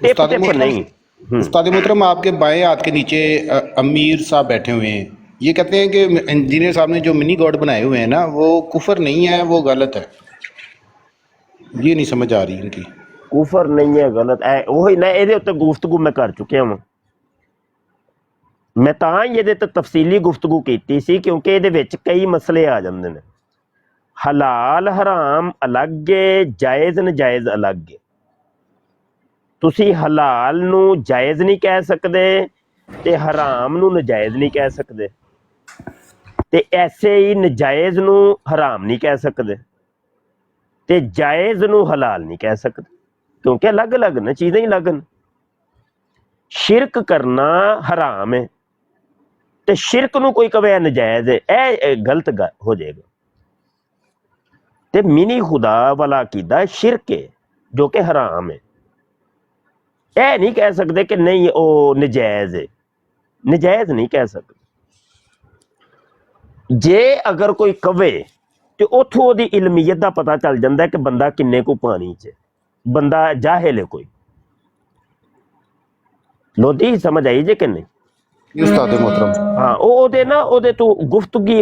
टिप नहीं। उस्ताद मोहतरम, आपके बाएं हाथ के नीचे अमीर साहब बैठे हुए हैं, ये कहते हैं कि इंजीनियर साहब ने जो मिनी गॉड बनाए हुए हैं ना, वो कुफर नहीं है, वो गलत है। ये नहीं समझ आ रही इनकी। कुफर नहीं है, गलत है, वही ना ਇਹਦੇ ਉੱਤੇ ਗੁਫ਼ਤਗੂ ਮੈਂ ਕਰ ਚੁੱਕਿਆ ਵਾਂ। ਮੈਂ ਤਾਂ ਹੀ ਇਹਦੇ ਤੇ ਤਫਸੀਲੀ ਗੁਫ਼ਤਗੂ ਕੀਤੀ ਸੀ, ਕਿਉਂਕਿ ਇਹਦੇ ਵਿੱਚ ਕਈ ਮਸਲੇ ਆ ਜਾਂਦੇ ਨੇ। ਹਲਾਲ ਹਰਾਮ ਅਲੱਗ ਹੈ, ਜਾਇਜ਼ ਨਜਾਇਜ਼ ਅਲੱਗ ਹੈ। ਤੁਸੀਂ ਹਲਾਲ ਨੂੰ ਜਾਇਜ਼ ਨਹੀਂ ਕਹਿ ਸਕਦੇ ਤੇ ਹਰਾਮ ਨੂੰ ਨਜਾਇਜ਼ ਨਹੀਂ ਕਹਿ ਸਕਦੇ, ਤੇ ਐਸੇ ਹੀ ਨਜਾਇਜ਼ ਨੂੰ ਹਰਾਮ ਨਹੀਂ ਕਹਿ ਸਕਦੇ ਤੇ ਜਾਇਜ਼ ਨੂੰ ਹਲਾਲ ਨਹੀਂ ਕਹਿ ਸਕਦੇ, ਕਿਉਂਕਿ ਅਲੱਗ ਅਲੱਗ ਨੇ, ਚੀਜ਼ਾਂ ਹੀ ਅਲੱਗ ਨੇ। ਸ਼ਿਰਕ ਕਰਨਾ ਹਰਾਮ ਹੈ ਤੇ ਸ਼ਿਰਕ ਨੂੰ ਕੋਈ ਕਵੇ ਨਜਾਇਜ਼ ਹੈ, ਇਹ ਗਲਤ ਹੋ ਜਾਏਗਾ। ਤੇ ਮਿਨੀ ਖੁਦਾ ਵਾਲਾ ਅਕੀਦਾ ਸ਼ਿਰਕ ਹੈ ਜੋ ਕਿ ਹਰਾਮ ਹੈ। ਇਹ ਨਹੀਂ ਕਹਿ ਸਕਦੇ ਕਿ ਨਹੀਂ ਉਹ ਨਜਾਇਜ਼ ਹੈ, ਨਜਾਇਜ਼ ਨਹੀਂ ਕਹਿ ਸਕਦੇ। ਜੇ ਅਗਰ ਕੋਈ ਕਵੇ ਤੇ ਉੱਥੋਂ ਉਹਦੀ ਇਲਮੀਅਤ ਦਾ ਪਤਾ ਚੱਲ ਜਾਂਦਾ ਕਿ ਬੰਦਾ ਕਿੰਨੇ ਕੁ ਪਾਣੀ 'ਚ, ਬੰਦਾ ਜਾਹਿਲ ਹੈ ਕੋਈ। ਲੋਦੀ ਸਮਝ ਆਈ ਜੇ ਕਿ ਨਹੀਂ? ਹਾਂ, ਉਹਦੇ ਨਾ ਉਹਦੇ ਤੋਂ ਗੁਫ਼ਤਗੀ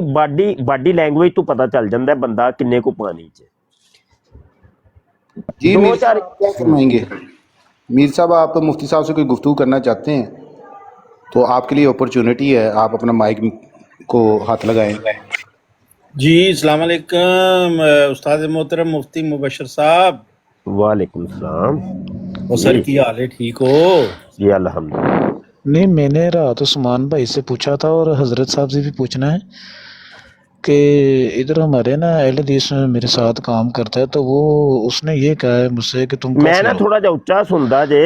ਬਾਡੀ ਲੈਂਗੁਏਜ ਤੋਂ ਪਤਾ ਚੱਲ ਜਾਂਦਾ ਬੰਦਾ ਕਿੰਨੇ ਕੁ ਪਾਣੀ 'ਚ। जी क्या फरमाएंगे मीर साहब? आप मुफ्ती साहब से कोई गुफ्तगू करना चाहते हैं तो आपके लिए अपॉर्चुनिटी है, आप अपना माइक को हाथ लगाएं। जी अस्सलाम वालेकुम उस्ताद मोहतरम मुफ्ती मुबशर साहब। वालेकुम सलाम। और सर की हाल है, ठीक हो? जी अल्हम्दुलिल्लाह। नहीं, मैंने रात उस्मान भाई से पूछा था और हजरत साहब से भी पूछना है कि इधर हमारे ना अहले हदीस में मेरे साथ काम करता है, तो वो उसने ये कहा है मुझसे कि तुम मैं ना काफिर हो। थोड़ा ਜਿਹਾ ਉੱਚਾ ਸੁਣਦਾ ਜੇ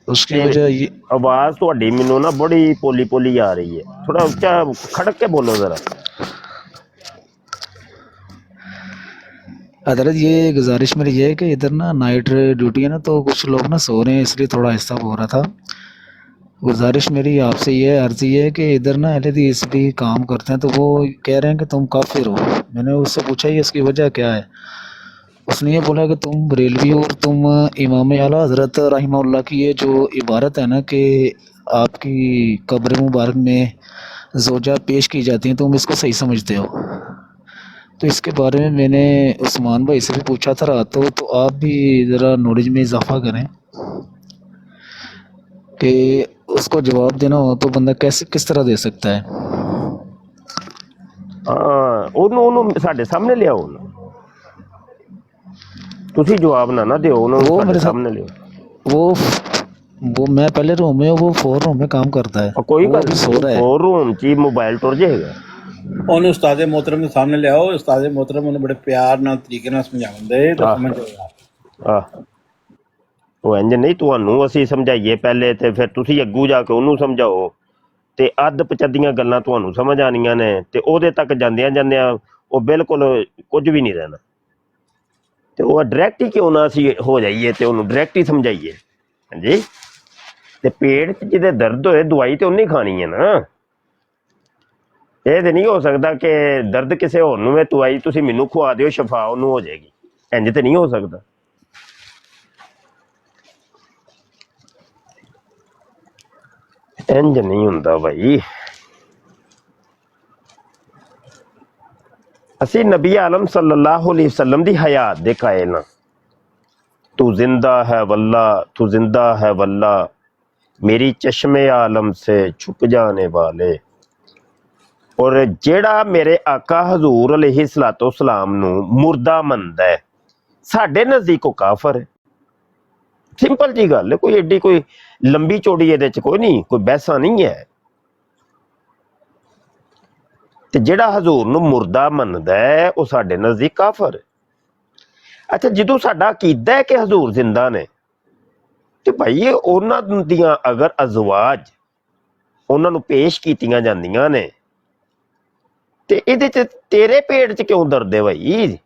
उसकी ਤੇ वजह ये ਆਵਾਜ਼ ਤੁਹਾਡੀ ਮੈਨੂੰ ਨਾ ਬੜੀ ਪੋਲੀ ਪੋਲੀ ਆ ਰਹੀ ਹੈ, ਥੋੜਾ ਉੱਚਾ ਖੜਕ ਕੇ ਬੋਲੋ ਜ਼ਰਾ। हजरत ये गुजारिश मेरी ये है कि इधर ना नाइट ड्यूटी है ना, तो कुछ लोग ना सो रहे हैं, इसलिए थोड़ा आहिस्ता हो रहा था। गुजारिश मेरी आपसे ये अर्जी है कि इधर ना अहले हदीस भी काम करते हैं, तो वो कह रहे हैं कि तुम काफिर हो। मैंने उससे पूछा ये इसकी वजह क्या है। उसने ये बोला कि तुम बरेलवी हो और तुम इमाम आला हजरत रहिमहुल्लाह की ये जो इबारत है ना कि आपकी कब्र मुबारक में जोजा पेश की जाती हैं, तुम इसको सही समझते हो। तो इसके बारे में मैंने उस्मान भाई से भी पूछा था रात को, तो आप भी ज़रा नॉलेज में इजाफा करें कि उसको जवाब देना हो तो बंदा कैसे किस तरह दे सकता है। ਹਾਂ ਉਹਨੂੰ ਸਾਡੇ ਸਾਹਮਣੇ ਲਿਆਓ ਉਹਨੂੰ, ਤੁਸੀਂ ਜਵਾਬ ਨਾ ਦਿਓ ਉਹਨੂੰ, वो ਸਾਡੇ मेरे साथ ਸਾਹਮਣੇ ਲਿਓ। वो मैं पहले रूम में, वो 4 रूम में काम करता है, ਕੋਈ वो ਗੱਲ अभी सो ਨਹੀਂ, रहा है। ਹੋਰ ਰੂਮ 'ਚ ਹੀ ਮੋਬਾਈਲ ਟੁਰ ਜਾਏਗਾ। ਉਹਨੂੰ ਉਸਤਾਦ मोहतरम के सामने ले आओ, उस्ताद मोहतरम ਉਹਨੂੰ ਬੜੇ ਪਿਆਰ ਨਾਲ ਤਰੀਕੇ ਨਾਲ ਸਮਝਾਉਂਦੇ ਤਾਂ ਸਮਝ ਜਾਏਗਾ। ਆਹ ਉਹ ਇੰਜ ਨਹੀਂ, ਤੁਹਾਨੂੰ ਅਸੀਂ ਸਮਝਾਈਏ ਪਹਿਲੇ ਤੇ ਫਿਰ ਤੁਸੀਂ ਅੱਗੂ ਜਾ ਕੇ ਉਹਨੂੰ ਸਮਝਾਓ, ਤੇ ਅੱਧ ਪਚੱਦੀਆਂ ਗੱਲਾਂ ਤੁਹਾਨੂੰ ਸਮਝ ਆਣੀਆਂ ਨੇ, ਤੇ ਉਹਦੇ ਤੱਕ ਜਾਂਦਿਆਂ ਜਾਂਦਿਆਂ ਉਹ ਬਿਲਕੁਲ ਕੁਝ ਵੀ ਨਹੀਂ ਰਹਿਣਾ। ਤੇ ਉਹ ਡਾਇਰੈਕਟ ਹੀ ਕਿਉਂ ਨਾ ਅਸੀਂ ਹੋ ਜਾਈਏ ਤੇ ਉਹਨੂੰ ਡਾਇਰੈਕਟ ਹੀ ਸਮਝਾਈਏ। ਹਾਂਜੀ, ਤੇ ਪੇਟ 'ਚ ਜਿਹਦੇ ਦਰਦ ਹੋਏ ਦਵਾਈ ਤੇ ਉਹਨੇ ਖਾਣੀ ਹੈ ਨਾ। ਇਹ ਤੇ ਨਹੀਂ ਹੋ ਸਕਦਾ ਕਿ ਦਰਦ ਕਿਸੇ ਹੋਰ ਨੂੰ ਹੈ, ਦਵਾਈ ਤੁਸੀਂ ਮੈਨੂੰ ਖਵਾ ਦਿਓ ਸ਼ਫਾ ਉਹਨੂੰ ਹੋ ਜਾਏਗੀ, ਇੰਜ ਤੇ ਨਹੀਂ ਹੋ ਸਕਦਾ। ਇੰਜ ਨਹੀਂ ਹੁੰਦਾ ਭਾਈ। ਅਸੀਂ ਨਬੀ ਆਲਮ ਸੱਲੱਲਾਹੁ ਅਲੈहि ਵਸੱਲਮ ਦੀ ਹਯਾਤ ਦੇ ਕਾਇਲ ਹਾਂ। ਤੂੰ ਜ਼ਿੰਦਾ ਹੈ ਵੱਲਾ, ਤੂੰ ਜ਼ਿੰਦਾ ਹੈ ਵੱਲਾ, ਮੇਰੀ ਚਸ਼ਮੇ ਆਲਮ ਸੇ ਛੁਪ ਜਾਣੇ ਵਾਲੇ। ਔਰ ਜਿਹੜਾ ਮੇਰੇ ਆਕਾ ਹਜ਼ੂਰ ਅਲੈਹਿ ਸਲਾਤੁ ਸਲਾਮ ਨੂੰ ਮੁਰਦਾ ਮੰਨਦਾ ਹੈ, ਸਾਡੇ ਨਜ਼ਦੀਕ ਉਹ ਕਾਫਰ ਹੈ। ਸਿੰਪਲ ਜੀ ਗੱਲ ਹੈ, ਕੋਈ ਐਡੀ ਕੋਈ ਲੰਬੀ ਚੌੜੀ ਇਹਦੇ 'ਚ ਕੋਈ ਨਹੀਂ, ਕੋਈ ਬਹਿਸਾ ਨਹੀਂ ਹੈ। ਤੇ ਜਿਹੜਾ ਹਜ਼ੂਰ ਨੂੰ ਮੁਰਦਾ ਮੰਨਦਾ ਹੈ ਉਹ ਸਾਡੇ ਨਜ਼ਦੀਕ ਕਾਫਰ ਹੈ। ਅੱਛਾ, ਜਦੋਂ ਸਾਡਾ ਅਕੀਦਾ ਹੈ ਕਿ ਹਜ਼ੂਰ ਜ਼ਿੰਦਾ ਨੇ, ਤੇ ਭਾਈ ਉਹਨਾਂ ਦੀਆਂ ਅਗਰ ਅਜ਼ਵਾਜ ਉਹਨਾਂ ਨੂੰ ਪੇਸ਼ ਕੀਤੀਆਂ ਜਾਂਦੀਆਂ ਨੇ, ਤੇ ਇਹਦੇ 'ਚ ਤੇਰੇ ਪੇਟ 'ਚ ਕਿਉਂ ਦਰਦ ਹੈ ਭਾਈ?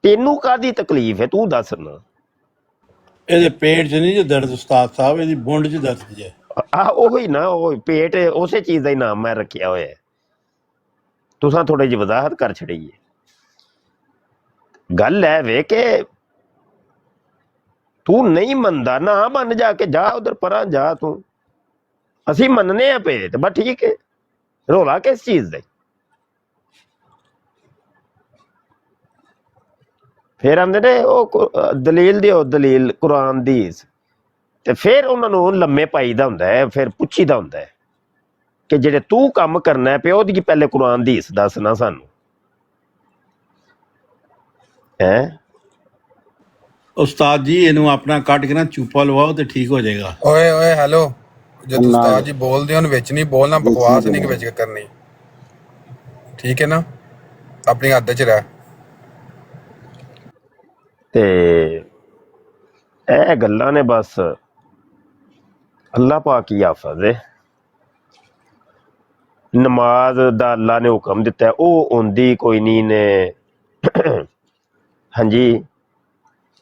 ਤੈਨੂੰ ਕਾਹਦੀ ਤਕਲੀਫ ਹੈ ਤੂੰ ਦੱਸ ਨਾ। ਇਹਦੇ ਪੇਟ 'ਚ ਨਹੀਂ ਜੇ ਦਰਦ ਉਸਤਾਦ ਸਾਹਿਬ, ਇਹਦੀ ਬੁੰਡ 'ਚ ਦਰਦ ਜੇ। ਉਹੀ ਨਾ, ਉਹ ਪੇਟ ਉਸੇ ਚੀਜ਼ ਦਾ ਹੀ ਨਾਮ ਮੈਂ ਰੱਖਿਆ ਹੋਇਆ ਹੈ। ਤੁਸਾਂ ਥੋੜੀ ਜਿਹੀ ਵਜ਼ਾਹਤ ਕਰ ਛੜੀ ਹੈ। ਗੱਲ ਹੈ ਵੇ ਕਿ ਤੂੰ ਨਹੀਂ ਮੰਨਦਾ ਨਾ ਮੰਨ, ਜਾ ਕੇ ਜਾ ਉਧਰ ਪਰਾਂ ਜਾ ਤੂੰ, ਅਸੀਂ ਮੰਨਨੇ ਆ ਪਏ ਤੇ ਬਸ ਠੀਕ ਹੈ। ਰੌਲਾ ਕਿਸ ਚੀਜ਼ ਦਾ? ਫਿਰ ਆਂਦੇ ਨੇ ਉਹ ਦਲੀਲ ਦਿਓ, ਦਲੀਲ ਕੁਰਾਨ ਦੀ, ਤੇ ਫਿਰ ਉਹਨਾਂ ਨੂੰ ਲੰਮੇ ਪਾਈਦਾ ਹੁੰਦਾ ਹੈ, ਫਿਰ ਪੁੱਛੀਦਾ ਹੁੰਦਾ ਹੈ ਕਿ ਜਿਹੜੇ ਤੂੰ ਕੰਮ ਕਰਨਾ ਪਿਆ ਉਹਦੀ ਪਹਿਲੇ ਕੁਰਾਨ ਦੀ ਹਦੀਸ ਦੱਸ ਨਾ ਸਾਨੂੰ। ਹੈ ਉਸਤਾਦ ਜੀ ਇਹਨੂੰ ਆਪਣਾ ਕੱਢ ਕੇ ਨਾ ਚੂਪਾ ਲਵਾਓ ਤੇ ਠੀਕ ਹੋ ਜਾਏਗਾ। ਓਏ ਓਏ ਹੈਲੋ, ਜਦ ਉਸਤਾਦ ਜੀ ਬੋਲਦੇ ਹੋ ਵਿੱਚ ਨਹੀਂ ਬੋਲਣਾ, ਬਕਵਾਸ ਨਹੀਂ ਕਿ ਵਿੱਚ ਕਰਨੀ, ਠੀਕ ਹੈ ਨਾ? ਆਪਣੀ ਹੱਦ 'ਚ ਰਹਿ। ਤੇ ਇਹ ਗੱਲਾਂ ਨੇ ਬਸ, ਅੱਲਾਹ ਪਾਕ ਹੀ ਹਾਫਿਜ਼ ਹੈ। ਨਮਾਜ਼ ਦਾ ਅੱਲਾਹ ਨੇ ਹੁਕਮ ਦਿੱਤਾ, ਉਹ ਆਉਂਦੀ ਕੋਈ ਨਹੀਂ ਨੇ। ਹਾਂਜੀ,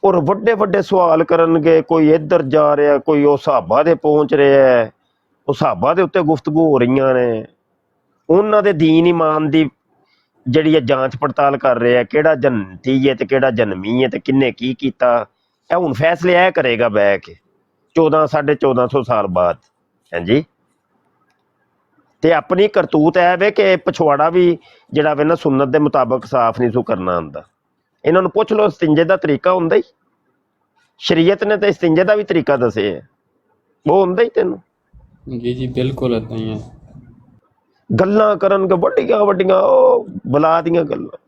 ਔਰ ਵੱਡੇ ਵੱਡੇ ਸਵਾਲ ਕਰਨਗੇ, ਕੋਈ ਇੱਧਰ ਜਾ ਰਿਹਾ, ਕੋਈ ਉਹ ਸਾਹਬਾ ਦੇ ਪਹੁੰਚ ਰਿਹਾ, ਉਹ ਸਾਹਬਾ ਦੇ ਉੱਤੇ ਗੁਫ਼ਤਗੂ ਹੋ ਰਹੀਆਂ ਨੇ, ਉਹਨਾਂ ਦੇ ਦੀਨ ਈਮਾਨ ਦੀ ਜਿਹੜੀ ਹੈ ਜਾਂਚ ਪੜਤਾਲ ਕਰ ਰਿਹਾ, ਕਿਹੜਾ ਜੰਨਤੀ ਹੈ ਤੇ ਕਿਹੜਾ ਜਨਮੀ ਹੈ ਤੇ ਕਿੰਨੇ ਕੀ ਕੀਤਾ। ਇਹ ਹੁਣ ਫੈਸਲੇ ਇਹ ਕਰੇਗਾ ਬਹਿ ਕੇ 1400 ਸਾਲ ਬਾਅਦ। ਹਾਂਜੀ, ਤੇ ਆਪਣੀ ਕਰਤੂਤ ਇਹ ਵੇ ਕਿ ਪਛਵਾੜਾ ਵੀ ਜਿਹੜਾ ਵੇ ਨਾ ਸੁਨਨਤ ਦੇ ਮੁਤਾਬਕ ਸਾਫ਼ ਨਹੀਂ ਸੂ ਕਰਨਾ ਆਉਂਦਾ। ਇਹਨਾਂ ਨੂੰ ਪੁੱਛ ਲਓ ਇਸਤਿੰਜੇ ਦਾ ਤਰੀਕਾ ਹੁੰਦਾ ਹੀ, ਸ਼ਰੀਅਤ ਨੇ ਤਾਂ ਇਸਤਿੰਜੇ ਦਾ ਵੀ ਤਰੀਕਾ ਦੱਸਿਆ ਹੈ, ਉਹ ਹੁੰਦਾ ਹੀ ਤੈਨੂੰ। ਜੀ ਜੀ ਬਿਲਕੁਲ ਏਦਾਂ ਹੀ ਹੈ। ਗੱਲਾਂ ਕਰਨਗੇ ਵੱਡੀਆਂ ਵੱਡੀਆਂ, ਉਹ ਬਲਾ ਦੀਆਂ ਗੱਲਾਂ,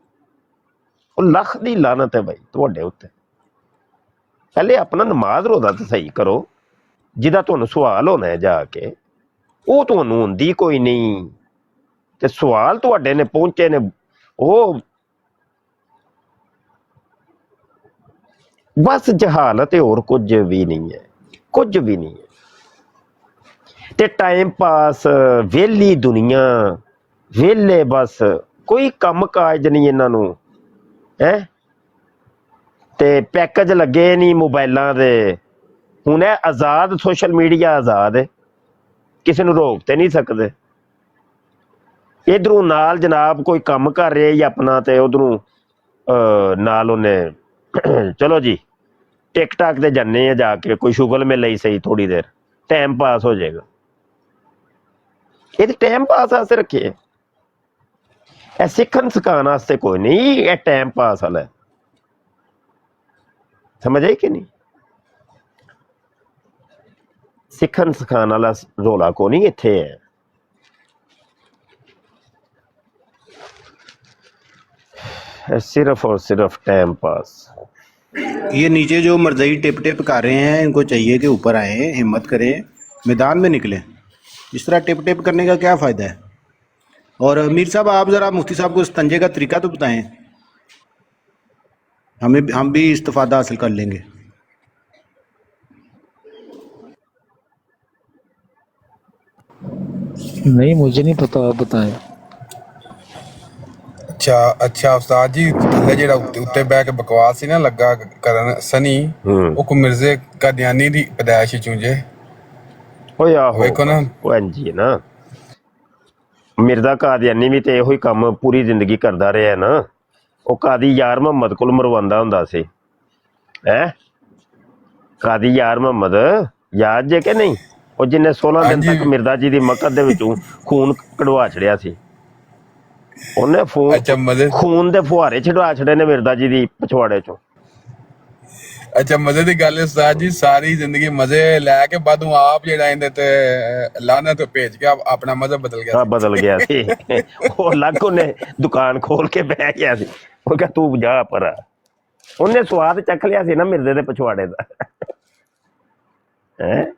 ਉਹ ਲੱਖ ਦੀ ਲਾਨਤ ਹੈ ਭਾਈ ਤੁਹਾਡੇ ਉੱਤੇ। ਪਹਿਲੇ ਆਪਣਾ ਨਮਾਜ਼ ਰੋਜ਼ਾ ਤਾਂ ਸਹੀ ਕਰੋ, ਜਿਹਦਾ ਤੁਹਾਨੂੰ ਸਵਾਲ ਹੋਣਾ ਹੈ ਜਾ ਕੇ, ਉਹ ਤੁਹਾਨੂੰ ਹੁੰਦੀ ਕੋਈ ਨਹੀਂ। ਤੇ ਸਵਾਲ ਤੁਹਾਡੇ ਨੇ ਪਹੁੰਚੇ ਨੇ ਉਹ ਬਸ ਜਹਾਲਤ, ਹੋਰ ਕੁਝ ਵੀ ਨਹੀਂ ਹੈ, ਕੁਝ ਵੀ ਨਹੀਂ ਹੈ। ਤੇ ਟਾਈਮ ਪਾਸ, ਵਿਹਲੀ ਦੁਨੀਆ, ਵਿਹਲੇ, ਬਸ ਕੋਈ ਕੰਮ ਕਾਜ ਨਹੀਂ ਇਹਨਾਂ ਨੂੰ ਹੈ। ਤੇ ਪੈਕੇਜ ਲੱਗੇ ਨਹੀਂ ਮੋਬਾਈਲਾਂ ਦੇ। ਹੁਣ ਇਹ ਆਜ਼ਾਦ, ਸੋਸ਼ਲ ਮੀਡੀਆ ਆਜ਼ਾਦ ਹੈ, ਕਿਸੇ ਨੂੰ ਰੋਕ ਤੇ ਨਹੀਂ ਸਕਦੇ। ਇਧਰੋਂ ਨਾਲ ਜਨਾਬ ਕੋਈ ਕੰਮ ਕਰ ਰਿਹਾ ਜੀ ਆਪਣਾ, ਤੇ ਉਧਰੋਂ ਨਾਲ ਉਹਨੇ ਚਲੋ ਜੀ ਟਿਕਟਾਕ ਤੇ ਜਾਂਦੇ ਆ ਜਾ ਕੇ, ਕੋਈ ਸ਼ੁਗਲ ਮਿਲ ਲਈ ਸਹੀ, ਥੋੜੀ ਦੇਰ ਟਾਈਮ ਪਾਸ ਹੋ ਜਾਏਗਾ। ਇਹ ਤੇ ਟਾਈਮ ਪਾਸ ਵਾਸਤੇ ਰੱਖੇ, ਇਹ ਸਿੱਖਣ ਸਿਖਾਉਣ ਵਾਸਤੇ ਕੋਈ ਨਹੀਂ, ਇਹ ਟਾਈਮ ਪਾਸ ਵਾਲਾ। ਸਮਝ ਆਈ ਕਿ ਨਹੀਂ? ਸਿੱਖਣ ਸਿਖਾਉਣ ਵਾਲਾ ਰੌਲਾ ਕੋ ਨਹੀਂ ਇੱਥੇ ਹੈ। सिर्फ और सिर्फ टाइम पास। ये नीचे जो मरजई टिप टिप कर रहे हैं, इनको चाहिए कि ऊपर आए, हिम्मत करें, मैदान में निकलें। इस तरह टिप टिप करने का क्या फ़ायदा है? और मीर साहब, आप ज़रा मुफ्ती साहब को तंजे का तरीका तो बताएं, हम भी इस्तिफ़ादा हासिल कर लेंगे। नहीं, मुझे नहीं पता, आप बताएं। ਅੱਛਾ ਉਸਤਾਦ ਜੀ, ਥੱਲੇ ਜਿਹੜਾ ਉੱਤੇ ਬਹਿ ਕੇ ਬਕਵਾਸ ਸੀ ਨਾ ਲੱਗਾ ਕਰਨ ਸਨੀ, ਉਹ ਕੋ ਮਿਰਜ਼ੇ ਕਾਦੀਆਨੀ ਦੀ ਪੈਦਾਇਸ਼ ਚੋਂ ਜੇ। ਓਏ ਆਹੋ, ਵੇਖੋ ਨਾ, ਉਹ ਇੰਝ ਹੀ ਨਾ, ਮਿਰਜ਼ਾ ਕਾਦੀਆਨੀ ਵੀ ਤੇ ਇਹੋ ਹੀ ਕੰਮ ਪੂਰੀ ਜ਼ਿੰਦਗੀ ਕਰਦਾ ਰਿਹਾ ਨਾ। ਉਹ ਕਾਦੀ ਯਾਰ ਮੁਹੰਮਦ ਕੋਲ ਮਰਵਾਉਂਦਾ ਹੁੰਦਾ ਸੀ ਹੈ। ਕਾਦੀ ਯਾਰ ਮੁਹੰਮਦ ਯਾਦ ਜੇ ਕਿ ਨਹੀਂ? ਉਹ ਜਿਹਨੇ 16 ਦਿਨ ਤੱਕ ਮਿਰਜ਼ਾ ਜੀ ਦੀ ਮਕਦ ਦੇ ਵਿੱਚੋਂ ਖੂਨ ਕਢਵਾ ਛੜਿਆ ਸੀ। ਉਹਨੇ ਖੂਨ ਦੇ ਫੁਹਾਰੇ ਛਡਵਾ ਛੜੇ ਨੇ ਮਿਰਜ਼ਾ ਜੀ ਦੀ ਪਛਵਾੜੇ ਚੋਂ। ਅੱਛਾ, ਮਜ਼ੇ ਦੀ ਗੱਲ ਹੈ ਉਸਤਾਦ ਜੀ, ਸਾਰੀ ਜ਼ਿੰਦਗੀ ਮਜ਼ੇ ਲੈ ਕੇ ਬਾਦੋਂ ਆਪ ਜਿਹੜਾ ਇਹਦੇ ਤੇ ਲਾਨਤ ਭੇਜ ਕੇ ਆਪਣਾ ਮਜ਼ਹਬ ਬਦਲ ਗਿਆ ਸੀ। ਉਹ ਲੱਗ ਉਹਨੇ ਦੁਕਾਨ ਖੋਲ ਕੇ ਬਹਿ ਗਿਆ ਸੀ। ਉਹ ਕਿਹਾ ਤੂੰ ਜਾ ਪਰ, ਉਹਨੇ ਸਵਾਦ ਚੱਖ ਲਿਆ ਸੀ ਨਾ ਮਿਰਜ਼ੇ ਦੇ ਪਛਵਾੜੇ ਦਾ ਹੈ।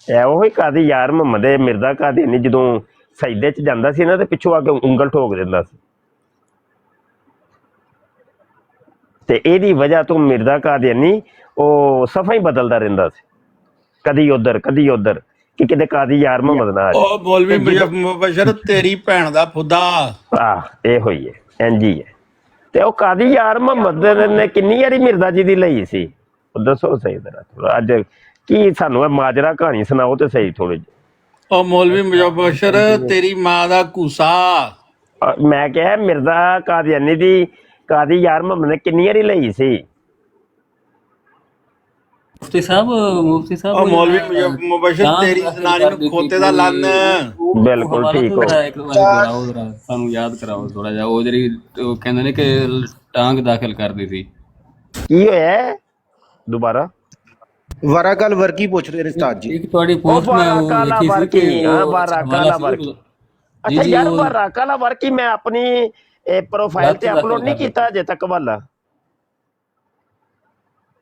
ਉਹੀ ਕਾਦੀ ਯਾਰ ਮੁਹੰਮਦ ਮਿਰਜ਼ਾ ਕਾਦੀਆਨੀ ਜਦੋਂ ਸਜਦੇ ਚ ਜਾਂਦਾ ਸੀ ਨਾ ਤੇ ਪਿੱਛੋਂ ਆ ਕੇ ਉਂਗਲ ਠੋਕ ਦਿੰਦਾ ਸੀ। ਤੇ ਇਹਦੀ ਵਜ੍ਹਾ ਤੋਂ ਮਿਰਜ਼ਾ ਕਾਦੀਆਨੀ ਉਹ ਸਫਾ ਹੀ ਬਦਲਦਾ ਰਹਿੰਦਾ ਸੀ, ਕਦੀ ਉਧਰ ਕਦੀ ਉਧਰ, ਕਿ ਕਿਤੇ ਕਾਦੀ ਯਾਰ ਮੁਹੰਮਦ ਨਾ। ਉਹ ਮੌਲਵੀ ਮੁਬਸ਼ਰ ਤੇਰੀ ਭੈਣ ਦਾ ਫੁੱਦਾ। ਇਹੋ ਹੀ ਹੈ, ਇੰਝ ਹੀ ਹੈ। ਤੇ ਉਹ ਕਾਦੀ ਯਾਰ ਮੁਹੰਮਦ ਨੇ ਕਿੰਨੀ ਵਾਰੀ ਮਿਰਜ਼ਾ ਜੀ ਦੀ ਲਈ ਸੀ, ਉਹ ਦੱਸੋ ਸਹੀ ਤਰ੍ਹਾਂ। ਅੱਜ ਕੀ ਸਾਨੂੰ ਇਹ ਮਾਜਰਾ ਕਹਾਣੀ ਸੁਣਾਓ ਤੇ ਸਹੀ ਥੋੜੀ ਜਿਹੀ। ਉਹ ਮੌਲਵੀ ਮੁਬਸ਼ਰ ਤੇਰੀ ਮਾਂ ਦਾ ਘੂਸਾ। ਮੈਂ ਕਿਹਾ ਮਿਰਜ਼ਾ ਕਾਦੀਆਨੀ ਦੀ ਕਾਦੀ ਯਾਰ ਮੁਹੰਮਦ ਨੇ ਕਿੰਨੀ ਵਾਰੀ ਲਈ ਸੀ। ਮੁਫਤੀ ਸਾਹਿਬ ਉਹ ਮੌਲਵੀ ਮੁਬਸ਼ਰ ਤੇਰੀ ਜ਼ਨਾਨੀ ਨੂੰ ਖੋਤੇ ਦਾ ਲੰਨ। ਬਿਲਕੁਲ ਠੀਕ ਹੋ। ਸਾਨੂੰ ਯਾਦ ਕਰਾਓ ਥੋੜਾ ਜਿਹਾ, ਉਹ ਜਿਹੜੀ ਉਹ ਕਹਿੰਦੇ ਨੇ ਕਿ ਟਾਂਗ ਦਾਖਲ ਕਰਦੀ ਸੀ। ਕੀ ਹੋਇਆ ਦੁਬਾਰਾ? वाराकल वर्की पूछ रहे उस्ताद जी। एक ਤੁਹਾਡੀ ਪੋਸਟ ਮੈਂ ਉਹ ਲਿਖੀ ਸੀ ਕਿ ਵਾਰਾਕਾਲਾ ਵਰਕੀ। ਅੱਛਾ ਯਾਰ, ਵਾਰਾਕਾਲਾ ਵਰਕੀ ਮੈਂ ਆਪਣੀ ਪ੍ਰੋਫਾਈਲ ਤੇ ਅਪਲੋਡ ਨਹੀਂ ਕੀਤਾ ਅਜੇ ਤੱਕ ਵਾਲਾ।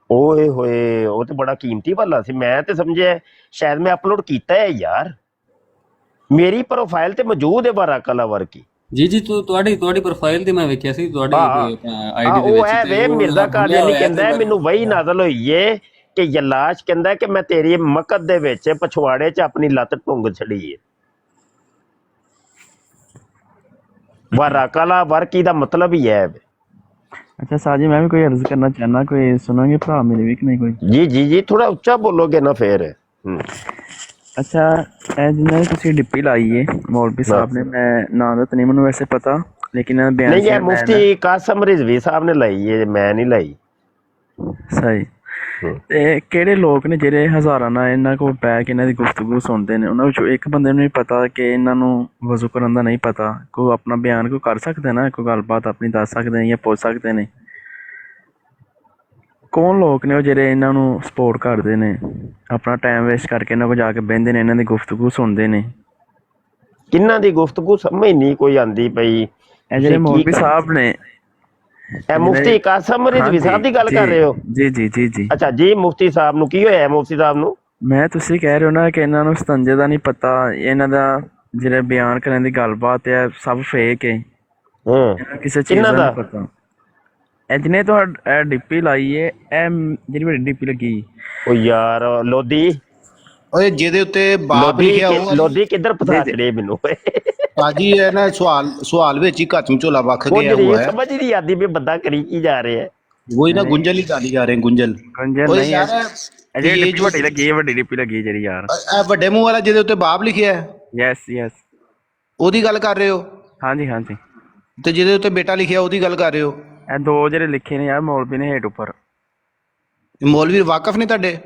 ਓਏ ਹੋਏ, ਉਹ ਤੇ ਬੜਾ ਕੀਮਤੀ ਵਾਲਾ ਸੀ। ਮੈਂ ਤੇ ਸਮਝਿਆ ਸ਼ਾਇਦ ਮੈਂ ਅਪਲੋਡ ਕੀਤਾ ਹੈ ਯਾਰ। ਮੇਰੀ ਪ੍ਰੋਫਾਈਲ ਤੇ ਮੌਜੂਦ ਹੈ ਵਾਰਾਕਾਲਾ ਵਰਕੀ। ਜੀ ਤੁਹਾਡੀ ਪ੍ਰੋਫਾਈਲ ਤੇ ਮੈਂ ਵੇਖਿਆ ਸੀ ਤੁਹਾਡੀ ਆਈਡੀ ਦੇ ਵਿੱਚ। ਉਹ ਹੈ ਵੇ ਮਿਰਜ਼ਾ ਕਾਦੀਆਨੀ ਕਹਿੰਦਾ ਮੈਨੂੰ ਵਹੀ ਨਾਜ਼ਲ ਹੋਈ ਏ ਕਿ ਯਲਾਸ਼ ਕਹਿੰਦਾ ਕਿ ਮੈਂ ਤੇਰੀ ਮਕਦ ਦੇ ਵਿੱਚ ਪਛਵਾੜੇ 'ਚ ਆਪਣੀ ਲੱਤ ਟੁੰਗ ਛੜੀ ਹੈ। ਵਾਰਾਕਾਲਾ ਵਰਕੀ ਦਾ ਮਤਲਬ ਹੀ ਹੈ। अच्छा साजी, मैं भी कोई अर्ज करना चाहना, कोई सुनोगे भरा मेरे भी कि नहीं कोई? जी थोड़ा उच्चा बोलोगे ना फिर। अच्छा, जिन्हें तुसी डिप्पी लाई है मौलवी साहब ने, मैं नाम तो नहीं मैंने वैसे पता, लेकिन बयान नहीं, ये मुफ्ती कासम रिजवी साहब ने लाई है, मैं नहीं लाई। सही। ਤੇ ਕਿਹੜੇ ਲੋਕ ਨੇ ਜਿਹੜੇ ਹਜ਼ਾਰਾਂ ਨਾਲ ਇਹਨਾਂ ਕੋਲ ਬਹਿ ਕੇ ਇਹਨਾਂ ਦੀ ਗੁਫ਼ਤਗੂ ਸੁਣਦੇ ਨੇ? ਉਹਨਾਂ ਵਿੱਚੋਂ ਇੱਕ ਬੰਦੇ ਨੂੰ ਵੀ ਪਤਾ ਕਿ ਇਹਨਾਂ ਨੂੰ ਵਜ਼ੂ ਕਰਨ ਦਾ ਨਹੀਂ ਪਤਾ, ਕੋਈ ਆਪਣਾ ਬਿਆਨ ਕੋਈ ਕਰ ਸਕਦਾ ਨਾ, ਕੋਈ ਗੱਲਬਾਤ ਆਪਣੀ ਦੱਸ ਸਕਦੇ ਨੇ ਜਾਂ ਪੁੱਛ ਸਕਦੇ ਨੇ? ਕੌਣ ਲੋਕ ਨੇ ਉਹ ਜਿਹੜੇ ਇਹਨਾਂ ਨੂੰ ਸਪੋਰਟ ਕਰਦੇ ਨੇ, ਆਪਣਾ ਟਾਈਮ ਵੇਸਟ ਕਰਕੇ ਇਹਨਾਂ ਕੋਲ ਜਾ ਕੇ ਬਹਿੰਦੇ ਨੇ, ਇਹਨਾਂ ਦੀ ਗੁਫ਼ਤਗੂ ਸੁਣਦੇ ਨੇ? ਕਿੰਨਾਂ ਦੀ ਗੁਫ਼ਤਗੂ ਸਮਝ ਨਹੀਂ ਕੋਈ ਆਉਂਦੀ ਪਈ। ਇਹ ਜਿਹੜੇ ਮੌਲਵੀ ਸਾਹਿਬ ਨੇ, ਮੁਫਤੀ ਕਾਸਮ ਰਿਜ਼ਵੀ ਸਾਹਿਬ ਦੀ ਗੱਲ ਕਰ ਰਹੇ ਹੋ? ਜੀ। ਅੱਛਾ ਜੀ, ਮੁਫਤੀ ਸਾਹਿਬ ਨੂੰ ਕੀ ਹੋਇਆ? ਮੁਫਤੀ ਸਾਹਿਬ ਨੂੰ ਮੈਂ ਤੁਸੀਂ ਕਹਿ ਰਹੇ ਹੋ ਨਾ ਕਿ ਇਹਨਾਂ ਨੂੰ ਸਤੰਜੇ ਦਾ ਨਹੀਂ ਪਤਾ, ਇਹਨਾਂ ਦਾ ਜਿਹੜਾ ਬਿਆਨ ਕਰਨ ਦੀ ਗੱਲਬਾਤ ਹੈ ਸਭ ਫੇਕ ਹੈ, ਹੂੰ ਇਹਨਾਂ ਨੂੰ ਕਿਸੇ ਚੀਜ਼ ਕਿਹਨਾਂ ਦਾ ਦਾ? ਨਹੀਂ ਪਤਾ। ਇਹ ਜਿਹਨੇ ਤੁਹਾਡਾ ਡਿੱਪੀ ਲਾਈ ਹੈ, ਇਹ ਜਿਹੜੀ ਵੱਡੀ ਡਿੱਪੀ ਲੱਗੀ, ਉਹ ਯਾਰ ਲੋਦੀ ਓਏ ਜਿਹਦੇ ਉੱਤੇ ਬਾਪ ਲਿਖਿਆ ਉਹ ਲੋਦੀ ਕਿੱਧਰ ਪਤਾ ਚੜੇ ਮੈਨੂੰ ਭਾਜੀ ਇਹ ਨਾ ਸਵਾਲ ਵਿੱਚ ਹੀ ਘੱਟ ਝੋਲਾ ਵੱਖ ਉਹ ਗਿਆ ਜਿਹੜੀ हुआ है। ਸਮਝ ਨਹੀਂ ਆਦੀ ਵੀ ਬੰਦਾ ਕਰੀ ਕੀ ਜਾ ਰਿਹਾ ਹੈ। वही ना गुंजल ही डाली जा रहे हैं गुंजल ਗੰਜਲ ओए ਨਹੀਂ यार ਹੈ, ਇਹ ਜਿਹੜੀ ये ਡਿੱਪੀ जो ਵੱਡੀ ਲੱਗੀ ਹੈ, ਵੱਡੀ ਡਿੱਪੀ ਲੱਗੀ ਹੈ ਜਿਹੜੀ ਯਾਰ। ਇਹ ਵੱਡੇ ਮੂੰਹ ਵਾਲਾ ਜਿਹਦੇ ਉੱਤੇ ਬਾਪ ਲਿਖਿਆ ਹੈ ਯੈਸ ਯੈਸ, ਉਹਦੀ ਗੱਲ ਕਰ ਰਹੇ ਹੋ, ਹਾਂਜੀ ਹਾਂਜੀ, ਤੇ ਜਿਹਦੇ ਉੱਤੇ ਬੇਟਾ ਲਿਖਿਆ ਉਹਦੀ ਗੱਲ ਕਰ ਰਹੇ ਹੋ। ਇਹ ਦੋ ਜਿਹੜੇ ਲਿਖੇ ਨੇ ਯਾਰ ਮੌਲਵੀ ਨੇ ਹੇਠ ਉੱਪਰ। ਮੌਲਵੀ ਵਾਕਫ ਨੇ ਤੁਹਾਡੇ?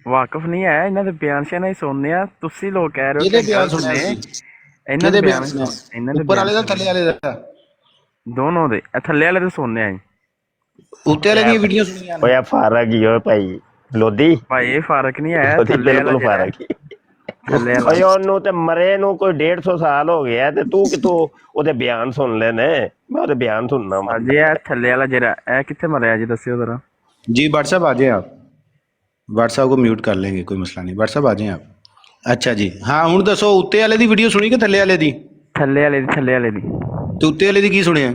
ਵਾਕਫ ਨਹੀਂ ਹੈ, ਇਹਨਾਂ ਦੇ ਬਿਆਨ ਸ਼ਾਨ ਹੀ ਸੁਣਨੇ ਆ। ਤੁਸੀਂ ਲੋਕ ਕਹਿ ਰਹੇ ਹੋ ਕਿਹਦੇ ਕਿ ਬਿਆਨ ਗਲਤ ਸੁਣਿਆ ਨੇ, ਸੀ? ਇਹਨਾਂ ਦੇ ਕਿਹਦੇ ਬਿਆਨ ਬਿਆਨ ਸੁਣਿਆ? ਇਹਨਾਂ ਦੇ ਉੱਪਰ ਵਾਲੇ ਦਾ ਬਿਆਨ ਥੱਲੇ ਵਾਲੇ ਦਾ? ਦੋਨੋਂ ਦੇ, ਇਹ ਥੱਲੇ ਵਾਲੇ ਦੇ ਸੁਣਨੇ ਆ ਜੀ। ਉੱਤੇ ਵਾਲੇ ਦੀਆਂ ਵੀਡੀਓ ਸੁਣੀਆਂ ਨੇ? ਓਏ ਫਾਰਕ ਹੀ ਓਏ ਭਾਈ ਲੋਦੀ, ਭਾਈ ਇਹ ਫਰਕ ਨਹੀਂ ਆਇਆ, ਉਹਦੀ ਥੱਲੇ ਬਿਲਕੁਲ ਵਾਲਾ ਫਾਰਕ ਹੀ। ਥੱਲੇ ਓਏ ਵਾਲਾ। ਉਹਨੂੰ ਤੇ ਮਰੇ ਨੂੰ ਕੋਈ 150 ਸਾਲ ਹੋ ਗਿਆ ਤੇ ਤੂੰ ਕਿਤੋਂ ਉਹਦੇ ਬਿਆਨ ਸੁਣ ਲੈਨੇ? ਮੈਂ ਉਹਦੇ ਬਿਆਨ ਸੁਣਨਾ ਵਾ। ਹਾਂਜੀ ਇਹ ਥੱਲੇ ਵਾਲਾ ਜਿਹੜਾ, ਇਹ ਕਿੱਥੇ ਮਰਿਆ ਜੀ ਦੱਸਿਓ जरा। जी व्हाट्सएप आ जाए आप, व्हाट्सएप को म्यूट कर लेंगे, कोई मसला नहीं, व्हाट्सएप आ जाए आप। अच्छा जी हाँ ਹੁਣ ਦੱਸੋ ਉੱਤੇ ਵਾਲੇ ਦੀ ਵੀਡੀਓ ਸੁਣੀ ਕਿ ਥੱਲੇ ਵਾਲੇ ਦੀ? ਥੱਲੇ ਵਾਲੇ ਦੀ, ਥੱਲੇ ਵਾਲੇ ਦੀ। ਤੇ ਉੱਤੇ ਵਾਲੇ ਦੀ ਕੀ ਸੁਣਿਆ?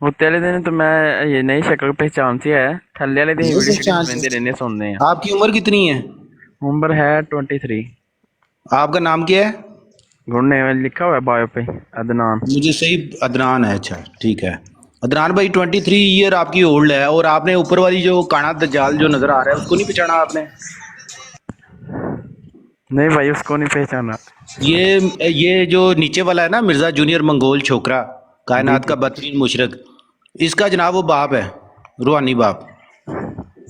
ਉੱਤੇ वाले दिन तो मैं ये नई शक्ल पहचान से है, थल्ले वाले दिन वीडियो पहचान से। सुनते रहने सुनने हैं। आपकी उम्र कितनी है? उम्र है 23। आपका नाम क्या है? गुड़ने लिखा हुआ है बायो पे, अदनान। मुझे सही अदनान है, अच्छा ठीक है अदनान भाई। 23 ईयर आपकी ओल्ड है और आपने ऊपर वाली जो काना दज्जाल जो नजर आ रहा है उसको नहीं पहचाना आपने? नहीं भाई उसको नहीं पहचाना। ये जो नीचे वाला है ना मिर्जा जूनियर मंगोल छोकरा, कायनात का बदतरीन मुशरक, इसका जनाब वो बाप है, रूहानी बाप।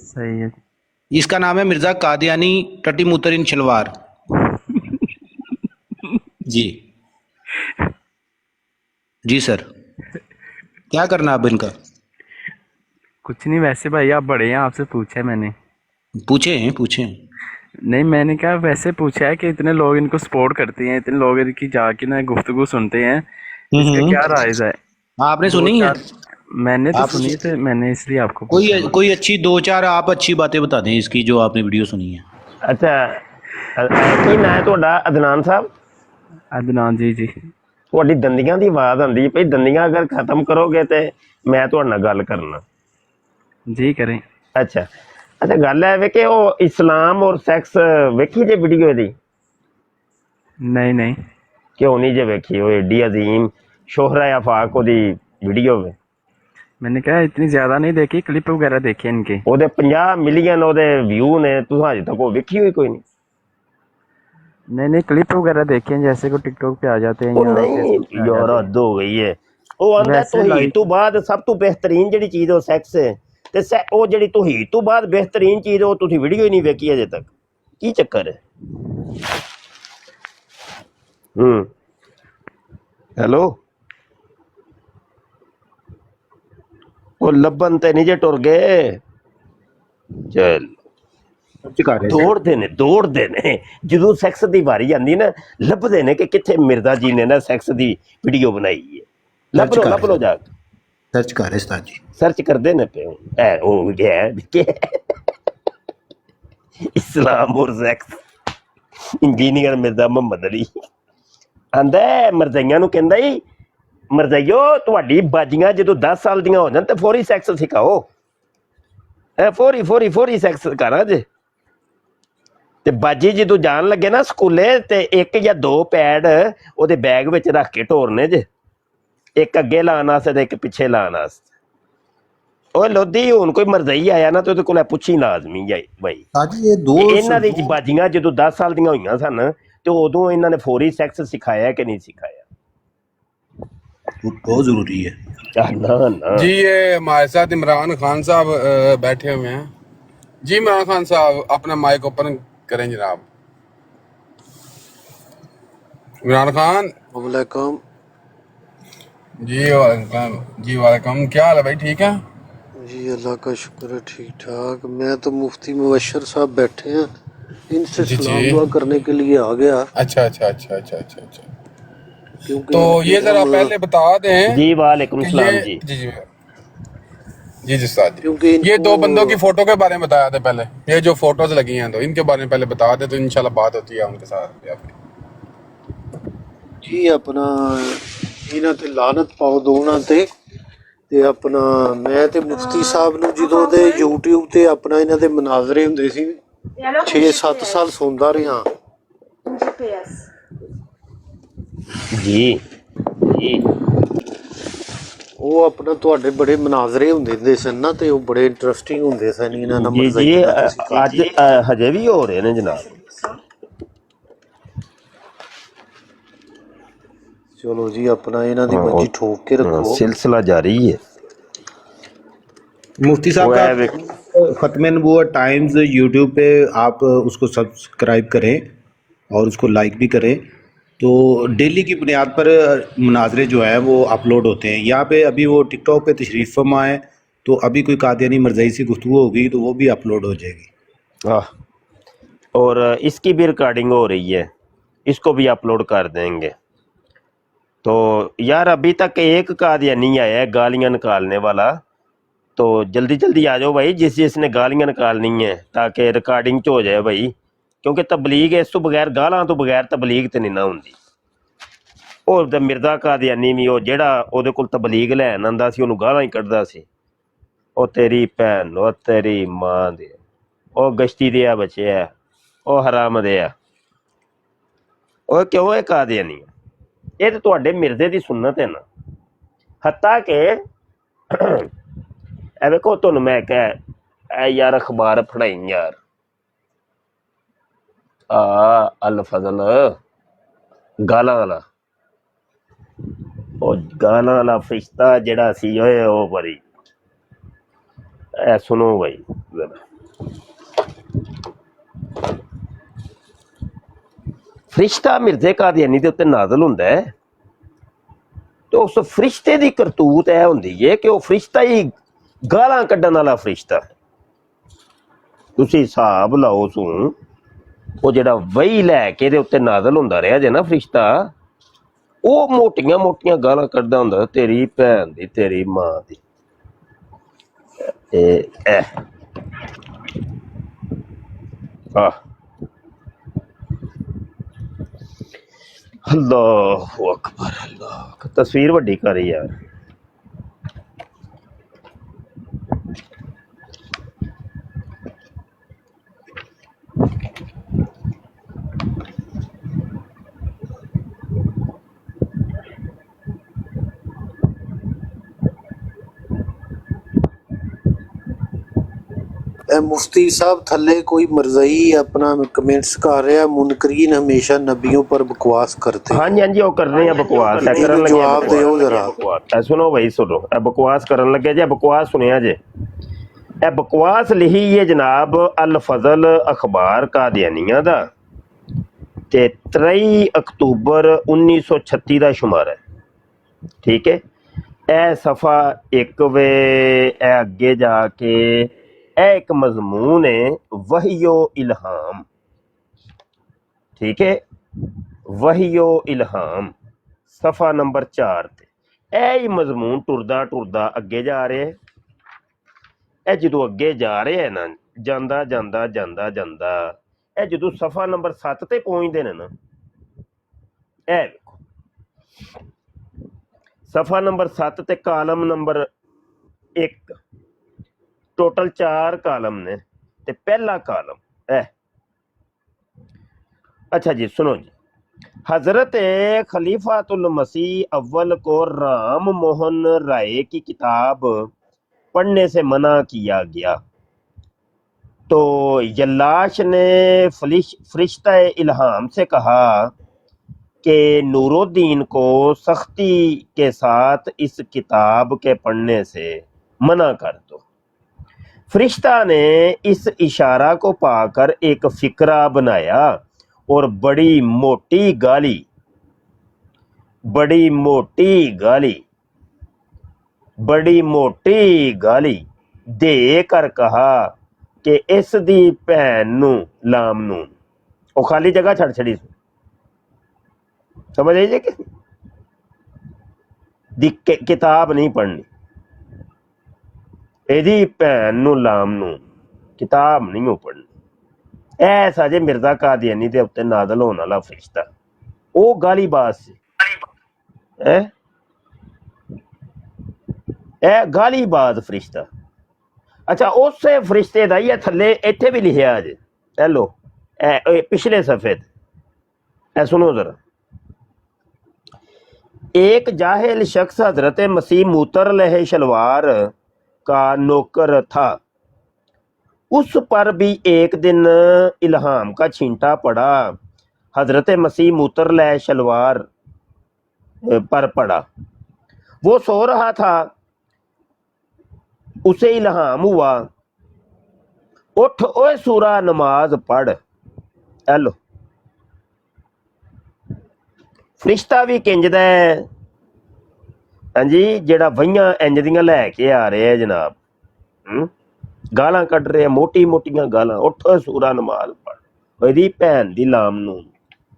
सही है। इसका नाम है मिर्जा कादियानी टटी मुतरिन शलवार जी। जी सर क्या करना अब इनका? कुछ नहीं वैसे भाई, आप बड़े हैं, आपसे पूछा है मैंने। पूछे हैं नहीं मैंने कहा वैसे पूछा है कि इतने लोग इनको सपोर्ट करते हैं, इतने लोग इनकी जाके ना गुफ्तगू सुनते हैं, इसका क्या राइज है? आपने सुनी है? मैंने तो आप सुनी थे, मैंने इसलिए आपको कोई अच्छी 2-4 आप अच्छी बातें बता दें इसकी जो आपने वीडियो सुनी है। ਅੱਛਾ ਕੀ ਨਾਂ ਹੈ ਤੁਹਾਡਾ? ਅਦਨਾਨ ਸਾਹਿਬ? अदनान जी जी। ਤੁਹਾਡੀ ਦੰਦੀਆਂ ਦੀ ਆਵਾਜ਼ ਆਉਂਦੀ ਪਈ, ਦੰਦੀਆਂ ਅਗਰ ਖਤਮ ਕਰੋਗੇ ਤੇ ਮੈਂ ਤੁਹਾਡੇ ਨਾਲ ਗੱਲ ਕਰਨਾ। जी करें। ਅੱਛਾ ਅੱਛਾ ਗੱਲ ਹੈ ਵੇ ਕਿ ਉਹ ਇਸਲਾਮ ਔਰ ਸੈਕਸ ਵੇਖੀ ਜੇ ਵੀਡੀਓ ਇਹਦੀ? नहीं नहीं ਕਿਉਂ ਨਹੀਂ ਜੇ ਵੇਖੀ? ਉਹ ਏਡੀ ਅਜ਼ੀਮ ਸ਼ੋਹਰਾ ਆਫਾਕ ਉਹਦੀ ਵੀਡੀਓ ਵੇ। मैंने कहा इतनी ज्यादा नहीं देखी, क्लिप वगैरह देखे इनके। ਉਹਦੇ 50 ਮਿਲੀਅਨ ਉਹਦੇ ਵਿਊ ਨੇ, ਤੁਸੀਂ ਹਜੇ ਤੱਕ ਉਹ ਵੇਖੀ ਹੋਈ ਕੋਈ ਨਹੀਂ? नहीं क्लिप वगैरह देखे हैं, जैसे को टिकटॉक पे आ जाते हैं ਉਹ या ਨਹੀਂ फेसबुक पे आ ਯਾਰ जाते हैं। ਹੱਦ ਹੋ ਗਈ ਹੈ। ਉਹ ਆਂਦਾ ਵੈਸੇ ਤੌਹੀਦ like- ਤੋਂ ਬਾਅਦ ਸਭ ਤੋਂ ਬਿਹਤਰੀਨ ਜਿਹੜੀ ਚੀਜ਼ ਉਹ ਸੈਕਸ ਹੈ, ਤੇ ਉਹ ਜਿਹੜੀ ਤੌਹੀਦ ਤੋਂ ਬਾਅਦ ਬਿਹਤਰੀਨ ਚੀਜ਼ ਉਹ ਤੁਸੀਂ ਵੀਡੀਓ ਹੀ ਨਹੀਂ ਵੇਖੀ ਅਜੇ ਤੱਕ। ਕੀ ਚੱਕਰ ਹੈ? ਹੈਲੋ ਉਹ ਲੱਭਣ ਤੇ ਨਹੀਂ ਜੇ ਟੁਰ ਗਏ? ਚੱਲ ਦੌੜਦੇ ਨੇ ਜਦੋਂ ਸੈਕਸ ਦੀ ਵਾਰੀ ਆਂਦੀ ਨਾ, ਲੱਭਦੇ ਨੇ ਕਿ ਕਿੱਥੇ ਮਿਰਜ਼ਾ ਜੀ ਨੇ ਨਾ ਸੈਕਸ ਦੀ ਵੀਡੀਓ ਬਣਾਈ ਹੈ। ਲੱਭ ਲੋ ਜਾ ਕੇ सर्च कर रहे उस्ताद जी, ਸਰਚ ਕਰਦੇ ਨੇ ਪਏ ਐ ਉਹ ਗਿਆ ਕਿ ਇਸਲਾਮ ਔਰ ਸੈਕਸ। ਇੰਜੀਨੀਅਰ ਮਿਰਜ਼ਾ ਮੁਹੰਮਦ ਅਲੀ ਆਂਦਾ ਮਰਜ਼ਾਈਆਂ ਨੂੰ ਕਹਿੰਦਾ ਹੀ, ਮਰਜ਼ਾਈਓ ਤੁਹਾਡੀ ਬਾਜੀਆਂ ਜਦੋਂ 10 ਸਾਲ ਦੀਆਂ ਹੋ ਜਾਣ ਤੇ ਫੌਰੀ ਸੈਕਸ ਸਿਖਾਓ। ਐ ਫੌਰੀ ਸੈਕਸ ਕਰਾਂ ਜੇ। ਤੇ ਬਾਜੀ ਜਦੋਂ ਜਾਣ ਲੱਗੇ ਨਾ ਸਕੂਲੇ ਤੇ 1 ਜਾਂ 2 ਪੈਡ ਉਹਦੇ ਬੈਗ ਵਿੱਚ ਰੱਖ ਕੇ ਢੋਰਨੇ ਜੇ, ਇੱਕ ਅੱਗੇ ਲਾਉਣ ਵਾਸਤੇ ਤੇ ਇੱਕ ਪਿੱਛੇ ਲਾਉਣ ਵਾਸਤੇ। ਓਏ ਲੋਦੀ ਹੁਣ ਕੋਈ ਮਰਜ਼ਈ ਆਇਆ ਨਾ ਤੇ ਉਹਦੇ ਕੋਲ ਪੁੱਛੀ ਲਾਜ਼ਮੀ ਜਾਈ ਬਾਈ। ये दो ਇਹਨਾਂ ਦੀ ਬਾਜੀਆਂ ਜਦੋਂ 10 ਸਾਲ ਦੀਆਂ ਹੋਈਆਂ ਸਨ ਤੇ ਉਦੋਂ ਇਹਨਾਂ ਨੇ ਫੌਰੀ ਸੈਕਸ ਸਿਖਾਇਆ ਕਿ ਨਹੀਂ ਸਿਖਾਇਆ? बहुत जरूरी है। ਨਾ जी ये हमारे साथ इमरान खान साहब बैठे हुए हैं। जी इमरान खान साहब अपना माइक ओपन करें जनाब। इमरान खान वालेकुम। जी वालेकुम। जी वालेकुम, क्या हाल है भाई? ठीक है जी अल्लाह का शुक्र है, ठीक ठाक। मैं तो मुफ्ती मुबशर साहब बैठे हैं, इनसे जी, सलाम जी। दुआ करने के लिए आ गया। अच्छा क्योंकि तो ये जरा पहले बता दें जी वालेकुम कि सलाम ये जी। जी जी जी जी उस्ताद जी। क्योंकि ये दो बंदों की इनको फोटो के बारे में बताया था पहले, ये जो फोटोज लगी हैं तो इनके बारे में पहले बता दे तो इंशाल्लाह बात होती है उनके साथ भी आपकी। जी अपना ਇਹਨਾਂ ਤੇ ਲਾਨਤ ਪਾਓ ਦੋਨਾਂ ਤੇ ਆਪਣਾ ਮੈਂ ਤੇ ਮੁਫਤੀ ਸਾਹਿਬ ਨੂੰ ਜਦੋਂ ਦੇ YouTube ਤੇ ਆਪਣਾ ਇਹਨਾਂ ਦੇ ਮਨਾਜ਼ਰੇ ਹੁੰਦੇ ਸੀ 6-7 ਸਾਲ ਸੁਣਦਾ ਰਿਹਾ। ਜੀ ਜੀ ਉਹ ਆਪਣਾ ਤੁਹਾਡੇ ਬੜੇ ਮਨਾਜ਼ਰੇ ਹੁੰਦੇ ਸਨ ਨਾ ਤੇ ਉਹ ਬੜੇ ਇੰਟਰਸਟਿੰਗ ਹੁੰਦੇ ਸਨ ਇਹਨਾਂ ਨਾਲ ਜੀ ਜੀ ਮਰਜ਼ਾਈ ਨਾਲ ਤੁਸੀਂ ਅੱਜ ਹਜੇ ਵੀ ਹੋ ਰਹੇ ਨੇ ਜਨਾਬ। ਚਲੋ ਜੀ अपना ਇਹਨਾਂ ਦੀ ਮੰਜੀ ठोक के रखो। सिलसिला जारी है। मुफ्ती वो साहब है का ख़त्म नबूवत टाइम्स यूट्यूब पे आप उसको सब्सक्राइब करें और उसको लाइक भी करें, तो डेली की बुनियाद पर मुनाजरे जो है वो अपलोड होते हैं। यहाँ पे अभी वो टिकटॉक पे तशरीफ़ फरमा है, तो अभी कोई कादियानी मरज़ई से गुफ्तगू होगी तो वो भी अपलोड हो जाएगी। हाँ, और इसकी भी रिकॉर्डिंग हो रही है, इसको भी अपलोड कर देंगे। तो यार अभी तक एक कादियानी आया है गालियाँ निकालने वाला, तो जल्दी जल्दी आ जाओ भाई जिसने गालियाँ निकालनी है, ताकि रिकॉर्डिंग च हो जाए भाई, क्योंकि तबलीग इस तो बगैर गालां तो बगैर तबलीग तो नहीं ना होंदी। और तो मिर्जा कादियानी भी वो जेड़ा ਉਹਦੇ ਕੋਲ ਤਬਲੀਗ ਲੈਣ ਆਂਦਾ ਸੀ ਉਹਨੂੰ ਗਾਲਾਂ ਹੀ ਕੱਢਦਾ ਸੀ। ਉਹ ਤੇਰੀ ਭੈਣ, ਉਹ ਤੇਰੀ ਮਾਂ ਦੇ, ਉਹ ਗਸ਼ਤੀ ਦੇ ਆ ਬੱਚਿਆ, ਉਹ ਹਰਾਮ ਦੇ ਆ। ਉਹ ਕਿਉਂ ਇਹ ਕਾदियानी? ਇਹ ਤਾਂ ਤੁਹਾਡੇ ਮਿਰਜ਼ੇ ਦੀ ਸੁਨਨਤ ਹੈ ਨਾ। ਹੱਤਾ ਕਿ ਇਹ ਵੇਖੋ ਤੁਹਾਨੂੰ ਮੈਂ ਕਹਿ ਇਹ ਯਾਰ ਅਖਬਾਰ ਪੜ੍ਹਾਈ ਯਾਰ ਅਲ ਫਜ਼ਲ ਗਾਲਾਂ ਵਾਲਾ, ਉਹ ਗਾਲਾਂ ਵਾਲਾ ਫਰਿਸ਼ਤਾ ਜਿਹੜਾ ਸੀ ਓਏ ਉਹ ਬੜੀ ਇਹ ਸੁਣੋ ਬਈ ਫਰਿਸ਼ਤਾ ਮਿਰਜ਼ੇ ਕਾਦੀਆਨੀ ਦੇ ਉੱਤੇ ਨਾਜ਼ਲ ਹੁੰਦਾ ਹੈ, ਤੇ ਉਸ ਫਰਿਸ਼ਤੇ ਦੀ ਕਰਤੂਤ ਇਹ ਹੁੰਦੀ ਹੈ ਕਿ ਉਹ ਫਰਿਸ਼ਤਾ ਹੀ ਗਾਲਾਂ ਕੱਢਣ ਵਾਲਾ ਫਰਿਸ਼ਤਾ। ਤੁਸੀਂ ਹਿਸਾਬ ਲਾਓ ਸੂ ਉਹ ਜਿਹੜਾ ਵਹੀ ਲੈ ਕੇ ਇਹਦੇ ਉੱਤੇ ਨਾਜ਼ਲ ਹੁੰਦਾ ਰਿਹਾ ਜੇ ਨਾ ਫਰਿਸ਼ਤਾ, ਉਹ ਮੋਟੀਆਂ ਮੋਟੀਆਂ ਗਾਲਾਂ ਕੱਢਦਾ ਹੁੰਦਾ, ਤੇਰੀ ਭੈਣ ਦੀ, ਤੇਰੀ ਮਾਂ ਦੀ। अल्लाहु अकबर, अल्लाह तस्वीर वड्डी कर यार। मुफ्ती साहब थल्ले कोई मरज़ई अपना कमेंट्स कर रहा है, मुनकरीन हमेशा नबियों पर बकवास करते। हाँ जी हाँ जी, वो कर रहे हैं बकवास, जवाब दो जरा। सुनो भाई सुनो, बकवास करन लगे जे, बकवास सुनिया जे। ए बकवास लिखी है जनाब अल फजल अखबार कादियानिया दा, ते 23 अक्तूबर 1936 का शुमार है। ठीक है, ए सफ़ा 1 वे ए अगे जाके एक मजमून है वहियो इल्हाम। ठीक है, वहियो इल्हाम सफ़ा नंबर 4 ते ए ही मजमून टुरदा टुरदा अगे जा रहे है। ए जो अगे जा रहे है ना, जांदा जांदा जांदा जांदा ए जो सफ़ा नंबर 7 ते पहुँचते हैं ना, ए देखो सफ़ा नंबर 7 ते कालम नंबर 1, टोटल 4 कालम ने, ते पहला कालम है। अच्छा जी सुनो जी, हजरत खलीफातुल मसीह अव्वल को राम मोहन राय की किताब पढ़ने से मना किया गया, तो यल्लाश ने फरिश्ता इल्हाम से कहा कि नूरुद्दीन को सख्ती के साथ इस किताब के पढ़ने से मना कर दो। फरिश्ता ने इस इशारा को पाकर एक फिक्रा बनाया और बड़ी मोटी गाली दे कर कहा कि इस दी भैन नू लाम नू, वो खाली जगह छड़ छड़ी, समझ आई जे कि किताब नहीं पढ़नी। ਇਹਦੀ ਭੈਣ ਨੂੰ ਲਾਮ ਨੂੰ ਕਿਤਾਬ ਨਹੀਂ ਉਹ ਪੜ੍ਹਨੀ। ਇਹ ਸਾਜੇ ਮਿਰਜ਼ਾ ਕਾਦੀਆਨੀ ਦੇ ਉੱਤੇ ਨਾਜ਼ਲ ਹੋਣ ਵਾਲਾ ਫਰਿਸ਼ਤਾ, ਉਹ ਗਾਲੀਬਾਜ਼ ਸੀ। ਇਹ ਗਾਲੀਬਾਜ਼ ਫਰਿਸ਼ਤਾ। ਅੱਛਾ, ਉਸੇ ਫਰਿਸ਼ਤੇ ਦਾ ਹੀ ਇਹ ਥੱਲੇ ਇੱਥੇ ਵੀ ਲਿਖਿਆ ਜੇ, ਇਹ ਲੋ ਇਹ ਪਿਛਲੇ ਸਫੇ ਤੇ सुनो जरा। एक जाहिल शख्स हजरत मसीह मूतर लहे शलवार का नौकर था। उस पर भी एक दिन इल्हाम का छींटा पड़ा। हजरत मसीह मूतर लहे शलवार पर पड़ा। वो सो रहा था, उसे इल्हाम हुआ, उठ ओए सूरा नमाज पढ़। हेलो, फरिश्ता भी किंजदा है, हाँ जी, जेड़ा वहियां इंज दियां लैके आ रहे है जनाब, गालां कढ रहे, मोटी मोटियां गालां, उठ सूरा नमाज पढ़। ओदी भैन दी लाम नूं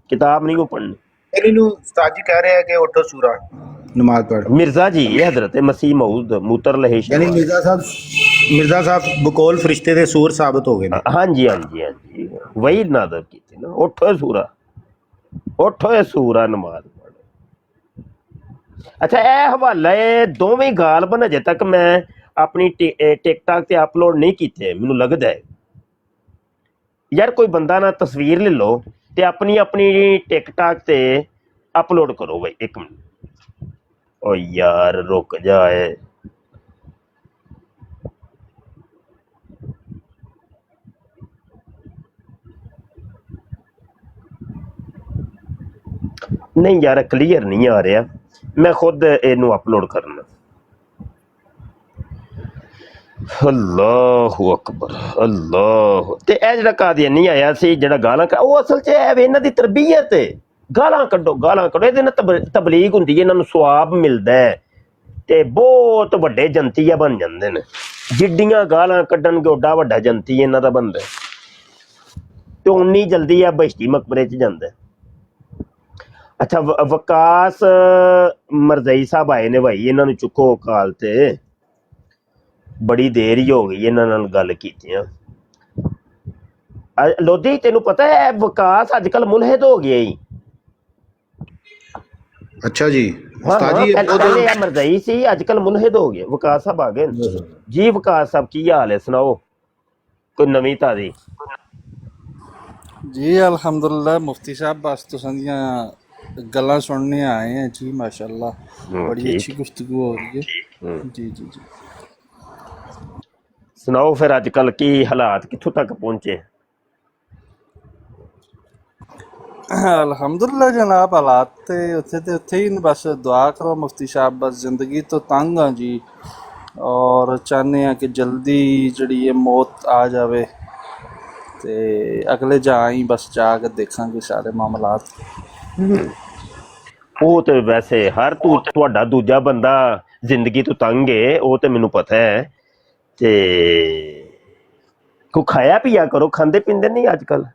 किताब नहीं पढ़नी। ਇਹਨੂੰ ਉਸਤਾਦ ਜੀ ਕਹਿ ਰਿਹਾ ਕਿ ਉਠੋ ਸੂਰਾ ਨਮਾਜ਼ ਪੜ੍ਹ। मिर्जा जी ये हजरत मसीह मऊद मूतर लहे ਯਾਨੀ शलवार। ਮਿਰਜ਼ਾ ਸਾਹਿਬ ਬਕੌਲ ਫਰਿਸ਼ਤੇ ਦੇ ਸੂਰ ਸਾਬਤ ਹੋ ਗਏ ਨੇ। हाँ जी हाँ जी हाँ जी, वही नादर की ना, उठो सूरा, उठो सूरा नमाज पढ़ो। अच्छा, यह हवाला है दोवें गालबन अजे तक मैं अपनी टिकटॉक ते अपलोड नहीं किए। मैनू लगता है यार कोई बंदा ना तस्वीर ले लो ते अपनी अपनी टिकटॉक ते अपलोड करो भाई। एक मिनट, ओ यार रुक जाए, नहीं यार क्लीयर नहीं आ रहा, मैं खुद इनू अपलोड करना। अल्लाहु अकबर, अल्लाह। ते ए जेड़ा कादियानी आया सी, जेड़ा गालां ओ असल च है इन्हां दी तरबियत है। गालां कड्डो, गालां कड्डो, इहदे नाल तबलीग हुंदी है, इन्हां नूं सवाब मिलदा है ते बहुत वड्डे जंतीया बन जांदे ने। जिड्डियां गालां कड्डणगे ओड्डा वड्डा जंती इन्हां दा बनदा है ते उन्नी जल्दी आ बहिश्ती मकबरे च जांदा है। अच्छा, वकास मरजई साहब आए ने भाई, इन्हां नूं चुको काल ते, बड़ी देर ही हो गई इन्हां नाल गल कीतियां। लोधी तेनू पता है वकास अजकल मुलहिद हो गया ही। अच्छा जी, हाँ उस्ताद हाँ, जी पहले यह मरजई सी, अजकल मुलहिद हो गए। वकास साहब आ गए जी। वकास साहब की हाल है, सुनाओ कोई नवी ताजी। जी अल्हम्दुलिल्लाह मुफ्ती साहब, बस तुसां दियां गल्लां सुनने आए हैं जी। माशाल्लाह बड़ी अच्छी ठीक। गुफ्तगू हो रही है जी जी जी। सुनाओ फिर अजकल की हालात कित्थों तक पहुंचे। अल्हम्दुलिल्लाह जनाब, हालात ते उत्थे ही ने, बस दुआ करो मुफ्ती साहब, बस जिंदगी तो तंग हाँ जी, और चाहते हैं कि जल्दी जड़ी ये मौत आ जावे ते अगले जा ही बस जाके देखांगे सारे मामलात। ਉਹ ਤੇ ਵੈਸੇ ਹਰ ਤੁਹਾਡਾ ਦੂਜਾ ਬੰਦਾ ਜ਼ਿੰਦਗੀ ਤੋਂ ਤੰਗ ਹੈ, ਉਹ ਤੇ ਮੈਨੂੰ ਪਤਾ ਹੈ। ਤੇ ਕੋ ਖਾਇਆ ਪੀਆ ਕਰੋ, ਖਾਂਦੇ ਪੀਂਦੇ ਨਹੀਂ ਅੱਜ ਕੱਲ।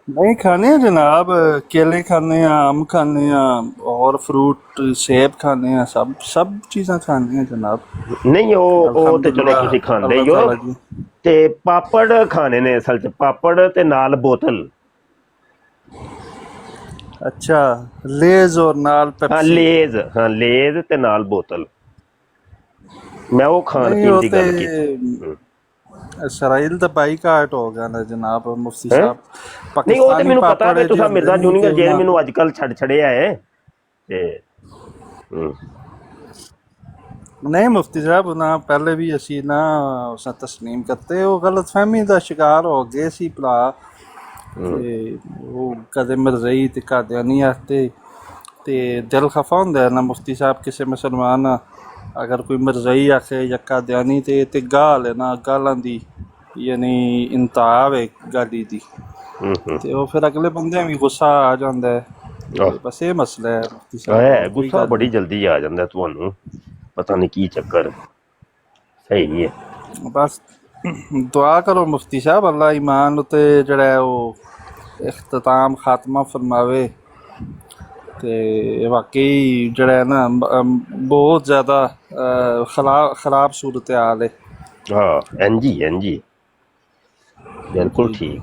नहीं खाने हैं जनाब, केले खाने हैं, आम खाने हैं और फ्रूट सेब खाने हैं, सब चीज़ां खाने हैं जनाब। ਨਹੀਂ ਉਹ ਤੇ ਚਲੋ ਤੁਸੀਂ ਖਾਂਦੇ ਹੀ ਹੋ। अल्लाह ताला जी। ਤੇ ਪਾਪੜ ਖਾਣੇ ਨੇ ਅਸਲ ਚ, ਪਾਪੜ ਤੇ ਨਾਲ ਬੋਤਲ। अच्छा, लेज और नाल ਹਾਂ पेप्सी। ਲੇਜ਼, ਹਾਂ ਲੇਜ਼ ਤੇ ਨਾਲ ਬੋਤਲ। ਮੈਂ ਉਹ ਖਾਣ नहीं ਪੀਣ वो ਦੀ ते ਗੱਲ ਕੀਤੀ। इसराइल दा बाईकाट हो गया ना जनाब मुफ्ती ਹੈਂ? साहब। ਨਹੀਂ ਉਹ ਤੇ पाकिस्तानी ਮੈਨੂੰ ਪਤਾ पापड़ ਵੀ है ਤੁਸੀਂ जो ਮਿਰਜ਼ਾ होंदे नी ਜੂਨੀਅਰ ते ਜਿਹੜੇ उन्हां- ਮੈਨੂੰ ਅੱਜ ਕੱਲ ਛੜਿਆ ਹੈ ਤੇ नहीं मुफ्ती साहब ना, पहले भी असी ना उस तस्लीम करते, वो गलत फहमी का शिकार हो गए सी भरा। ते वो कदे मरजई ते कादियानी आते ते दिल खफा होंदा है ना मुफ्ती साहब, किसी मुसलमान अगर कोई मरजई आखे या कादियानी ते गाल है ना, गालां दी यानी इंतहा है गाली दी, ते वो फिर अगले बंदे भी गुस्सा आ जाता है। ते बस ये मसला है मुफ्ती साहब, ਹੈ और कोई ਗੁੱਸਾ गल ਬੜੀ नहीं। ਜਲਦੀ ਆ ਜਾਂਦਾ ਤੁਹਾਨੂੰ, ਪਤਾ ਨਹੀਂ ਕੀ ਚੱਕਰ। ਸਹੀ ਨਹੀਂ ਹੈ। बस दुआ करो मुफ्ती साहब, अल्लाह ईमान उते जड़ा है वो इख्तिताम खात्मा फरमावे। ते वाकई जड़ा है ना बहुत ज़्यादा ਖਰਾਬ ਸੂਰਤ ਹਾਲ ਹੈ। ਹਾਂ ਇੰਜੀ ਬਿਲਕੁਲ ਠੀਕ।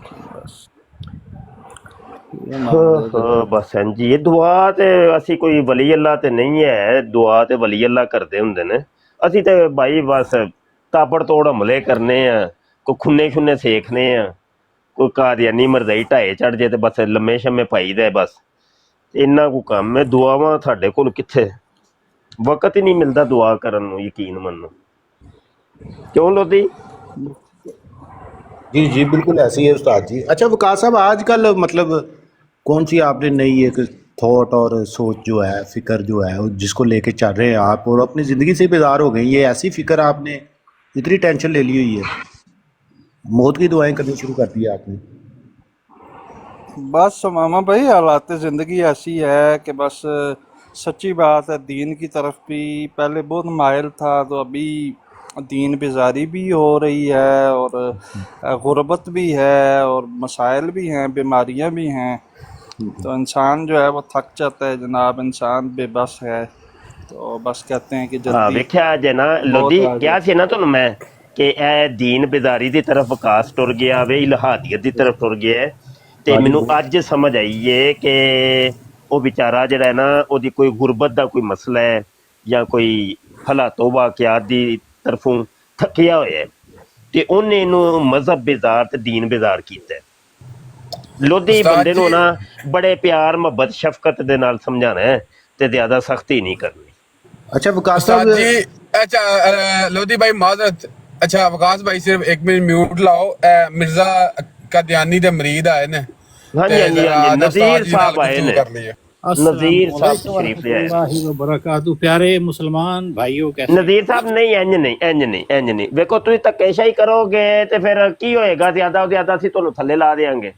ਹਾਂ ਬਸ ਇੰਜੀ ਇਹ ਦੁਆ ਤੇ ਅਸੀਂ ਕੋਈ ਵਲੀ ਅੱਲਾ ਤੇ ਨਹੀਂ ਹੈ, ਦੁਆ ਤੇ ਵਲੀ ਅੱਲਾ ਕਰਦੇ ਹੁੰਦੇ ਨੇ। ਅਸੀਂ ਤੇ ਭਾਈ ਬਸ ਤਾਬੜ ਤੋੜ ਹਮਲੇ ਕਰਨੇ ਆ, ਕੋਈ ਖੁੰਨੇ ਸ਼ੁੰਨੇ ਸੇਖਨੇ ਆ, ਕੋਈ ਕਾਦੀਆਨੀ ਮਰਜ਼ਈ ਢਾਏ ਚੜ ਜੇ ਤੇ ਬਸ ਲੰਮੇ ਸ਼ੰਮੇ ਪਾਈਦਾ ਬਸ, ਇੰਨਾ ਕੁ ਕੰਮ ਹੈ। ਦੁਆਵਾਂ ਸਾਡੇ ਕੋਲ ਕਿੱਥੇ, ਵਕਤ ਹੀ ਨਹੀਂ ਮਿਲਦਾ ਦੁਆ ਕਰਨ ਨੂੰ, ਯਕੀਨ ਮੰਨੋ। क्यों लोधी? जी जी बिल्कुल ऐसी है उस्ताद जी। अच्छा वकास साहब आजकल मतलब कौन सी आपने नई एक थॉट और सोच जो है, फिक्र जो है जिसको लेके चल रहे हैं आप और अपनी ज़िंदगी से बेजार हो गई, ये ऐसी फिक्र आपने इतनी टेंशन ले ली हुई है, मौत की दुआएं करनी शुरू कर दी आपने? बस मामा भाई हालात ज़िंदगी ऐसी है कि बस सच्ची बात है, दीन की तरफ भी पहले बहुत मायल था, तो अभी दीन बेजारी भी हो रही है और गुर्बत भी है और मसाइल भी हैं, बीमारियां भी हैं, तो इंसान जो है वो थक जाता है जनाब, इंसान बेबस है। तो बस कहते हैं कि जल्दी वेख्या जे ना लोधी क्या सी ना तुहानू मैं कि ए दीन बेदारी दी तरफ विकास टुर गया वे, इलाहादियत दी तरफ टुर गया ते मैनू अज समझ आई है कि वो बेचारा जिहड़ा है ना ओदी कोई गुरबत दा कोई मसला है या कोई हालातों वाकियात दी तरफों थकिया होया है ते उन्हें इनू मजहब बेजार ते दीन बेजार कीता है। लोधी बंदे नू ना बड़े प्यार मुहब्बत शफकत दे नाल समझाना है ते ज्यादा सख्ती नहीं करनी। अच्छा वकास उस्ताद साहब जी, अच्छा लोधी भाई माजरत, अच्छा वकास भाई सिर्फ एक मिनट म्यूट लाओ। मिर्जा कादियानी दे मरीद आए ने, हाँ जी हाँ जी हाँ जी, नज़ीर साहब आए ने, नज़ीर साहब तशरीफ ले आए। प्यारे मुसलमान भाइयों, कैसे? नज़ीर साहब नहीं इंज नहीं वेखो तुसीं धक्केशाही करोगे ते फिर की होएगा, ज्यादा ਅਸੀਂ ਤੁਹਾਨੂੰ ਥੱਲੇ ਲਾ ਦੇਾਂਗੇ।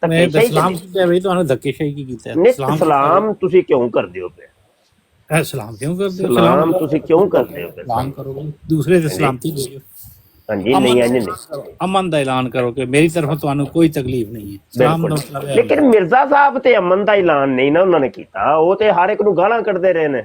ਮੈਂ ਇਸਲਾਮ ਕਿਹਾ ਬਈ ਤੁਹਾਨੂੰ ਧੱਕੇਸ਼ਾਹੀ ਕੀ ਕੀਤਾ? ਨਹੀਂ ਸਲਾਮ ਤੁਸੀਂ ਕਿਉਂ ਕਰਦੇ ਹੋ ਪਏ? ਸਲਾਮ ਕਿਉਂ ਕਰਦੇ ਹੋ? ਸਲਾਮ ਤੁਸੀਂ ਕਿਉਂ ਕਰਦੇ ਹੋ ਪਏ? ਸਲਾਮ ਕਰੋਗੇ ਦੂਸਰੇ ਦੇ ਸਲਾਮਤੀ ਦਿਓ। ਹਾਂਜੀ ਨਹੀਂ ਇੰਜ ਨਹੀਂ, ਅਮਨ ਦਾ ਐਲਾਨ ਕਰੋ ਕਿ ਮੇਰੀ ਤਰਫੋਂ ਤੁਹਾਨੂੰ ਕੋਈ ਤਕਲੀਫ ਨਹੀਂ ਹੈ। ਸਲਾਮ ਦਾ ਮਤਲਬ ਹੈ। ਲੇਕਿਨ ਮਿਰਜ਼ਾ ਸਾਹਿਬ ਤੇ ਅਮਨ ਦਾ ਐਲਾਨ ਨਹੀਂ ਨਾ ਉਹਨਾਂ ਨੇ ਕੀਤਾ, ਉਹ ਤੇ ਹਰ ਇੱਕ ਨੂੰ ਗਾਲਾਂ ਕੱਢਦੇ ਰਹੇ ਨੇ।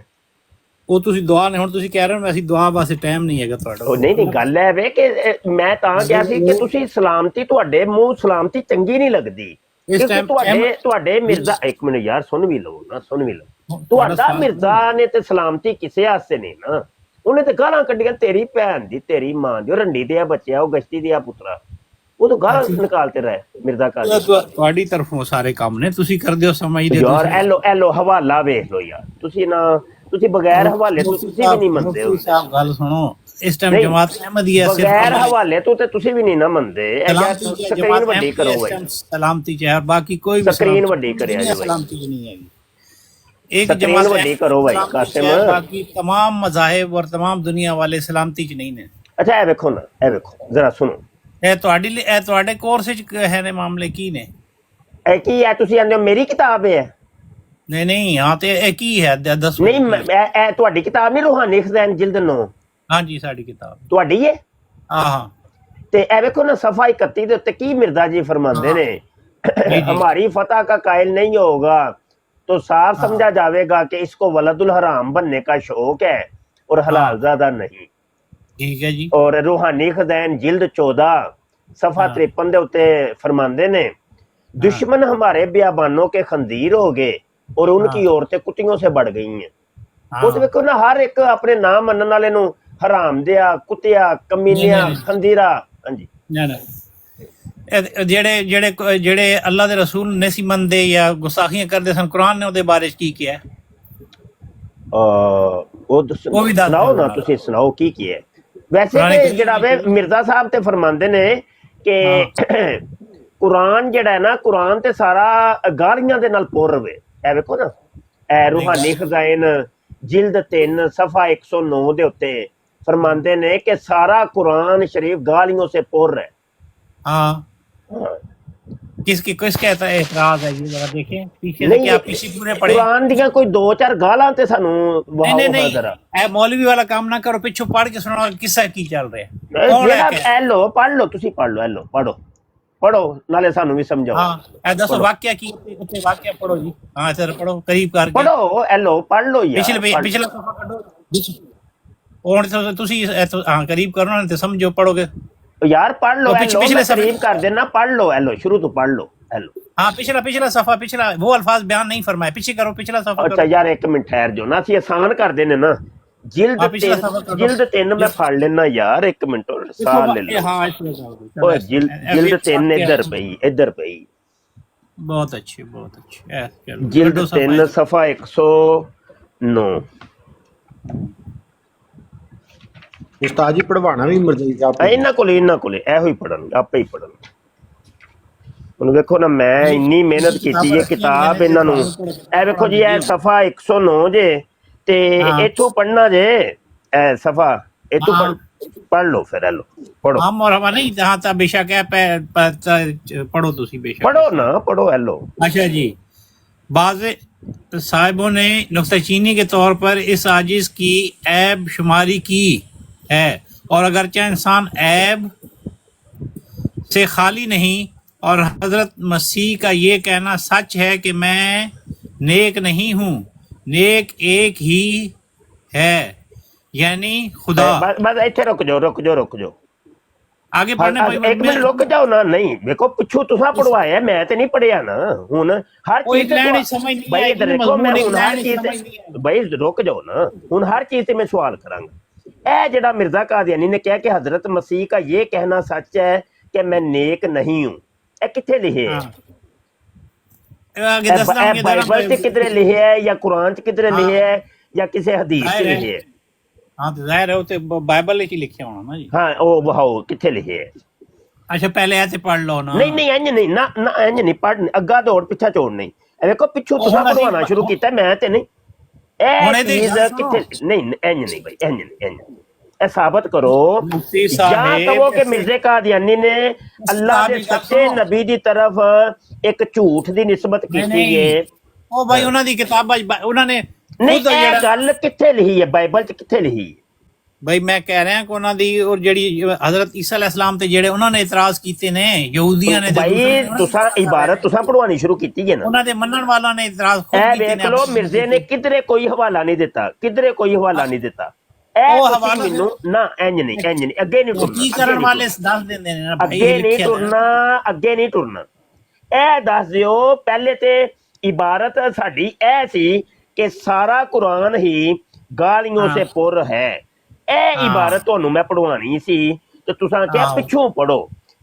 ਉਹ ਤੁਸੀਂ ਦੁਆ ਨੇ, ਹੁਣ ਤੁਸੀਂ ਕਹਿ ਰਹੇ ਹੋ ਅਸੀਂ ਦੁਆ ਵਾਸਤੇ ਟਾਈਮ ਨਹੀਂ ਹੈਗਾ ਤੁਹਾਡਾ। ਉਹ ਨਹੀਂ ਗੱਲ ਹੈ ਵੇ ਕਿ ਮੈਂ ਤਾਂ ਕਿਹਾ ਸੀ ਕਿ ਤੁਸੀਂ ਸਲਾਮਤੀ, ਤੁਹਾਡੇ ਮੂੰਹ ਸਲਾਮਤੀ ਚੰਗੀ ਨਹੀਂ ਲੱਗਦੀ ਕਿਉਂਕਿ ਤੁਹਾਡੇ ਮਿਰਜ਼ਾ, ਇੱਕ ਮਿੰਟ ਯਾਰ ਸੁਣ ਵੀ ਲਓ ਨਾ, ਸੁਣ ਵੀ ਲਓ, ਤੁਹਾਡਾ ਮਿਰਜ਼ਾ ਨੇ ਤੇ ਸਲਾਮਤੀ ਕਿਸੇ ਵਾਸਤੇ ਨਹੀਂ ਨਾ, ਉਹਨੇ ਤੇ ਗਾਲਾਂ ਕੱਢੀਆਂ ਤੇਰੀ ਭੈਣ ਦੀ, ਤੇਰੀ ਮਾਂ ਦੀ, ਰੰਡੀ ਦੇ ਆ ਬੱਚਿਆ, ਉਹ ਗਸ਼ਤੀ ਦੇ ਆ ਪੁੱਤਰਾ, ਉਹ ਤਾਂ ਗਾਲਾਂ ਨਿਕਾਲਤੇ ਰਹੇ ਮਿਰਜ਼ਾ ਕਾਲੀ। ਤੁਹਾਡੀ ਤਰਫੋਂ ਸਾਰੇ ਕੰਮ ਨੇ, ਤੁਸੀਂ ਕਰਦੇ ਹੋ ਸਮਝਦੇ ਹੋ ਯਾਰ। ਐਲੋ ਹਵਾਲਾ ਵੇਖ ਲਓ ਯਾਰ, ਤੁਸੀਂ ਨਾ ਤੁਸੀਂ ਬਗੈਰ ਹਵਾਲੇ ਤੋਂ ਤੁਸੀਂ ਵੀ ਨਹੀਂ ਮੰਨਦੇ ਹੋ। ਸਾਹਿਬ ਗੱਲ ਸੁਣੋ, ਇਸ ਟਾਈਮ ਜਮਾਤ ਅਹਿਮਦੀ ਹੈ, ਬਗੈਰ ਹਵਾਲੇ ਤੋਂ ਤੇ ਤੁਸੀਂ ਵੀ ਨਹੀਂ ਨਾ ਮੰਨਦੇ। ਸਕਰੀਨ ਵੱਡੀ ਕਰੋ ਬਾਈ, ਸਲਾਮਤੀ ਚ ਹੈ, ਬਾਕੀ ਕੋਈ ਵੀ ਸਕਰੀਨ ਵੱਡੀ ਕਰਿਆ ਜੀ, ਸਲਾਮਤੀ ਨਹੀਂ ਹੈਗੀ। एक ਸਕਰੀਨ जमात ਵੱਡੀ ਕਰੋ ਬਾਈ ਕਾਸਿਮ। बाकी तमाम मज़ाहिब और तमाम दुनिया वाले सलामती च नहीं ने। ਅੱਛਾ ਇਹ ਵੇਖੋ ਨਾ, ਇਹ ਵੇਖੋ ਜ਼ਰਾ ਸੁਣੋ, ਇਹ ਤੁਹਾਡੇ ਕੋਰਸ ਵਿੱਚ ਹੈ ਨੇ ਮਾਮਲੇ ਕੀ ਨੇ? ਇਹ ਕੀ ਹੈ? ਤੁਸੀਂ ਆਂਦੇ ਹੋ ਮੇਰੀ ਕਿਤਾਬ ਹੈ? ਨਹੀਂ ਹਾਂ ਤੇ ਇਹ ਕੀ ਹੈ ਦੱਸੋ। ਨਹੀਂ ਇਹ ਤੁਹਾਡੀ ਕਿਤਾਬ ਨਹੀਂ, ਰੂਹਾਨੀ ਖਜ਼ਾਨ ਜਿਲਦ 9? ਹਾਂਜੀ ਸਾਡੀ ਕਿਤਾਬ ਤੁਹਾਡੀ ਹੈ। ਹਾਂ ਤੇ ਇਹ ਵੇਖੋ ਨਾ ਸਫਾ 31 ਦੇ ਉੱਤੇ ਕੀ ਮਿਰਜ਼ਾ ਜੀ ਫਰਮਾਉਂਦੇ ਨੇ, हमारी फतह का कायल नहीं होगा तो साफ समझा जाएगा कि इसको वलदुल हराम बनने का शौक है और हलाल ज़्यादा नहीं। ठीक है जी। और रूहानी खज़ाइन जिल्द 14 सफ़ा 53 दे उत्ते फरमांदे ने, दुश्मन हमारे बियाबानों के खंजीर हो गए और उनकी औरतें कुत्तियों से बढ़ गई हैं। उस देखो ना हर एक अपने नाम मनने वाले नूं हराम दिया, कुत्तिया, कमीनिया, खंजीरा। हाँ जी ना ना ਜਿਹੜੇ ਅੱਲਾ ਦੇ ਰਸੂਲ ਨੇ ਸੀ ਮੰਨਦੇ ਜਾਂ ਗੁਸਾਖੀਆਂ ਕਰਦੇ ਸਨ, ਕੁਰਾਨ ਨੇ ਉਹਦੇ ਬਾਰੇ ਕੀ ਕਿਹਾ? ਉਹ ਵੀ ਸੁਣਾਓ ਨਾ, ਤੁਸੀਂ ਸੁਣਾਓ ਕੀ ਹੈ। ਵੈਸੇ ਤੇ ਜਿਹੜਾ ਵੇ ਮਿਰਜ਼ਾ ਸਾਹਿਬ ਤੇ ਫਰਮਾਉਂਦੇ ਨੇ ਕਿ ਕੁਰਾਨ ਜਿਹੜਾ ਹੈ ਨਾ, ਕੁਰਾਨ ਤੇ ਸਾਰਾ ਗਾਲੀਆਂ ਦੇ ਨਾਲ ਪੁਰ ਰਵੇ। ਇਹ ਵੇਖੋ ਨਾ, ਇਹ ਰੂਹਾਨੀ ਖਜ਼ਾਇਨ ਜਿਲਦ 3 ਸਫਾ 109 ਦੇ ਉੱਤੇ फरमाते ने कि सारा कुरान शरीफ गालियों से पुर है। हाँ किसकी किस कहता है एतराज है ये जरा देखें पीछे से क्या पीछे पूरे पड़े कुरान दियां कोई दो चार गालां ते सानू नहीं ए मौलवी वाला काम ना करो, पिछो पढ़ के सुनाओ किस्सा की चल रहा है। कौन है? लो पढ़ लो, तुसी पढ़ लो, ए लो पढ़ो पढ़ो नाले सानू भी समझाओ। हां ए दसो वाकया की उत्ते वाकया पढ़ो जी। हां सर पढ़ो करीब करके पढ़ो, ए लो पढ़ लो यार, पिछला सफा करो ਹੁਣ ਤੁਸੀਂ ਹਾਂ ਕਰੀਬ ਕਰੋ ਨਾ ਤੇ ਸਮਝੋ ਪੜੋਗੇ यार पढ़ लो, और हेलो, पिछले मैं सफे करीब कर देना, पढ़ लो, हेलो शुरू तो पढ़ लो, हेलो। हाँ पिछला सफा, पिछला वो अल्फाज बयान नहीं फरमाए, पीछे करो, पिछला सफा अच्छा करो। यार एक मिनट ठहर जाओ ना, ਅਸੀਂ ਆਸਾਨ ਕਰ ਦੇਨੇ ਨਾ। हाँ पिछला सफा कर दो। जिल्द 3 मैं फड़ लेना यार, एक मिनट और साह ले लो। हाँ ओए जिल्द 3 इधर पई। बहुत अच्छे जिल्द 3 सफा 109। ਉਸਤਾਦ ਜੀ ਪੜਵਾਣਾ ਵੀ ਮਰਜ਼ੀ ਸਾਹਿਬ ਇਹਨਾਂ ਕੋਲੇ ਇਹੋ ਹੀ ਪੜਨ, ਆਪੇ ਹੀ ਪੜਨ। ਹੁਣ ਵੇਖੋ ਨਾ, ਮੈਂ ਇੰਨੀ ਮਿਹਨਤ ਕੀਤੀ ਹੈ ਕਿਤਾਬ ਇਹਨਾਂ ਨੂੰ। ਇਹ ਵੇਖੋ ਜੀ, ਇਹ ਸਫਾ 109 ਜੇ, ਤੇ ਇੱਥੋਂ ਪੜਨਾ ਜੇ। ਇਹ ਸਫਾ ਇੱਥੋਂ पढ़ लो, फिर हेलो पढ़ो। हम और हवा नहीं, जहाँ तक बेशक है पढ़ो तुसी बेशक, पढ़ो ना, पढ़ो हेलो। अच्छा जी, बाज़ साहिबों ने नुक्ताचीनी के तौर पर इस आजिज़ की ऐब शुमारी की है, और अगरचे इंसान ऐब से खाली नहीं, और हजरत मसीह का ये कहना सच है कि मैं नेक नहीं हूँ, नेक एक ही है, यानी खुदा। बस इत्थे रुक जाओ आगे पढ़ने एक मिनट रुक जाओ ना। नहीं देखो पिछू तुसा पढ़वाया, मैं ते नहीं पढ़िया ना। हुन हर चीज भाई इधर देखो, मैं हुन हर चीज भाई रुक जाओ ना। हुन हर चीज से मैं सवाल करांगा। ए जेड़ा मिर्जा कादियानी ने कहा कि हजरत मसीह का ये कहना सच है कि मैं नेक नहीं हूं, ए किथे लिखे है? बाइबल च किधरे लिखे है, या कुरान च किधरे लिखे है, या किसी हदीस च लिखे है? हाँ तो जाहिर है वो बाइबल ही लिखे होना ना जी। हाँ ओ वहाओ किथे लिखे है? अच्छा पहले ऐसे पढ़ लो ना। नहीं इंज नहीं ना, इंज नहीं पढ़, अग्गा दौड़ पिछा छोड़ नहीं। देखो पिछू तुसा पढ़वाना शुरू किया, मैं ते नहीं। ए चीज किथे नहीं, इंज नहीं भाई, इंज नहीं। ए साबित करो या कहो कि मिर्जे कादियानी ने अल्लाह के सच्चे नबी दी तरफ एक झूठ दी निस्बत की है। ओ भाई उन्हां दी किताब उन्होंने नहीं, ਇਹ ਗੱਲ ਕਿੱਥੇ ਲਿਖੀ ਹੈ? ਬਾਈਬਲ ਚ ਕਿੱਥੇ ਲਿਖੀ ਹੈ? भाई मैं कह रहा कि ਉਹਨਾਂ ਦੀ ਔਰ ਜਿਹੜੀ हजरत ईसा अलैहिस्सलाम ਤੇ ਜਿਹੜੇ ਉਹਨਾਂ ਨੇ ਇਤਰਾਜ਼ ਕੀਤੇ ਨੇ ਯਹੂਦੀਆਂ ਨੇ। ਭਾਈ ਤੁਸੀਂ ਇਬਾਰਤ ਤੁਸੀਂ ਪੜਵਾਣੀ ਸ਼ੁਰੂ ਕੀਤੀ ਹੈ ਨਾ, ਉਹਨਾਂ ਦੇ ਮੰਨਣ ਵਾਲਿਆਂ ਨੇ ਇਤਰਾਜ਼ ਖੁਦ ਕੀਤੇ ਨੇ। ਇਹ ਵੇਖ ਲਓ, ਮਿਰਜ਼ੇ ਨੇ ਕਿਧਰੇ ਕੋਈ ਹਵਾਲਾ ਨਹੀਂ ਦਿੱਤਾ, ਕਿਧਰੇ ਕੋਈ ਹਵਾਲਾ ਨਹੀਂ ਦਿੱਤਾ। ਇਹ ਹਵਾਲਾ ਮੈਨੂੰ ਨਾ ਇੰਜ ਨਹੀਂ ਅੱਗੇ ਨਹੀਂ ਟੁਰਨਾ। ਕੀ ਕਰਨ ਵਾਲੇ ਦੱਸ ਦਿੰਦੇ ਨੇ ਨਾ ਭਾਈ, ਅੱਗੇ ਨਹੀਂ ਟੁਰਨਾ। ਇਹ ਦੱਸ ਦਿਓ ਪਹਿਲੇ ਤੇ ਇਬਾਰਤ ਸਾਡੀ ਇਹ ਸੀ कि सारा कुरान ही गालियों से पुर है। ਇਹ ਇਬਾਰਤ ਤੁਹਾਨੂੰ ਮੈਂ ਪੜਵਾਣੀ ਸੀ ਤੇ ਤੁਸੀਂ ਕਿਹਾ ਪਿੱਛੋਂ ਪੜੋ,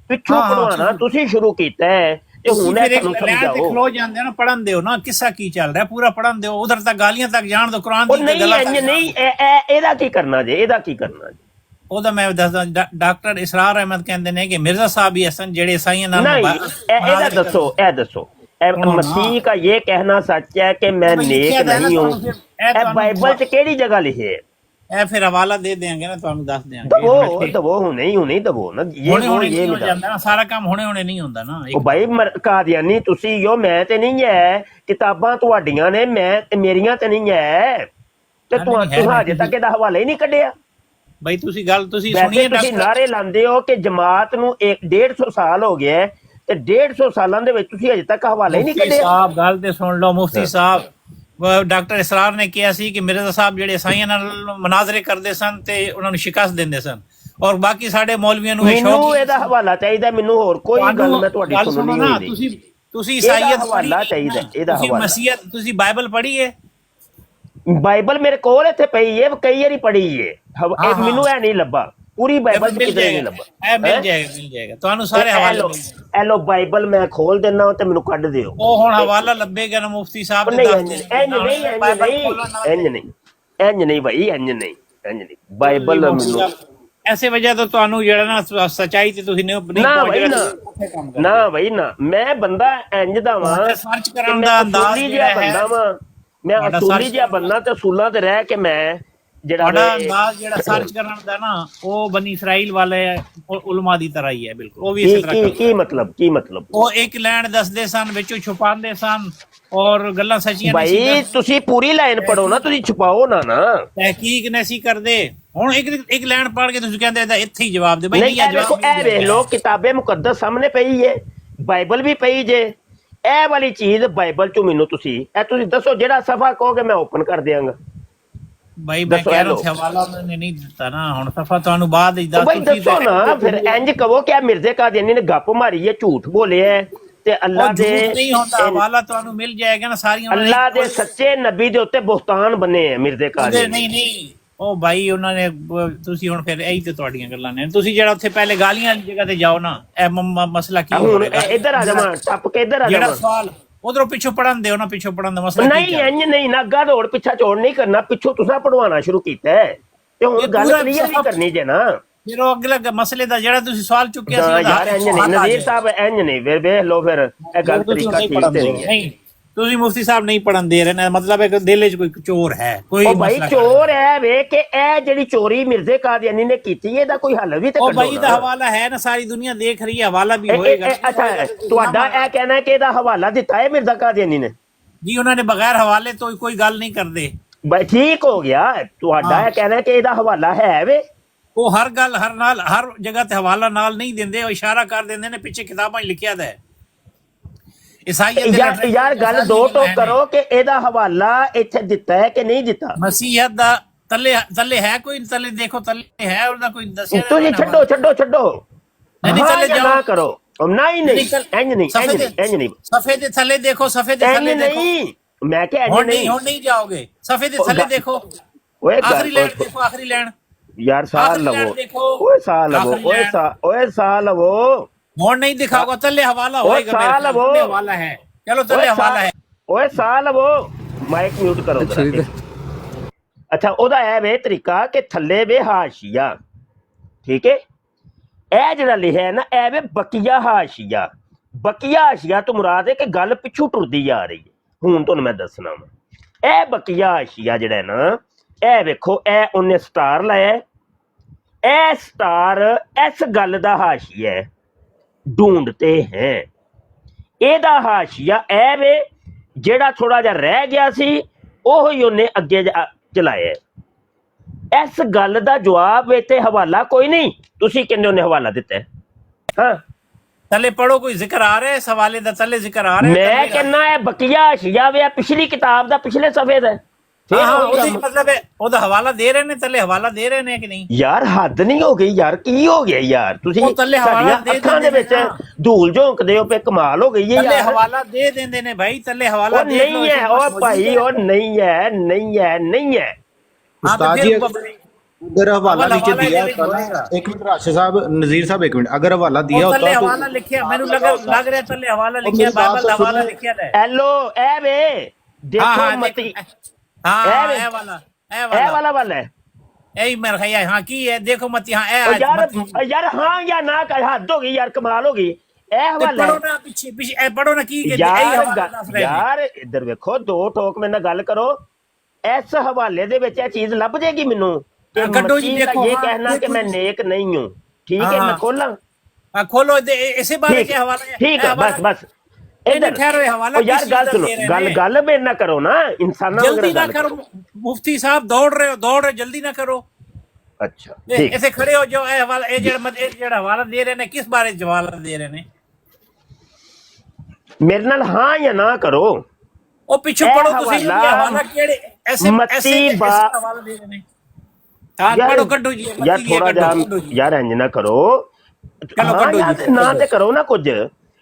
ਪਿੱਛੋਂ ਪੜਵਾਣਾ ਤੁਸੀਂ ਸ਼ੁਰੂ ਕੀਤਾ ਹੈ ਤੇ ਹੁਣ ਇਹ ਤੁਹਾਨੂੰ ਸਮਝਾਓ। ਖਲੋ ਜਾਂਦੇ ਨਾ, ਪੜਨ ਦਿਓ ਨਾ, ਕਿੱਸਾ ਕੀ ਚੱਲ ਰਿਹਾ ਪੂਰਾ ਪੜਨ ਦਿਓ, ਉਧਰ ਤੱਕ ਗਾਲੀਆਂ ਤੱਕ ਜਾਣ ਦਿਓ, ਕੁਰਾਨ ਦੀ ਗੱਲਾਂ ਨਹੀਂ। ਇਹਦਾ ਕੀ ਕਰਨਾ ਜੇ? ਇਹਦਾ ਕੀ ਕਰਨਾ ਜੀ? ਉਹਦਾ ਮੈਂ ਦੱਸਦਾ, ਡਾਕਟਰ ਇਸਰਾਰ ਅਹਿਮਦ ਕਹਿੰਦੇ ਨੇ ਕਿ ਮਿਰਜ਼ਾ ਸਾਹਿਬ ਹੀ ਹਸਨ ਜਿਹੜੇ ਈਸਾਈਆਂ ਨਾਲ ਇਹਦਾ ਦੱਸੋ, ਇਹ ਦੱਸੋ। मसीह का ये कहना सच है कि मैं नेक नहीं हूँ, बाइबल च केड़ी जगह लिखे है? ए फिर हवाला दे देंगे ना, ਤੁਹਾਨੂੰ ਦੱਸ ਦਿਆਂਗੇ। दबो हुणे दबो ना, ये ਜਾਂਦਾ ਸਾਰਾ ਕੰਮ ਹੁਣੇ ਨਹੀਂ ਹੁੰਦਾ ਨਾ। ਉਹ ਭਾਈ ਕਾਦੀਆਨੀ ਤੁਸੀਂ ਹੋ, ਮੈਂ ਤੇ ਨਹੀਂ ਹੈ। ਕਿਤਾਬਾਂ ਤੁਹਾਡੀਆਂ ਨੇ, ਮੈਂ ਤੇ ਮੇਰੀਆਂ ਤੇ ਨਹੀਂ ਹੈ। ਤੇ ਤੁਹਾਨੂੰ ਹਜੇ ਤੱਕ ਇਹਦਾ ਹਵਾਲਾ ਹੀ ਨਹੀਂ ਕੱਢਿਆ। ਭਾਈ ਤੁਸੀਂ ਗੱਲ ਤੁਸੀਂ ਸੁਣੀਏ, ਤੁਸੀਂ ਨਾਰੇ ਲਾਉਂਦੇ ਹੋ ਕਿ ਜਮਾਤ ਨੂੰ 150 ਸਾਲ ਹੋ ਗਿਆ ਤੇ 150 ਸਾਲਾਂ ਦੇ ਵਿੱਚ ਤੁਸੀਂ ਅਜੇ ਤੱਕ ਹਵਾਲਾ ਹੀ ਨਹੀਂ ਕੱਢਿਆ। ਸਾਹਿਬ ਗੱਲ ਤੇ ਸੁਣ ਲਓ, ਮੁਫਤੀ ਸਾਹਿਬ ਡਾਕਟਰ ਇਸਰਾਰ ਨੇ ਕਿਹਾ ਸੀ ਕਿ ਮਿਰਜ਼ਾ ਸਾਹਿਬ ਜਿਹੜੇ ਈਸਾਈਆਂ ਨਾਲ ਮਨਾਜ਼ਰੇ ਕਰਦੇ ਸਨ ਤੇ ਉਹਨਾਂ ਨੂੰ ਸ਼ਿਕਸਤ ਦਿੰਦੇ ਸਨ, ਔਰ ਬਾਕੀ ਸਾਡੇ ਮੌਲਵੀਆਂ ਨੂੰ ਮੈਨੂੰ ਇਹਦਾ ਹਵਾਲਾ ਚਾਹੀਦਾ। ਮੈਨੂੰ ਹੋਰ ਕੋਈ ਗੱਲ ਮੈਂ ਤੁਹਾਡੀ ਸੁਣਨੀ ਨਹੀਂ ਹੁੰਦੀ। ਤੁਸੀਂ ਈਸਾਈਅਤ ਹਵਾਲਾ ਚਾਹੀਦਾ, ਇਹਦਾ ਹਵਾਲਾ। ਮਸੀਹਤ ਤੁਸੀਂ ਬਾਈਬਲ ਪੜ੍ਹੀ ਹੈ? ਬਾਈਬਲ ਮੇਰੇ ਕੋਲ ਇੱਥੇ ਪਈ ਹੈ, ਕਈ ਵਾਰੀ ਪੜ੍ਹੀ ਹੈ। ਮੈਨੂੰ ਇਹ ਨਹੀਂ ਲੱਭਾ, पूरी बाइबल किधरे नहीं लभा। मिल जाएगा ਤੁਹਾਨੂੰ ਸਾਰੇ ਹਵਾਲੇ। ਇਹ ਲੋ ਬਾਈਬਲ ਮੈਂ ਖੋਲ ਦਿੰਨਾ ਤੇ ਮੈਨੂੰ ਕੱਢ ਦਿਓ। ਉਹ ਹੁਣ ਹਵਾਲਾ ਲੱਭੇਗਾ ਨਾ ਮੁਫਤੀ ਸਾਹਿਬ ਦੇ ਦੱਸ ਦੇ। ਇੰਜ ਨਹੀਂ ਭਾਈ, ਇੰਜ ਨਹੀਂ ਬਾਈਬਲ ਮੈਨੂੰ ਐਸੇ ਵਜ੍ਹਾ ਤੋਂ ਤੁਹਾਨੂੰ ਜਿਹੜਾ ਨਾ ਸਚਾਈ ਤੇ ਤੁਸੀਂ ਨਹੀਂ ਨਾ ਭਾਈ ਨਾ। ਮੈਂ ਬੰਦਾ ਇੰਜ ਦਾ ਵਾਂ, ਸਰਚ ਕਰਨ ਦਾ ਅੰਦਾਜ਼ ਜਿਹੜਾ ਬੰਦਾ ਵਾਂ, ਮੈਂ ਅਸੂਲੀ ਜਿਹਾ ਬੰਦਾ ਤੇ ਅਸੂਲਾਂ ਤੇ ਰਹਿ ਕੇ ਮੈਂ ਜਿਹੜਾ ਅੰਦਾਜ਼ ਜਿਹੜਾ ਸਰਚ ਕਰਨ ਦਾ ਨਾ, ਉਹ ਬਨੀ ਇਸਰਾਈਲ ਵਾਲੇ ਉਲਮਾ ਦੀ ਤਰ੍ਹਾਂ ਹੀ ਹੈ ਬਿਲਕੁਲ। ਉਹ ਵੀ ਇਸੇ ਤਰ੍ਹਾਂ ਕੀ ਮਤਲਬ ਉਹ ਇੱਕ ਲਾਈਨ ਦੱਸਦੇ ਸਨ, ਵਿੱਚੋਂ ਛੁਪਾਉਂਦੇ ਸਨ, ਔਰ ਗੱਲਾਂ ਸੱਚੀਆਂ ਨਹੀਂ ਸੀ। ਭਾਈ ਤੁਸੀਂ ਪੂਰੀ ਲਾਈਨ ਪੜੋ ਨਾ, ਤੁਸੀਂ ਛੁਪਾਓ ਨਾ। ਤਹਿਕੀਕ ਨਹੀਂ ਸੀ ਕਰਦੇ। ਹੁਣ ਇੱਕ ਲਾਈਨ ਪੜ੍ਹ ਕੇ ਤੁਸੀਂ ਕਹਿੰਦੇ ਇਹਦਾ ਇੱਥੇ ਹੀ ਜਵਾਬ ਦੇ। ਨਹੀਂ ਦੇਖੋ, ਇਹ ਵੇਖ ਲੋ, ਕਿਤਾਬੇ ਮੁਕੱਦਸ ਸਾਹਮਣੇ ਪਈ ਹੈ, ਬਾਈਬਲ ਵੀ ਪਈ ਜੇ। ਇਹ ਵਾਲੀ ਚੀਜ਼ ਬਾਈਬਲ ਚੋਂ ਮੈਨੂੰ ਤੁਸੀਂ ਦੱਸੋ, ਜਿਹੜਾ ਸਫਾ ਕਹੋਗੇ ਮੈਂ ਓਪਨ ਕਰ ਦਿਆਂਗਾ। ਭਾਈ ਮੈਂ ਦੱਸੋ ਕਹਿ ਇਹ ਰਿਹਾ ਲਓ। ਸੀ ਹਵਾਲਾ ਉਹਨਾਂ ਨੇ ਨਹੀਂ ਦਿੱਤਾ ਨਾ, ਹੁਣ ਸਫਾ ਤੁਹਾਨੂੰ ਬਾਅਦ ਵਿੱਚ ਦੱਸ ਬਈ ਦੱਸੋ ਨਾ ਫਿਰ, ਇੰਜ ਕਹੋ ਕਿ ਮਿਰਜ਼ੇ ਕਾਦੀਆਨੀ ਨੇ ਗੱਪ ਮਾਰੀ ਹੈ, ਝੂਠ ਬੋਲਿਆ ਹੈ, ਤੇ ਉਹ ਅੱਲਾ ਦੇ ਝੂਠ ਨਹੀਂ ਹੁੰਦਾ, ਹਵਾਲਾ ਤੁਹਾਨੂੰ ਮਿਲ ਜਾਏਗਾ ਨਾ ਸਾਰੀਆਂ ਉਹਨਾਂ ਨੇ ਅੱਲਾ ਦੇ ਸੱਚੇ ਨਬੀ ਦੇ ਉੱਤੇ ਬੁਹਤਾਨ ਬਣੇ ਹੈ ਮਿਰਜ਼ੇ ਉਹਦੇ ਕਾਦੀਆਨੀ। ਨਹੀਂ ਨਹੀਂ ਉਹ ਭਾਈ ਉਹਨਾਂ ਨੇ ਤੁਸੀਂ ਹੁਣ ਫਿਰ ਇਹੀ ਤੇ ਤੁਹਾਡੀਆਂ ਗੱਲਾਂ ਨੇ, ਤੁਸੀਂ ਜਿਹੜਾ ਉੱਥੇ ਪਹਿਲੇ ਗਾਲੀਆਂ ਵਾਲੀ ਜਗ੍ਹਾ ਤੇ ਜਾਓ ਨਾ, ਇਹ ਮਸਲਾ ਕੀ ਹੁਣ ਹੋਵੇਗਾ? ਇੱਧਰ ਆ ਜਾਵਾਂ, ਟੱਪ ਕੇ ਇੱਧਰ ਆ ਜਿਹੜਾ ਜਾਵਾਂ। ਸਵਾਲ ਉਧਰੋਂ ਪਿੱਛੋਂ ਪੜਨ ਦਿਓ ਨਾ, ਪਿੱਛੋਂ ਪੜਨ ਦਾ ਮਸਲਾ ਕੀ ਨਹੀਂ ਚੱਲ ਇੰਜ ਨਹੀਂ, ਨਾਗਾ ਦੌੜ ਪਿੱਛਾ ਚੋੜ ਨਹੀਂ ਕਰਨਾ, ਪਿੱਛੋਂ ਤੁਸੀਂ ਪੜਵਾਉਣਾ ਸ਼ੁਰੂ ਕੀਤਾ ਹੈ, ਤੇ ਹੁਣ ਇਹ ਗੱਲ ਪੂਰਾ ਕਲੀਅਰ ਨਹੀਂ ਕਰਨੀ ਜੇ ਨਾ। ਫਿਰ ਉਹ ਅਗਲਾ ਮਸਲੇ ਦਾ ਜਿਹੜਾ ਤੁਸੀਂ ਸਵਾਲ ਚੁੱਕਿਆ ਸੀ ਨਾ ਉਹਦਾ ਯਾਰ ਇੰਜ ਨਹੀਂ, ਨਜ਼ੀਰ ਸਾਹਿਬ ਇੰਜ ਨਹੀਂ, ਫਿਰ ਵੇਖ ਲਓ, ਫਿਰ ਇਹ ਗੱਲ ਤਰੀਕਾ ਠੀਕ ਤੇ ਨਹੀਂ ਹੈ। ਨਹੀਂ ਤੁਸੀਂ ਮੁਫਤੀ ਸਾਹਿਬ ਨਹੀਂ ਪੜਨ ਦੇ ਰਹੇ ਨੇ, ਮਤਲਬ ਹੈ ਕਿ ਦਿਲ 'ਚ ਕੋਈ ਚੋਰ ਹੈ, ਕੋਈ ਉਹ ਭਾਈ ਮਸਲਾ ਚੋਰ ਹੈ ਵੇ ਕਿ ਇਹ ਜਿਹੜੀ ਚੋਰੀ ਮਿਰਜ਼ੇ ਕਾਦੀਆਨੀ ਨੇ ਕੀਤੀ, ਇਹਦਾ ਕੋਈ ਹੱਲ ਵੀ ਤੇ ਉਹ ਕੱਢੋ ਭਾਈ ਦਾ ਨਾ। ਹਵਾਲਾ ਹੈ ਨਾ, ਸਾਰੀ ਦੁਨੀਆ ਦੇਖ ਰਹੀ ਹੈ, ਹਵਾਲਾ ਵੀ ਇਹ- ਹੋਏਗਾ। ਇਹ- ਅੱਛਾ ਤੁਹਾਡਾ ਇਹ ਕਹਿਣਾ ਹੈ ਕਿ ਇਹਦਾ ਹਵਾਲਾ ਦਿੱਤਾ ਹੈ ਮਿਰਜ਼ਾ ਕਾਦੀਆਨੀ ਨੇ? ਜੀ ਉਹਨਾਂ ਨੇ ਬਗੈਰ ਹਵਾਲੇ ਤੋਂ ਕੋਈ ਗੱਲ ਨਹੀਂ ਕਰਦੇ। ਭਾਈ ਠੀਕ ਹੋ ਗਿਆ, ਤੁਹਾਡਾ ਇਹ ਕਹਿਣਾ ਹੈ ਕਿ ਇਹਦਾ ਹਵਾਲਾ ਹੈ ਵੇ? ਉਹ ਹਰ ਗੱਲ ਹਰ ਜਗ੍ਹਾ ਤੇ ਹਵਾਲਾ ਨਾਲ ਨਹੀਂ ਦਿੰਦੇ, ਉਹ ਇਸ਼ਾਰਾ ਕਰ ਦਿੰਦੇ ਨੇ, ਪਿੱਛੇ ਕਿਤਾਬਾਂ 'ਚ ਲਿਖਿਆ ਦਾ ਹੈ। ਯਾਰ ਗੱਲ ਦੋ ਟੋਕ ਕਰੋ ਕਿ ਇਹਦਾ ਹਵਾਲਾ ਇੱਥੇ ਦਿੱਤਾ ਹੈ ਕਿ ਨਹੀਂ ਦਿੱਤਾ? ਮਸੀਹਤ ਦਾ ਤੱਲੇ ਹੈ ਕੋਈ, ਤੱਲੇ ਦੇਖੋ ਤੱਲੇ ਹੈ ਉਹਦਾ ਕੋਈ ਦੱਸਿਆ? ਤੁਸੀਂ ਛੱਡੋ ਨਹੀਂ ਥੱਲੇ ਨਾ ਜਾਓ, ਕਰੋ। ਨਹੀਂ ਇੰਜ ਨਹੀਂ ਸਫੇ ਦੇ ਥੱਲੇ ਦੇਖੋ, ਸਫੇ ਦੇ ਥੱਲੇ ਦੇਖੋ। ਨਹੀਂ ਮੈਂ ਕਿਹਾ ਹੁਣ ਨਹੀਂ ਜਾਓਗੇ, ਸਫੇ ਦੇ ਥੱਲੇ ਦੇਖੋ, ਓਏ ਆਖਰੀ ਲਾਈਨ ਦੇਖੋ, ਆਖਰੀ ਲਾਈਨ ਯਾਰ ਸਾਹ ਲਵੋ, ਓਏ ਸਾਹ ਲਵੋ, ਓਏ ਸਾਹ ਲਵੋ। ਹੁਣ ਨਹੀਂ ਦਿਖਾਓਗਾ, ਥੱਲੇ ਹਵਾਲਾ ਹੋਏਗਾ, ਮੇਰੇ ਹਵਾਲਾ ਹੈ, ਚਲੋ ਥੱਲੇ ਹਵਾਲਾ ਹੈ। ਓਏ ਸਾਹ ਲਵੋ, ਮਾਈਕ ਮਿਊਟ ਕਰੋ। ਅੱਛਾ ਉਹਦਾ ਇਹ ਵੇ ਤਰੀਕਾ ਕਿ ਥੱਲੇ ਵੇ ਹਾਸ਼ੀਆ, ਠੀਕ ਹੈ? ਇਹ ਜਿਹੜਾ ਲਿਖਿਆ ਨਾ ਇਹ ਵੇ ਬਕੀਆ ਹਾਸ਼ੀਆ। ਬਕੀਆ ਹਾਸ਼ੀਆ ਤੋਂ ਮੁਰਾਦ ਹੈ ਕਿ ਗੱਲ ਪਿੱਛੋਂ ਟੁਰਦੀ ਆ ਰਹੀ ਹੈ। ਹੁਣ ਤੁਹਾਨੂੰ ਮੈਂ ਦੱਸਣਾ ਵਾ ਇਹ ਬਕੀਆ ਹਾਸ਼ੀਆ ਜਿਹੜਾ ਨਾ, ਇਹ ਵੇਖੋ, ਇਹ ਉਹਨੇ ਸਟਾਰ ਲਾਇਆ, ਇਹ ਸਟਾਰ ਇਸ ਗੱਲ ਦਾ ਹਾਸ਼ੀਆ ਹੈ, ਢੂੰਡਤੇ ਹੈ। ਇਹਦਾ ਹਾਸ਼ੀਆ ਇਹ ਵੇ ਜਿਹੜਾ ਥੋੜਾ ਜਿਹਾ ਰਹਿ ਗਿਆ ਸੀ, ਉਹ ਹੀ ਉਹਨੇ ਅੱਗੇ ਚਲਾਇਆ। ਇਸ ਗੱਲ ਦਾ ਜਵਾਬ ਇੱਥੇ ਹਵਾਲਾ ਕੋਈ ਨਹੀਂ, ਤੁਸੀਂ ਕਹਿੰਦੇ ਉਹਨੇ ਹਵਾਲਾ ਦਿੱਤਾ। ਹਾਂ ਥੱਲੇ ਪੜੋ, ਕੋਈ ਜ਼ਿਕਰ ਆ ਰਿਹਾ ਇਸ ਹਵਾਲੇ ਦਾ? ਥੱਲੇ ਜ਼ਿਕਰ ਆ ਰਿਹਾ? ਮੈਂ ਕਹਿੰਦਾ ਇਹ ਬਕੀਆ ਹਾਸ਼ੀਆ ਵੇ, ਪਿਛਲੀ ਕਿਤਾਬ ਦਾ ਪਿਛਲੇ ਸਫੇ ਦਾ। ਉਹਦਾ ਮਤਲਬ ਹੈ ਉਹਦਾ ਹਵਾਲਾ ਦੇ ਰਹੇ ਨੇ, ਥੱਲੇ ਹਵਾਲਾ ਦੇ ਰਹੇ ਨੇ ਕਿ ਨਹੀਂ? ਯਾਰ ਹੱਦ ਨਹੀਂ ਹੋ ਗਈ ਯਾਰ, ਕੀ ਹੋ ਗਿਆ ਯਾਰ? ਤੁਸੀਂ ਸਾਡੀਆਂ ਅੱਖਾਂ ਦੇ ਵਿੱਚ ਧੂਲ ਝੋਂਕਦੇ ਹੋ ਪਏ, ਕਮਾਲ ਹੋ ਗਈ ਹੈ ਥੱਲੇ ਯਾਰ। ਹਵਾਲਾ ਦੇ ਦਿੰਦੇ ਨੇ ਭਾਈ, ਥੱਲੇ ਹਵਾਲਾ ਦੇ ਨਹੀਂ ਹੈ ਉਹ ਭਾਈ, ਉਹ ਨਹੀਂ ਹੈ। उस्ताद जी अगर हवाला नीचे दिया होता ना, एक मिनट राशिद साहब, नजीर साहब एक मिनट, अगर हवाला दिया होता तो हवाला लिखिया, मैंने लग रहा थल्ले हवाला लिखिया, बाइबल दा हवाला लिखिया है। हेलो ए वे देखो मती, हां ए वाला वाला है, यही मेरा ख्याल। हां की है, देखो मती। हां यार हां या ना कर, हद हो गई यार, कमाल हो गई। ए हवाला पढ़ो ना, पीछे पढ़ो ना की यार इधर देखो, दो ठोक मेरे नाल गल करो। इस हवाले दे विच चीज लभ जाएगी मैनू कि मसीह का ये कहना कि मैं नेक नहीं हूं, ठीक है? मैं खोला, खोलो इसी बारे के हवाला। ठीक है, बस इधर ठहरो, हवाला यार गल सुनो, गल मेरे ना करो ना, इंसान जल्दी ना करो। मुफ्ती साहब दौड़ रहे, जल्दी ना करो। अच्छा ठीक, ऐसे खड़े हो जाओ। हवाला जेड़ा हवाला दे रहे ने, किस बारे हवाला दे रहे ने? मेरे नाल हां या ना करो। ओ पीछे पढ़ो तुसी, हवाला केड़े ऐसे हवाला दे रहे ने? हां पढ़ो, कड्डो जी यार थोड़ा जा यार, इंज ना करो, चलो कड्डो जी, ना ते करो ना कुछ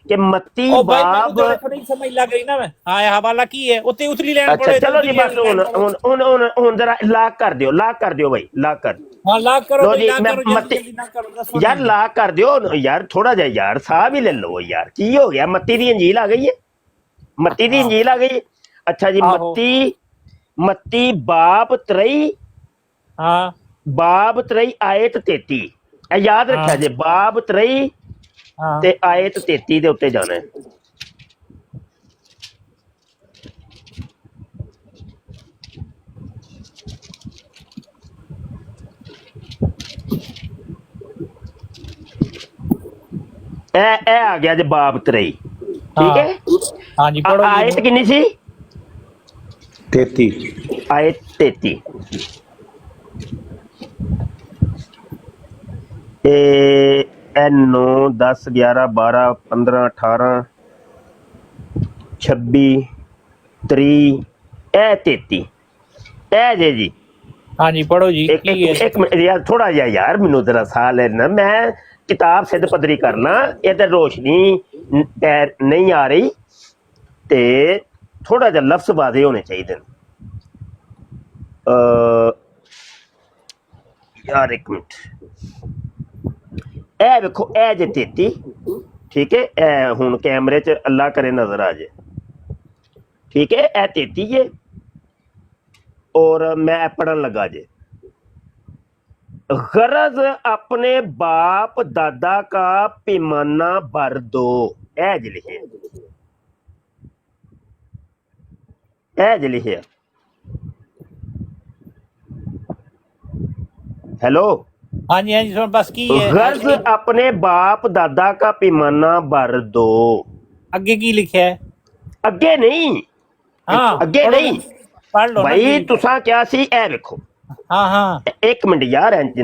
कि मत्ती बाब थोड़ी समझ लग गई ना। मैं हां हवाला की है उते उतली लाइन पढ़ो। अच्छा चलो जी, बस हुन जरा लॉक कर दियो भाई, लॉक कर। हां लॉक करो जी, मैं मत्ती यार लॉक कर दियो यार, थोड़ा जा यार साह भी ले लो यार। की हो गया? मत्ती दी इंजील आ गई है, मत्ती दी इंजील आ गई। अच्छा जी, मत्ती बाब 3, हां बाब 3 आयत 33, याद रखा जे, बाब 3 ते आयत 33 दे उत्ते जाना है। ए आ गया जे बाब 3, ठीक है? हां जी पढ़ो। आयत कितनी सी? 33, आयत 33। ए 9 10 11 12 15 18 26 30 ए 33 ए जे जी ਹਾਂਜੀ ਪੜੋ ਜੀ ਇੱਕ ਕੀ ਹੈ? ਇੱਕ ਮਿੰਟ ਯਾਰ, ਥੋੜਾ ਜਿਹਾ ਯਾਰ ਮੈਨੂੰ ਜ਼ਰਾ ਸਾਹ ਲੈਣਾ, ਮੈਂ ਕਿਤਾਬ ਸਿੱਧ ਪੱਧਰੀ ਕਰਨਾ, ਇਹਦੇ ਰੋਸ਼ਨੀ ਨਹੀਂ ਆ ਰਹੀ ਤੇ ਥੋੜਾ ਜਿਹਾ ਲਫ਼ਜ਼ ਵਾਜ਼ੇ ਹੋਣੇ ਚਾਹੀਦੇ ਨੇ। ਯਾਰ ਇੱਕ ਮਿੰਟ, ਇਹ ਵੇਖੋ, ਇਹ ਜੇ 33, ਠੀਕ ਹੈ, ਇਹ ਹੁਣ ਕੈਮਰੇ 'ਚ ਅੱਲਾ ਕਰੇ ਨਜ਼ਰ ਆ ਜੇ, ठीक है, ए 33 है और मैं पढ़न लगा जे, गरज अपने बाप दादा का पैमाना भर दो, एज लिखे, एज लिखे। हेलो, हाँ जी हाँ जी, सुन बस की है? गरज अपने बाप दादा का पैमाना भर दो। अगे की लिखा है? अगे नहीं, हाँ अगे पढ़ो, नहीं पढ़ लो ना भाई, जी। तुसा क्या सी, ए देखो। हाँ हाँ एक मिनट यार, इंज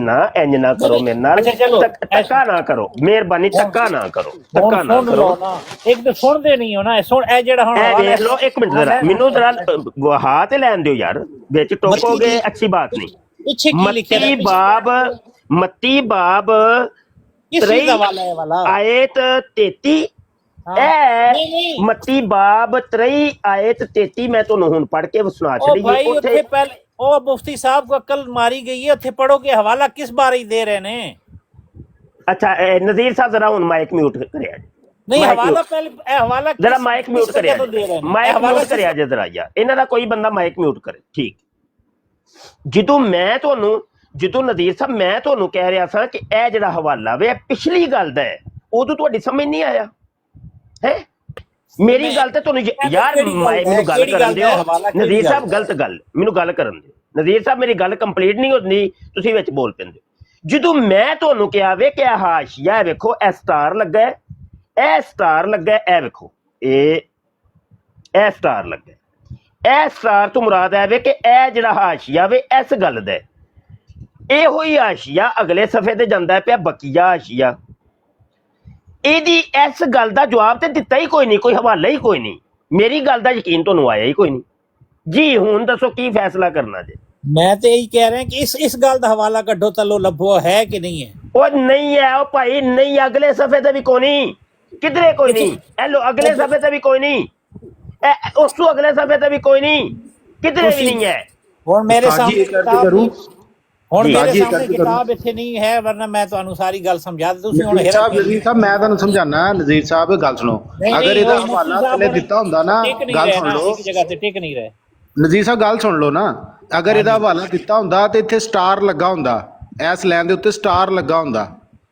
ना करो मेरे नाल, अच्छा चलो, धक्का ना करो, मेहरबानी धक्का ना करो, धक्का ना सुन करो। लो ना, एक तो सुनते नहीं हो ना, सुन ए जेड़ा हुन ए हवाला देख लो, एक मिनट जरा मैनू जरा हाथ लैन दो यार, बिच टोकोगे अच्छी बात नहीं। पीछे की लिखा है? मत्ती बाब किस चीज का हवाला है वाला? आयत 33, नहीं। मत्ती बाब 23 आयत 33 मैं ਤੁਹਾਨੂੰ ਹੁਣ ਪੜ੍ਹ ਕੇ ਸੁਣਾ ओ ਛੜੀ भाई ਉੱਥੇ। उत्थे पहले ओ मुफ्ती साहब को अकल मारी गई है, उत्थे पढ़ो के हवाला किस बारे दे रहे ने? अच्छा नज़ीर साहब जरा ਹੁਣ माइक म्यूट करिया जी। नहीं माइक हवाला म्यूट। पहले हवाला जरा माइक म्यूट करिया तो दे रहे ने, माइक हवाला म्यूट करिया जे जरा यार, ਇਹਨਾਂ ਦਾ ਕੋਈ ਬੰਦਾ ਮਾਈਕ ਮਿਊਟ ਕਰੇ। ਠੀਕ, ਜਦੋਂ ਨਜ਼ੀਰ ਸਾਹਿਬ ਮੈਂ ਤੁਹਾਨੂੰ ਕਹਿ ਰਿਹਾ ਸਾਂ ਕਿ ਇਹ ਜਿਹੜਾ ਹਵਾਲਾ ਵੇ ਪਿਛਲੀ ਗੱਲ ਦਾ ਹੈ, ਉਦੋਂ ਤੁਹਾਡੀ ਸਮਝ ਨਹੀਂ ਆਇਆ ਹੈ। ਮੇਰੀ ਗੱਲ ਤੇ ਤੁਹਾਨੂੰ ਯਾਰ ਮੈਨੂੰ ਗੱਲ ਕਰਨ ਦਿਓ ਨਜ਼ੀਰ ਸਾਹਿਬ, ਗਲਤ ਗੱਲ ਮੈਨੂੰ ਗੱਲ ਕਰਨ ਦਿਓ ਨਜ਼ੀਰ ਸਾਹਿਬ, ਮੇਰੀ ਗੱਲ ਕੰਪਲੀਟ ਨਹੀਂ ਹੁੰਦੀ, ਤੁਸੀਂ ਵਿੱਚ ਬੋਲ ਪੈਂਦੇ। ਜਦੋਂ ਮੈਂ ਤੁਹਾਨੂੰ ਕਿਹਾ ਵੇ ਕਿ ਇਹ ਹਾਸ਼ੀਆ ਵੇਖੋ, ਇਹ ਸਟਾਰ ਲੱਗਾ ਹੈ, ਇਹ ਸਟਾਰ ਲੱਗਾ ਹੈ, ਇਹ ਵੇਖੋ, ਇਹ ਸਟਾਰ ਲੱਗਾ ਹੈ, ਇਹ ਸਟਾਰ ਤੋਂ ਮੁਰਾਦ ਹੈ ਵੇ ਕਿ ਇਹ ਜਿਹੜਾ ਹਾਸ਼ੀਆ ਵੇ ਇਸ ਗੱਲ ਦਾ, ਇਹੋ ਹੀ ਹਾਸ਼ੀਆ ਅਗਲੇ ਸਫੇ ਤੇ ਜਾਂਦਾ ਪਿਆ, ਬਕੀਆ ਹਾਸ਼ੀਆ। ਇਹਦੀ ਇਸ ਗੱਲ ਦਾ ਜਵਾਬ ਤੇ ਦਿੱਤਾ ਹੀ ਕੋਈ ਨਹੀਂ, ਕੋਈ ਹਵਾਲਾ ਹੀ ਕੋਈ ਨਹੀਂ, ਮੇਰੀ ਗੱਲ ਦਾ ਯਕੀਨ ਤੁਹਾਨੂੰ ਆਇਆ ਹੀ ਕੋਈ ਨਹੀਂ ਜੀ। ਹੁਣ ਦੱਸੋ ਕੀ ਫੈਸਲਾ ਕਰਨਾ ਜੇ? मैं तो यही कह रहे हैं कि इस गल का हवाला कड्डो तलो लभो है कि नहीं है? ਉਹ ਨਹੀਂ ਹੈ ਉਹ ਭਾਈ, ਨਹੀਂ, ਅਗਲੇ ਸਫੇ ਤੇ ਵੀ ਕੋਈ ਨਹੀਂ, ਕਿਧਰੇ ਕੋਈ ਨਹੀਂ, ਇਹ ਲੋ ਅਗਲੇ ਸਫੇ ਤੇ ਵੀ ਕੋਈ ਨਹੀਂ, ਉਸ ਤੋਂ ਅਗਲੇ ਸਫੇ ਤੇ ਵੀ ਕੋਈ ਨਹੀਂ, ਕਿਧਰੇ ਵੀ ਨਹੀਂ ਹੈ। ਹੁਣ ਮੇਰੇ ਸਾਹਮਣੇ ਕਿਤਾਬ ਇੱਥੇ ਨਹੀਂ ਹੈ, ਵਰਨਾ ਮੈਂ ਤੁਹਾਨੂੰ ਸਾਰੀ ਗੱਲ ਸਮਝਾ ਦਿੱਤੀ। ਤੁਸੀਂ ਹੁਣ ਨਜ਼ੀਰ ਸਾਹਿਬ ਮੈਂ ਤੁਹਾਨੂੰ ਸਮਝਾਣਾ। ਨਜ਼ੀਰ ਸਾਹਿਬ ਗੱਲ ਸੁਣੋ, ਅਗਰ ਇਹਦਾ ਹਵਾਲਾ ਥੱਲੇ ਦਿੱਤਾ ਹੁੰਦਾ ਨਾ, ਗੱਲ ਸੁਣ ਲਓ, ਇੱਕ ਜਗ੍ਹਾ ਤੇ ਟਿਕ ਨਹੀਂ ਰਹੇ। ਨਜ਼ੀਰ ਸਾਹਿਬ ਗੱਲ ਸੁਣ ਲਓ ਨਾ, ਅਗਰ ਇਹਦਾ ਹਵਾਲਾ ਦਿੱਤਾ ਹੁੰਦਾ ਤੇ ਇੱਥੇ ਸਟਾਰ ਲੱਗਾ ਹੁੰਦਾ, ਇਸ ਲਾਈਨ ਦੇ ਉੱਤੇ ਸਟਾਰ ਲੱਗਾ ਹੁੰਦਾ।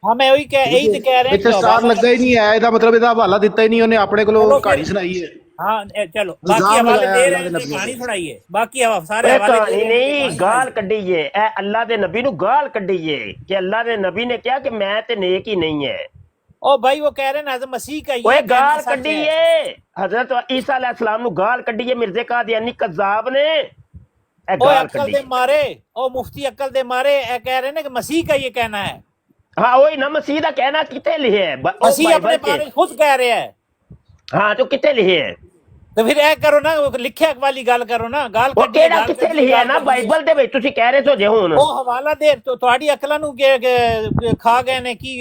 ਹਾਂ ਮੈਂ ਇਹੀ ਕਹਿ ਰਿਹਾ, ਇੱਥੇ ਸਟਾਰ ਲੱਗਾ ਹੀ ਨਹੀਂ ਹੈ, ਇਹਦਾ ਮਤਲਬ ਇਹਦਾ ਹਵਾਲਾ ਦਿੱਤਾ ਹੀ ਨਹੀਂ ਉਹਨੇ, ਆਪਣੇ ਕੋਲੋਂ ਕਹਾਣੀ ਸੁਣਾਈ ਹੈ। हाँ चलो बाकी हवाले दे रहे हैं, कहानी सुनाइए, बाकी सारे हवाले कहानी नहीं, गाल कड्ढी है, ए अल्लाह दे नबी नु गाल कड्ढी है कि अल्लाह दे नबी ने कहा कि मैं ते नेक ही नहीं है। ओ भाई वो कह रहे हैं हज़रत मसीह का ये गाल कड्ढी है, हजरत ईसा अलैहि सलाम नु गाल कड्ढी है, मिर्जे कादियानी कज़्ज़ाब ने गाल अक्ल दे मारे, ओ मुफ्ती अक्ल दे मारे ए कह रहे हैं कि मसीह का ये कहना है। हाँ वही ना, मसीह दा कहना किथे लिखे है? मसीह अपने बारे खुद कह रहे हैं। हाँ तो किथे लिखे है? तो फिर ए करो ना, लिखिया वाली गल करो ना, गाल किथे लिखिया ना बाइबल दे विच, तुसी कह रहे सो जे हुण ओ हवाला दे तो ਤੁਹਾਡੀ ਅਕਲਾਂ ਨੂੰ ਖਾ ਗਏ ਨੇ, ਕੀ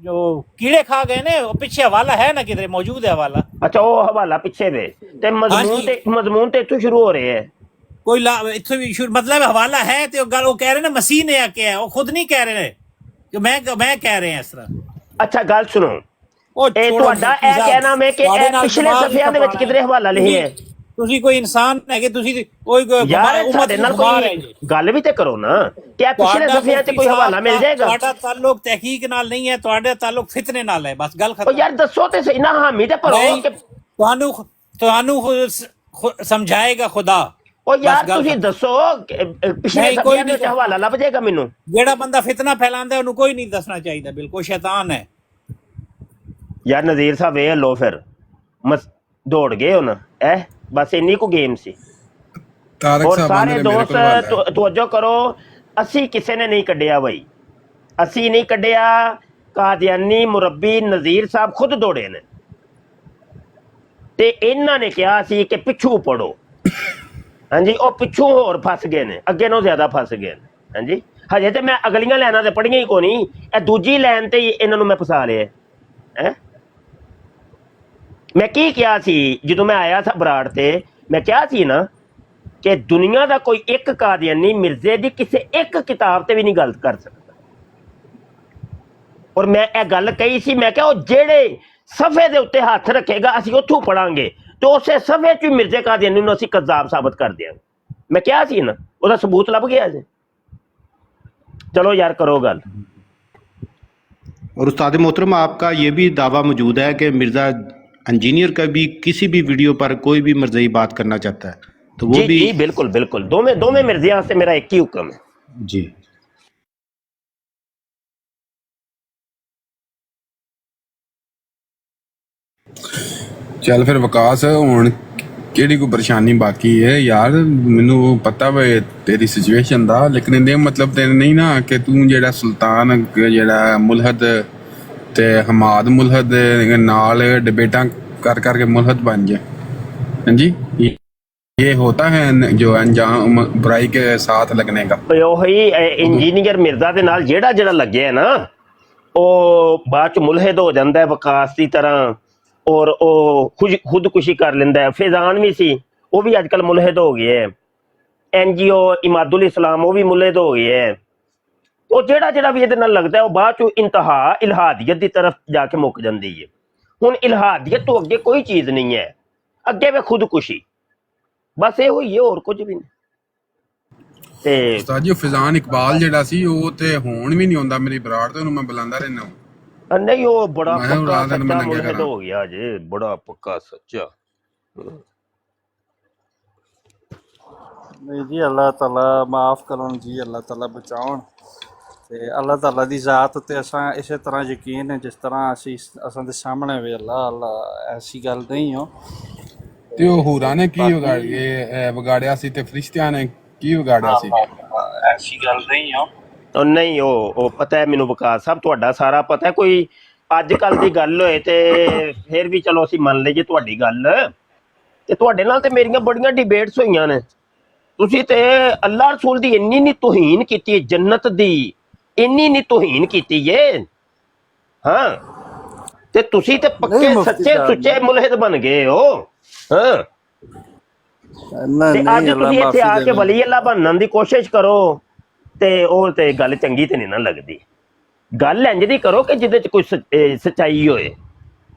ਜੋ ਕੀੜੇ ਖਾ ਗਏ ਨੇ, ਉਹ ਪਿੱਛੇ ਹਵਾਲਾ ਹੈ ਨਾ, ਕਿਧਰੇ ਮੌਜੂਦ ਹੈ ਹਵਾਲਾ। अच्छा वो हवाला पिछे वे ते मजमून ते इत्थों शुरू हो रहे है, कोई इत्थों भी शुरू, मतलब हवाला है ते गल वो कह रहे ने मसीह ने आके है, वो खुद नहीं कह रहे कि मैं कह रहे हैं इस तरह। अच्छा गल सुनो, ਤੁਹਾਡਾ ਇਹ ਕਹਿਣਾ ਮੈਂ ਕਿ ਪਿਛਲੇ ਸਫਿਆਂ ਦੇ ਵਿੱਚ ਕਿਧਰੇ ਹਵਾਲਾ ਲਿਖਿਆ ਹੈ? ਤੁਸੀਂ ਕੋਈ ਇਨਸਾਨ ਹੈਗੇ, ਤੁਸੀਂ ਕੋਈ ਸਾਡੇ ਨਾਲ ਕੋਈ ਗੱਲ ਵੀ ਤੇ ਕਰੋ ਨਾ, ਕਿ ਪਿਛਲੇ ਸਫਿਆਂ 'ਚ ਕੋਈ ਹਵਾਲਾ ਮਿਲ ਜਾਏਗਾ? ਤੁਹਾਡਾ ਤਾਲੁਕ ਤਹਿਕੀਕ ਨਾਲ ਨਹੀਂ ਹੈ, ਤੁਹਾਡਾ ਤਾਲੁਕ ਫਿਤਨੇ ਨਾਲ ਹੈ, ਬਸ ਗੱਲ ਖਤਮ। ਯਾਰ ਦੱਸੋ ਤੇ ਸਹੀ ਨਾ, ਹਾਮੀ ਤੇ ਭਰੋ ਕਿ ਤੁਹਾਨੂੰ ਸਮਝਾਏਗਾ ਖੁਦਾ। ਉਹ ਯਾਰ ਤੁਸੀਂ ਦੱਸੋ ਪਿਛਲੇ ਸਫਿਆਂ ਦੇ ਵਿੱਚ ਹਵਾਲਾ ਲੱਭ ਜਾਏਗਾ ਮੈਨੂੰ? ਜਿਹੜਾ ਬੰਦਾ ਫਿਤਨਾ ਫੈਲਾਉਂਦਾ ਉਹਨੂੰ ਕੋਈ ਨਹੀਂ ਦੱਸਣਾ ਚਾਹੀਦਾ, ਬਿਲਕੁਲ ਸ਼ੈਤਾਨ ਹੈ। यार नज़ीर साहब ये लो फिर दौड़ गए हो ना, बस इन्नी को गेम सी। और सारे दोस्त तवज्जो करो, असी किसी ने नहीं कढ़िया भाई, असी नहीं कढ़िया, कादियानी मुरब्बी नज़ीर साहब खुद दौड़े ने ते इन्हां ने कहा सी कि पिछू पढ़ो, ਹਾਂਜੀ ਉਹ ਪਿੱਛੋਂ ਹੋਰ ਫਸ ਗਏ ਨੇ, ਅੱਗੇ ਨਾਲੋਂ ਜ਼ਿਆਦਾ ਫਸ ਗਏ ਨੇ। ਹਾਂਜੀ ਹਜੇ ਤੇ ਮੈਂ ਅਗਲੀਆਂ ਲਾਈਨਾਂ ਤੇ ਪੜ੍ਹੀਆਂ ਹੀ ਕੋਈ ਨਹੀਂ, ਇਹ ਦੂਜੀ ਲਾਈਨ ਤੇ ਹੀ ਇਹਨਾਂ ਨੂੰ ਮੈਂ ਫਸਾ ਲਿਆ ਹੈ। ਮੈਂ ਕੀ ਕਿਹਾ ਸੀ ਜਦੋਂ ਮੈਂ ਆਇਆ ਸੀ ਬਰਾੜ ਤੇ, ਮੈਂ ਕਿਹਾ ਸੀ ਨਾ ਕਿ ਦੁਨੀਆ ਦਾ ਕੋਈ ਇੱਕ ਕਾਦੀਆਨੀ ਮਿਰਜ਼ੇ ਦੀ ਕਿਸੇ ਇੱਕ ਕਿਤਾਬ ਤੇ ਵੀ ਨਹੀਂ ਗੱਲ ਕਰ ਸਕਦਾ। ਔਰ ਮੈਂ ਇਹ ਗੱਲ ਕਹੀ ਸੀ, ਮੈਂ ਕਿਹਾ ਉਹ ਜਿਹੜੇ ਸਫੇ ਦੇ ਉੱਤੇ ਹੱਥ ਰੱਖੇਗਾ ਅਸੀਂ ਉੱਥੋਂ ਪੜਾਂਗੇ ਤੇ ਉਸੇ ਸਫੇ 'ਚ ਮਿਰਜ਼ੇ ਕਾਦੀਆਨੀ ਨੂੰ ਅਸੀਂ ਕਜ਼ਾਬ ਸਾਬਤ ਕਰ ਦਿਆਂਗੇ। ਮੈਂ ਕਿਹਾ ਸੀ ਨਾ, ਉਹਦਾ ਸਬੂਤ ਲੱਭ ਗਿਆ ਜੀ। चलो यार करो गल। और उस्ताद मोहतरम आपका ये भी दावा मौजूद है कि मिर्ज़ा इंजीनियर का भी किसी भी वीडियो पर कोई भी मर्ज़ई बात करना चाहता है तो वो जी, भी जी बिल्कुल बिल्कुल, दोवें मिर्जियां से मेरा एक ही हुक्म है जी। ਚੱਲ ਫਿਰ ਵਿਕਾਸ, ਹੁਣ ਕਿਹੜੀ ਕੋਈ ਪਰੇਸ਼ਾਨੀ ਬਾਕੀ ਹੈ ਯਾਰ? ਮੈਨੂੰ ਪਤਾ ਵੇ ਤੇਰੀ ਸਿਚੁਏਸ਼ਨ ਦਾ, ਲੇਕਿਨ ਇਹਦੇ ਮਤਲਬ ਤੇ ਨਹੀਂ ਨਾ ਕਿ ਤੂੰ ਜਿਹੜਾ ਸੁਲਤਾਨ ਜਿਹੜਾ ਮੁਲਹਦ ਤੇ ਹਮਾਦ ਮੁਲਹਦ ਨਾਲ ਡਿਬੇਟਾਂ ਕਰ ਕਰਕੇ ਮੁਲਹਦ ਬਣ ਜਾਏ। ਹਾਂਜੀ ये होता है जो अंजाम बुराई के साथ लगने का। ਉਹੀ ਇੰਜੀਨੀਅਰ ਮਿਰਜ਼ਾ ਦੇ ਨਾਲ ਜਿਹੜਾ ਜਿਹੜਾ ਲੱਗਿਆ ਨਾ ਉਹ ਬਾਅਦ ਚ ਮੁਲਹਿਦ ਹੋ ਜਾਂਦਾ ਹੈ ਵਿਕਾਸ ਦੀ ਤਰ੍ਹਾਂ, ਔਰ ਉਹ ਖੁਦਕੁਸ਼ੀ ਕਰ ਲੈਂਦਾ ਹੈ। ਫੈਜ਼ਾਨ ਵੀ ਸੀ, ਉਹ ਵੀ ਅੱਜ ਕੱਲ੍ਹ ਮੁਲਹਿਦ ਹੋ ਗਿਆ ਹੈ। NGO ਇਮਾਦੁਲ ਇਸਲਾਮ ਉਹ ਵੀ ਮੁਲਹਿਦ ਹੋ ਗਿਆ ਹੈ। ਉਹ ਜਿਹੜਾ ਜਿਹੜਾ ਵੀ ਇਹਦੇ ਨਾਲ ਲੱਗਦਾ ਉਹ ਬਾਅਦ ਚ ਇੰਤਹਾ ਇਲਹਾਦੀਅਤ ਦੀ ਤਰਫ ਜਾ ਕੇ ਮੁੱਕ ਜਾਂਦੀ ਹੈ। ਹੁਣ ਇਲਹਾਦੀਅਤ ਤੋਂ ਅੱਗੇ ਕੋਈ ਚੀਜ਼ ਨਹੀਂ ਹੈ, ਅੱਗੇ ਵੇ ਖੁਦਕੁਸ਼ੀ, ਬਸ ਇਹ ਹੋਈ ਹੈ, ਹੋਰ ਕੁਝ ਵੀ ਨਹੀਂ। ਤੇ ਉਸਤਾਦ ਜੀ ਫੈਜ਼ਾਨ ਇਕਬਾਲ ਜਿਹੜਾ ਸੀ ਉਹ ਤੇ ਹੁਣ ਵੀ ਨਹੀਂ ਆਉਂਦਾ ਮੇਰੀ ਬਰਾੜ ਤੇ, ਉਹਨੂੰ ਮੈਂ ਬੁਲਾਉਂਦਾ ਰਹਿਣਾ। ਨਹੀਂ ਉਹ ਬੜਾ ਪੱਕਾ ਸੱਚਾ ਮੁਲਹਿਦ ਹੋ ਗਿਆ ਜੇ, ਬੜਾ ਪੱਕਾ ਸੱਚਾ। ਨਹੀਂ ਜੀ, ਅੱਲਾਹ ਤਾਲਾ ਮਾਫ ਕਰਨ ਜੀ, ਅੱਲਾਹ ਤਾਲਾ ਬਚਾਉਣ। ਤੇ ਅੱਲਾਹ ਤਾਲਾ ਦੀ ਜ਼ਾਤ ਉੱਤੇ ਅਸਾਂ ਇਸੇ ਤਰ੍ਹਾਂ ਯਕੀਨ ਹੈ ਜਿਸ ਤਰ੍ਹਾਂ ਅਸੀਂ ਅਸਾਂ ਦੇ ਸਾਹਮਣੇ ਵੇ। ਅੱਲਾਹ ਐਸੀ ਗੱਲ ਨਹੀਂ ਹੋ। ਤੇ ਉਹ ਹੂਰਾਂ ਨੇ ਕੀ ਵਿਗਾੜਿਆ ਸੀ ਤੇ ਫਰਿਸ਼ਤਿਆਂ ਨੇ ਕੀ ਵਿਗਾੜਿਆ ਸੀ? ਐਸੀ ਗੱਲ ਨਹੀਂ ਹੋ। ਉਹ ਨਹੀਂ ਉਹ ਪਤਾ ਹੈ ਮੈਨੂੰ ਵਿਕਾਸ ਸਾਹਿਬ, ਤੁਹਾਡਾ ਸਾਰਾ ਪਤਾ। ਕੋਈ ਅੱਜ ਕੱਲ੍ਹ ਦੀ ਗੱਲ ਹੋਏ ਤੇ ਫਿਰ ਵੀ ਚਲੋ ਅਸੀਂ ਮੰਨ ਲਈਏ ਤੁਹਾਡੀ ਗੱਲ, ਤੇ ਤੁਹਾਡੇ ਨਾਲ ਤੇ ਮੇਰੀਆਂ ਬੜੀਆਂ ਡਿਬੇਟਸ ਹੋਈਆਂ ਨੇ। ਤੁਸੀਂ ਤੇ ਅੱਲਾਹ ਰਸੂਲ ਦੀ ਇੰਨੀ ਨੀ ਤੋਹੀਨ ਕੀਤੀ ਹੈ, ਜੰਨਤ ਦੀ ਇੰਨੀ ਨੀ ਤੋਹੀਨ ਕੀਤੀ ਏ। ਹਾਂ ਤੇ ਤੁਸੀਂ ਤੇ ਪੱਕੇ ਸੱਚੇ ਸੁੱਚੇ ਮੁਲਹਿਦ ਬਣ ਗਏ ਹੋ। ਹਾਂ ਤੇ ਅੱਜ ਤੁਸੀਂ ਇੱਥੇ ਆ ਕੇ ਵਲੀ ਅੱਲਾ ਬਣਨ ਦੀ ਕੋਸ਼ਿਸ਼ ਕਰੋ ਤੇ ਉਹ ਤੇ ਗੱਲ ਚੰਗੀ ਤੇ ਨਹੀਂ ਨਾ ਲੱਗਦੀ। ਗੱਲ ਇੰਝ ਦੀ ਕਰੋ ਕਿ ਜਿਹਦੇ ਚ ਕੋਈ ਸੱਚਾਈ ਹੋਏ,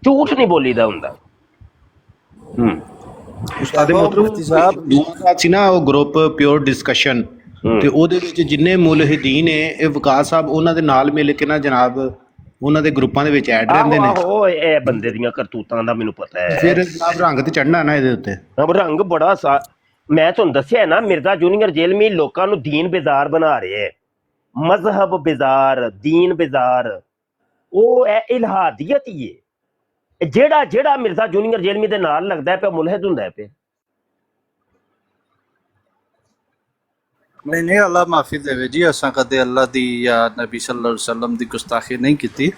ਝੂਠ ਨਹੀਂ ਬੋਲੀਦਾ ਹੁੰਦਾ। ਉਸਤਾਦ ਮੋਹਤਰਮ ਸੀ ਨਾ ਉਹ ਗਰੁੱਪ ਪਿਓਰ ਡਿਸਕਸ਼ਨ, ਤੇ ਉਹਦੇ ਵਿੱਚ ਜਿੰਨੇ ਮੁਲਹਿਦੀਨ ਨੇ ਇਹ ਵਿਕਾਸ ਸਾਹਿਬ ਉਹਨਾਂ ਦੇ ਨਾਲ ਮਿਲ ਕੇ ਨਾ ਜਨਾਬ ਉਹਨਾਂ ਦੇ ਗਰੁੱਪਾਂ ਦੇ ਵਿੱਚ ਐਡ ਰਹਿੰਦੇ ਨੇ। ਆਹੋ ਇਹ ਬੰਦੇ ਦੀਆਂ ਕਰਤੂਤਾਂ ਦਾ ਮੈਨੂੰ ਪਤਾ ਹੈ। ਫਿਰ ਜਨਾਬ ਰੰਗ ਤੇ ਚੜਨਾ ਨਾ ਇਹਦੇ ਉੱਤੇ, ਰੰਗ ਬੜਾ ਮੈਂ ਤੁਹਾਨੂੰ ਦੱਸਿਆ ਨਾ, ਮਿਰਜ਼ਾ ਜੂਨੀਅਰ ਜੇਲਮੀ ਲੋਕਾਂ ਨੂੰ ਦੀਨ ਬੇਜ਼ਾਰ ਬਣਾ ਰਿਹਾ ਹੈ, ਮਜ਼ਹਬ ਬੇਜ਼ਾਰ, ਦੀਨ ਬੇਜ਼ਾਰ। ਉਹ ਹੈ ਇਲਹਾਦੀਅਤ ਹੀ ਹੈ। ਜਿਹੜਾ ਜਿਹੜਾ ਮਿਰਜ਼ਾ ਜੂਨੀਅਰ ਜੇਲਮੀ ਦੇ ਨਾਲ ਲੱਗਦਾ ਪਿਆ ਮੁਲਹਿਦ ਹੁੰਦਾ ਪਿਆ। ਨਹੀਂ ਨਹੀਂ, ਅੱਲਾਹ ਮਾਫੀ ਦੇਵੇ ਜੀ, ਅਸਾਂ ਕਦੇ ਅੱਲਾਹ ਦੀ ਜਾਂ ਨਬੀ ਸੱਲੱਲਾਹੁ ਅਲੈਹਿ ਵਸੱਲਮ ਦੀ ਗੁਸਤਾਖੀ ਨਹੀਂ ਕੀਤੀ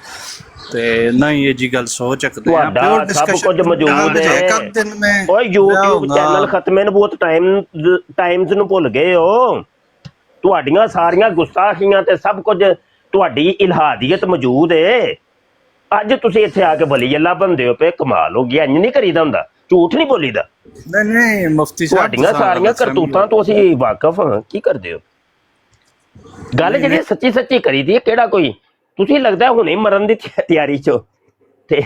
ਤੇ ਨਾ ਹੀ ਇਹ ਜੀ ਗੱਲ ਸੋਚ ਸਕਦੇ ਹਾਂ। ਤੁਹਾਡਾ ਸਭ ਕੁਝ ਮੌਜੂਦ ਹੈ। ਓਏ YouTube ਚੈਨਲ ਖਤਮੇ ਨਬੂਵਤ ਟਾਈਮਜ਼ ਨੂੰ ਭੁੱਲ ਗਏ ਹੋ। ਤੁਹਾਡੀਆਂ ਸਾਰੀਆਂ ਗੁਸਤਾਖੀਆਂ ਤੇ ਸਭ ਕੁਝ, ਤੁਹਾਡੀ ਇਲਹਾਦੀਅਤ ਮੌਜੂਦ ਹੈ। ਅੱਜ ਤੁਸੀਂ ਇੱਥੇ ਆ ਕੇ ਵਲੀ ਅੱਲਾ ਬਣਦੇ ਹੋ ਪਏ, ਕਮਾਲ ਹੋ ਗਿਆ। ਇੰਝ ਨਹੀਂ ਕਰੀਦਾ ਹੁੰਦਾ, ਝੂਠ ਨਹੀਂ ਬੋਲੀਦਾ। ਨਹੀਂ ਨਹੀਂ ਮੁਫਤੀ ਸਾਹਿਬ, ਤੁਹਾਡੀਆਂ ਸਾਰੀਆਂ ਕਰਤੂਤਾਂ ਤੋਂ ਅਸੀਂ ਵਾਕਫ ਹਾਂ। ਕੀ ਕਰਦੇ ਹੋ? ਗੱਲ ਜਿਹੜੀ ਸੱਚੀ ਸੱਚੀ ਕਰੀਦੀ ਹੈ। ਕਿਹੜਾ ਕੋਈ ਤੁਸੀਂ ਲੱਗਦਾ ਹੁਣੇ ਮਰਨ ਦੀ ਤਿਆਰੀ ਚ ਤੇ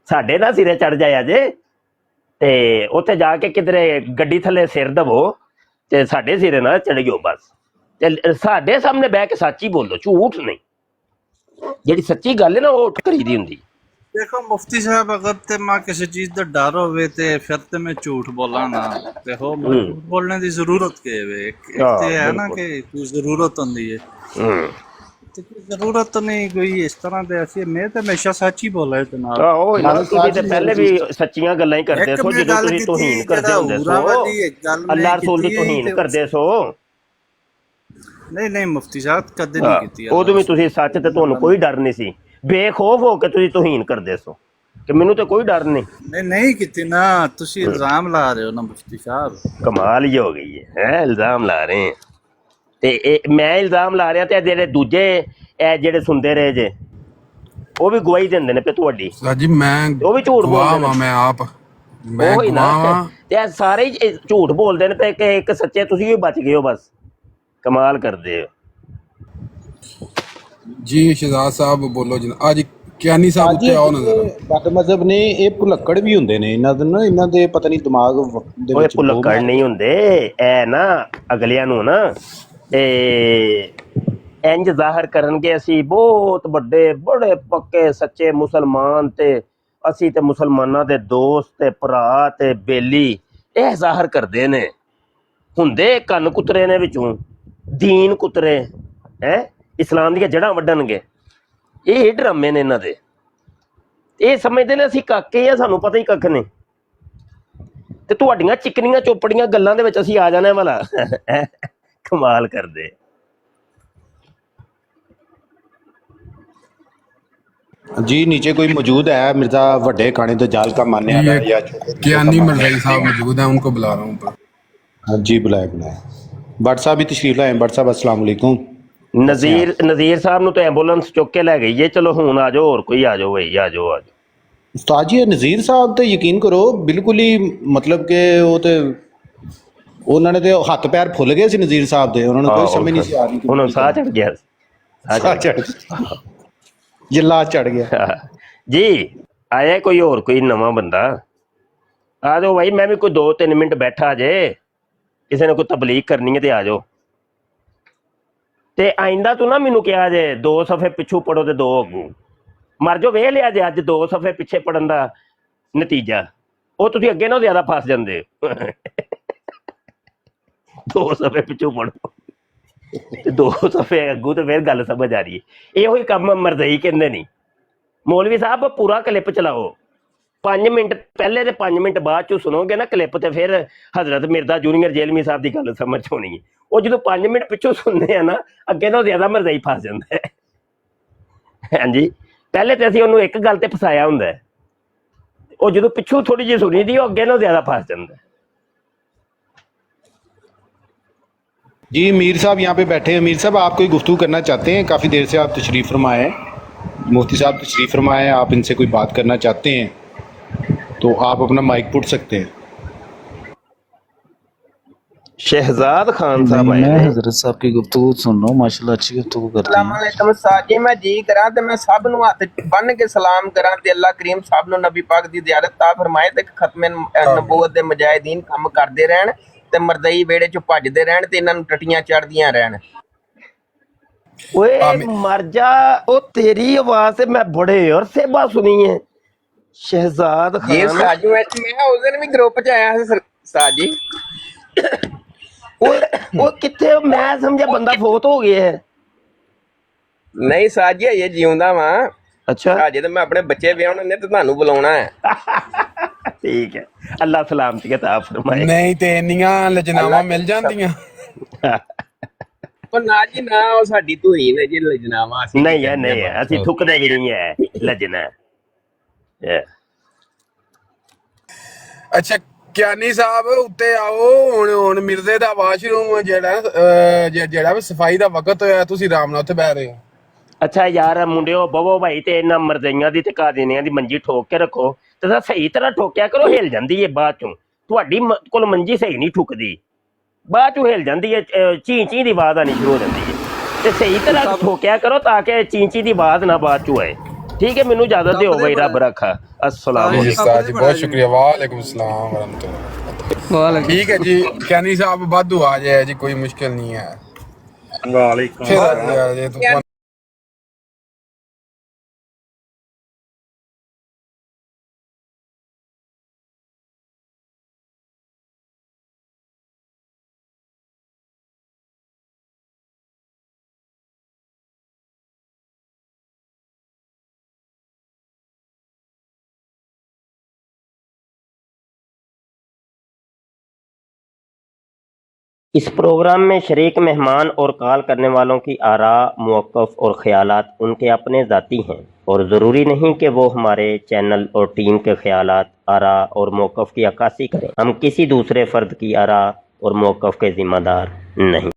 ਸਾਡੇ ਨਾਲ ਸਿਰੇ ਚੜ ਜਾਇਆ ਜੇ ਤੇ ਉੱਥੇ ਜਾ ਕੇ ਕਿਧਰੇ ਗੱਡੀ ਥੱਲੇ ਸਿਰ ਦਵੋ ਤੇ ਸਾਡੇ ਸਿਰੇ ਨਾਲ ਚੜਿਓ ਬਸ। ਤੇ ਸਾਡੇ ਸਾਹਮਣੇ ਬਹਿ ਕੇ ਸੱਚ ਹੀ ਬੋਲੋ, ਝੂਠ ਨਹੀਂ। ਜਿਹੜੀ ਸੱਚੀ ਗੱਲ ਹੈ ਨਾ ਉਹ ਕਰੀਦੀ ਹੁੰਦੀ। देखो मुफ्ती साहब, अगर ते मां किसी चीज का डर होवे ते फिर ते मैं झूठ बोला ना ते हो बोलने की जरूरत के वे एक ते है ना कि कोई जरूरत होंदी है ते कोई जरूरत तो नहीं कोई इस तरह दे ऐसी। मैं ते हमेशा सच ही बोला है जनाब। ਤੁਸੀਂ ਤੇ ਪਹਿਲੇ ਵੀ ਸੱਚੀਆਂ ਗੱਲਾਂ ਹੀ ਕਰਦੇ ਸੋ, ਜਦੋਂ ਤੁਸੀਂ ਤੋਹੀਨ ਕਰਦੇ ਹੁੰਦੇ ਸੋ, ਅੱਲਾਹ ਰਸੂਲ ਦੀ ਤੋਹੀਨ ਕਰਦੇ ਸੋ। ਨਹੀਂ ਨਹੀਂ ਮੁਫਤੀ ਸਾਹਿਬ, ਕਦੇ ਨਹੀਂ ਕੀਤੀ। ਉਦੋਂ ਵੀ ਤੁਸੀਂ ਸੱਚ ਤੇ ਤੁਹਾਨੂੰ ਕੋਈ ਡਰ ਨਹੀਂ ਸੀ, ਬੇਖੌਫ ਹੋ ਕੇ ਤੁਸੀਂ ਤੋਹੀਨ ਕਰਦੇ ਸੋ। ਕਿ ਮੈਨੂੰ ਤੇ ਕੋਈ ਡਰ ਨਹੀਂ। ਨਹੀਂ ਕੀਤੀ ਨਾ, ਤੁਸੀਂ ਇਲਜ਼ਾਮ ਲਾ ਰਹੇ ਹੋ ਨਾ ਮੁਫਤੀ ਸਾਹਿਬ। ਕਮਾਲ ਹੀ ਹੋ ਗਈ ਹੈ ਇਲਜ਼ਾਮ ਲਾ ਰਹੇ ਤੇ ਇਹ ਮੈਂ ਇਲਜ਼ਾਮ ਲਾ ਰਿਹਾ ਤੇ ਜਿਹੜੇ ਦੂਜੇ ਇਹ ਜਿਹੜੇ ਸੁਣਦੇ ਰਹੇ ਜੇ ਉਹ ਵੀ ਗਵਾਹੀ ਦਿੰਦੇ ਨੇ ਪੇ ਤੁਹਾਡੀ। ਉਸਤਾਦ ਜੀ ਮੈਂ ਉਹ ਵੀ ਝੂਠ ਗਵਾਹ ਬੋਲਦੇ ਵਾਂ, ਨੇ। ਮੈਂ ਆਪ ਮੈਂ ਉਹੀ ਨਾ ਗਵਾਹ ਵਾਂ। ਤੇ ਇਹ ਸਾਰੇ ਹੀ ਝੂਠ ਬੋਲਦੇ ਨੇ ਤੇ ਕਿ ਇੱਕ ਸੱਚੇ ਤੁਸੀਂ ਵੀ ਬਚ ਗਏ ਹੋ। ਬਸ ਕਮਾਲ ਕਰਦੇ ਹੋ ਜੀ। ਸ਼ਹਜ਼ਾਦ ਸਾਹਿਬ ਬੋਲੋ ਜਨਾਬ। ਅੱਜ ਕਿਆਨੀ ਸਾਹਿਬ ਉੱਤੇ ਆਓ ਨਜ਼ਰ। ਬਦ ਮਜ਼ਹਬ ਨੇ ਇਹ ਭੁਲੱਕੜ ਵੀ ਹੁੰਦੇ ਨੇ, ਇਹਨਾਂ ਦੇ ਨਾ, ਇਹਨਾਂ ਦੇ ਪਤਾ ਨਹੀਂ ਦਿਮਾਗ ਦੇ ਉਹ ਵਿੱਚ ਭੁਲੱਕੜ ਨਹੀਂ ਹੁੰਦੇ ਇਹ ਨਾ ਅਗਲਿਆਂ ਨੂੰ ਨਾ ਤੇ ਇੰਜ ਜ਼ਾਹਰ ਕਰਨਗੇ ਅਸੀਂ ਬਹੁਤ ਵੱਡੇ ਬੜੇ ਪੱਕੇ ਸੱਚੇ ਮੁਸਲਮਾਨ ਤੇ ਅਸੀਂ ਤੇ ਮੁਸਲਮਾਨਾਂ ਦੇ ਦੋਸਤ ਤੇ ਭਰਾ ਤੇ ਬੇਲੀ, ਇਹ ਜ਼ਾਹਰ ਕਰਦੇ ਨੇ। ਹੁੰਦੇ ਕੰਨ ਕੁਤਰੇ ਨੇ ਵਿੱਚੋਂ, ਦੀਨ ਕੁਤਰੇ ਹੈ, ਇਸਲਾਮ ਦੀਆਂ ਜੜ੍ਹਾਂ ਵੱਢਣਗੇ। ਇਹ ਡਰਾਮੇ ਨੇ ਇਹਨਾਂ ਦੇ। ਇਹ ਸਮਝਦੇ ਨੇ ਅਸੀਂ ਕਾਕੇ ਆ, ਸਾਨੂੰ ਪਤਾ ਹੀ ਕੱਖ ਨਹੀਂ ਤੇ ਤੁਹਾਡੀਆਂ ਚਿਕਨੀਆਂ ਚੋਪੜੀਆਂ ਗੱਲਾਂ ਦੇ ਵਿੱਚ ਅਸੀਂ ਆ ਜਾਣਾ ਵਾਲਾ। ਕਮਾਲ ਕਰਦੇ। जी नीचे कोई मौजूद है मिर्जा वड्डे खाने तो जाल का मानने वाला है या कियानी मरज़ई साहब मौजूद हैं, उनको बुला रहा हूँ ऊपर। हाँ जी बुलाए बुलाए। भट्ट साहब भी तशरीफ लाए। भट्ट साहब अस्सलाम वालेकुम। ਨਜ਼ੀਰ ਸਾਹਿਬ ਨੂੰ ਤਾਂ ਐਂਬੂਲੈਂਸ ਚੁੱਕ ਕੇ ਲੈ ਗਈ ਹੈ। ਚਲੋ ਹੁਣ ਆ ਜਾਓ, ਹੋਰ ਕੋਈ ਆ ਜਾਓ ਬਈ, ਆ ਜਾਓ ਆ ਜਾਓ। उस्ताद जी नज़ीर साहब तो यकीन करो बिल्कुल ही मतलब कि वो तो उन्होंने तो हत्थ पैर फुल गए सी नज़ीर साहब दे, उन्होंने कोई समझ नहीं सी आ रही। ਉਹਨਾਂ ਨੂੰ ਸਾਹ ਚੜ ਗਿਆ, ਸਾਹ ਚੜ੍ਹ चढ़ जिला चढ़ गया। ਗਿਆ। ਜੀ ਆਇਆ ਕੋਈ ਹੋਰ ਕੋਈ ਨਵਾਂ ਬੰਦਾ? ਆ ਜਾਓ ਭਾਈ, ਮੈਂ ਵੀ ਕੋਈ 2-3 ਮਿੰਟ ਬੈਠਾ ਜੇ, ਕਿਸੇ ਨੇ ਕੋਈ ਤਬਲੀਗ ਕਰਨੀ ਹੈ ਤੇ ਆ ਜਾਓ। ਤੇ ਆਇੰਦਾ ਤੂੰ ਨਾ ਮੈਨੂੰ ਕਿਹਾ ਜੇ 2 ਸਫ਼ੇ ਪਿੱਛੋਂ ਪੜੋ ਤੇ 2 ਅੱਗੂ ਮਰ ਜਾਓ। ਵੇਖ ਲਿਆ ਜੇ ਅੱਜ 2 ਸਫ਼ੇ ਪਿੱਛੇ ਪੜਨ ਦਾ ਨਤੀਜਾ, ਉਹ ਤੁਸੀਂ ਅੱਗੇ ਨਾਲੋਂ ਜ਼ਿਆਦਾ ਫਸ ਜਾਂਦੇ ਹੋ। 2 ਸਫ਼ੇ ਪਿੱਛੋਂ ਪੜੋ ਤੇ 2 ਸਫ਼ੇ ਅੱਗੂ ਤੇ ਫਿਰ ਗੱਲ ਸਮਝ ਆ ਰਹੀ ਹੈ। ਇਹੋ ਹੀ ਕੰਮ ਮਰਜ਼ਈ ਕਹਿੰਦੇ ਨਹੀਂ। ਮੌਲਵੀ ਸਾਹਿਬ ਪੂਰਾ ਕਲਿੱਪ ਚਲਾਓ, 5 ਮਿੰਟ ਪਹਿਲੇ ਤੇ 5 ਮਿੰਟ ਬਾਅਦ ਚੋਂ ਸੁਣੋਗੇ ਨਾ ਕਲਿੱਪ ਤੇ ਫਿਰ ਹਜ਼ਰਤ ਮਿਰਜ਼ਾ ਜੂਨੀਅਰ ਜੇਲਮੀ ਸਾਹਿਬ ਦੀ ਗੱਲ ਸਮਝ ਆਉਣੀ ਹੈ। ਉਹ ਜਦੋਂ 5 ਮਿੰਟ ਪਿੱਛੋਂ ਸੁਣਦੇ ਆ ਨਾ, ਅੱਗੇ ਤੋਂ ਜ਼ਿਆਦਾ ਮਰਜ਼ਈ ਫਸ ਜਾਂਦਾ ਹੈ। ਹਾਂਜੀ, ਪਹਿਲੇ ਤੇ ਅਸੀਂ ਉਹਨੂੰ ਇੱਕ ਗੱਲ ਤੇ ਫਸਾਇਆ ਹੁੰਦਾ, ਉਹ ਜਦੋਂ ਪਿੱਛੋਂ ਥੋੜੀ ਜਿਹੀ ਸੁਣੀ ਦੀ, ਉਹ ਅੱਗੇ ਤੋਂ ਜ਼ਿਆਦਾ ਫਸ ਜਾਂਦਾ। जी मीर साहब यहाँ पे बैठे हैं। मीर साहब आप कोई गुफ्तगू करना चाहते हैं? काफ़ी देर से आप तशरीफ़ फरमाए हैं। मुफ्ती साहब तशरीफ़ फरमाए हैं, आप इनसे कोई बात करना चाहते हैं तो आप अपना माइक पुट सकते हैं। शहजाद खान साहब आए मैं ने। हजरत साहब की गुफ्तगू सुन रहा हूँ, माशाल्लाह अच्छी गुफ्तगू करते हैं। अस्सलाम साजी मैं जी करा ते मैं सब नु हथ बन के सलाम करा ते अल्लाह करीम सब नु नबी पाक दी ज़ियारत ता फरमाए ते खत्मे नबूवत दे मुजाहिदीन काम करदे रहन ते मरदई वेड़े चों भजदे रहन ते इन्हां नु टट्टियां चढ़दियां रहन। ओए मर जा, ओ तेरी आवाज से मैं बड़े अरसे बाद सुनी है शहजाद ये खान। साजी मैं उस दिन भी ग्रुप च आया सी साजी। ओए ओ किथे, मैं समझा बंदा फोत हो गया है। नहीं साजी ये जीउंदा वा। अच्छा अजे तो मैं अपने बच्चे ब्याहने ने ते ਤੁਹਾਨੂੰ ਬੁਲਾਉਣਾ ਹੈ। ठीक है, अल्लाह सलामती अता फरमाए। नहीं ते ਇੰਨੀਆਂ ਲਜਨਾਵਾਂ ਮਿਲ ਜਾਂਦੀਆਂ। ਉਹ ਨਾ ਜੀ ਨਾ, ਉਹ ਸਾਡੀ ਧੂਈ ਨੇ ਜੀ ਲਜਨਾਵਾ। ਅਸੀਂ नहीं है, नहीं है, ਅਸੀਂ ਥੁੱਕਦੇ ਵੀ ਨਹੀਂ ਹੈ ਲਜਨਾ। ਅੱਛਾ ਕਿਆਨੀ ਸਾਹਿਬ ਉੱਤੇ ਆਓ। ਹੁਣ ਮਿਰਜ਼ੇ ਦਾ ਵਾਸ਼ਰੂਮ ਜਿਹੜਾ ਵੀ ਸਫਾਈ ਦਾ ਵਕਤ ਹੋਇਆ, ਤੁਸੀਂ ਆਰਾਮ ਨਾਲ ਉੱਥੇ ਬਹਿ ਰਹੇ ਹੋ। ਅੱਛਾ ਯਾਰ ਮੁੰਡਿਓ, ਬਵੋ ਭਾਈ ਤੇ ਇਹਨਾਂ ਮਰਜ਼ਈਆਂ ਦੀ ਤੇ ਕਾਦੀਨੀਆਂ ਦੀ ਮੰਜੀ ਠੋਕ ਕੇ ਰੱਖੋ ਤੇ ਸਹੀ ਤਰ੍ਹਾਂ ਠੋਕਿਆ ਕਰੋ, ਹਿਲ ਜਾਂਦੀ ਹੈ ਬਾਅਦ ਚੋਂ। ਤੁਹਾਡੀ ਕੋਲ ਮੰਜੀ ਸਹੀ ਨਹੀਂ ਠੁਕਦੀ, ਬਾਅਦ ਚੋਂ ਹਿਲ ਜਾਂਦੀ ਹੈ, ਚੀਂ ਚੀਂ ਦੀ ਆਵਾਜ਼ ਆਣੀ ਸ਼ੁਰੂ ਹੋ ਜਾਂਦੀ ਹੈ। ਤੇ ਸਹੀ ਤਰ੍ਹਾਂ ਠੋਕਿਆ ਕਰੋ ਤਾਂ ਕਿ ਚੀਂ ਚੀਂ ਦੀ ਆਵਾਜ਼ ਨਾ ਬਾਅਦ ਚੋਂ ਆਏ। ठीक है, मैनू इजाजत दो भाई, रब रखा। अस्सलाम जी उस्ताद जी बहुत शुक्रिया। वालेकुम अस्सलाम वरहमतुल्लाह। ठीक है जी, कैनी साहब वाधू आ जाए जी, कोई मुश्किल नहीं है। वालेकुम। इस प्रोग्राम में शरीक मेहमान और कॉल करने वालों की आरा, मौक़िफ़ और ख़यालात उनके अपने ज़ाती हैं और ज़रूरी नहीं कि वो हमारे चैनल और टीम के ख़यालात, आरा और मौक़िफ़ की अक्कासी करें। हम किसी दूसरे फ़र्द की आरा और मौक़िफ़ के ज़िम्मेदार नहीं।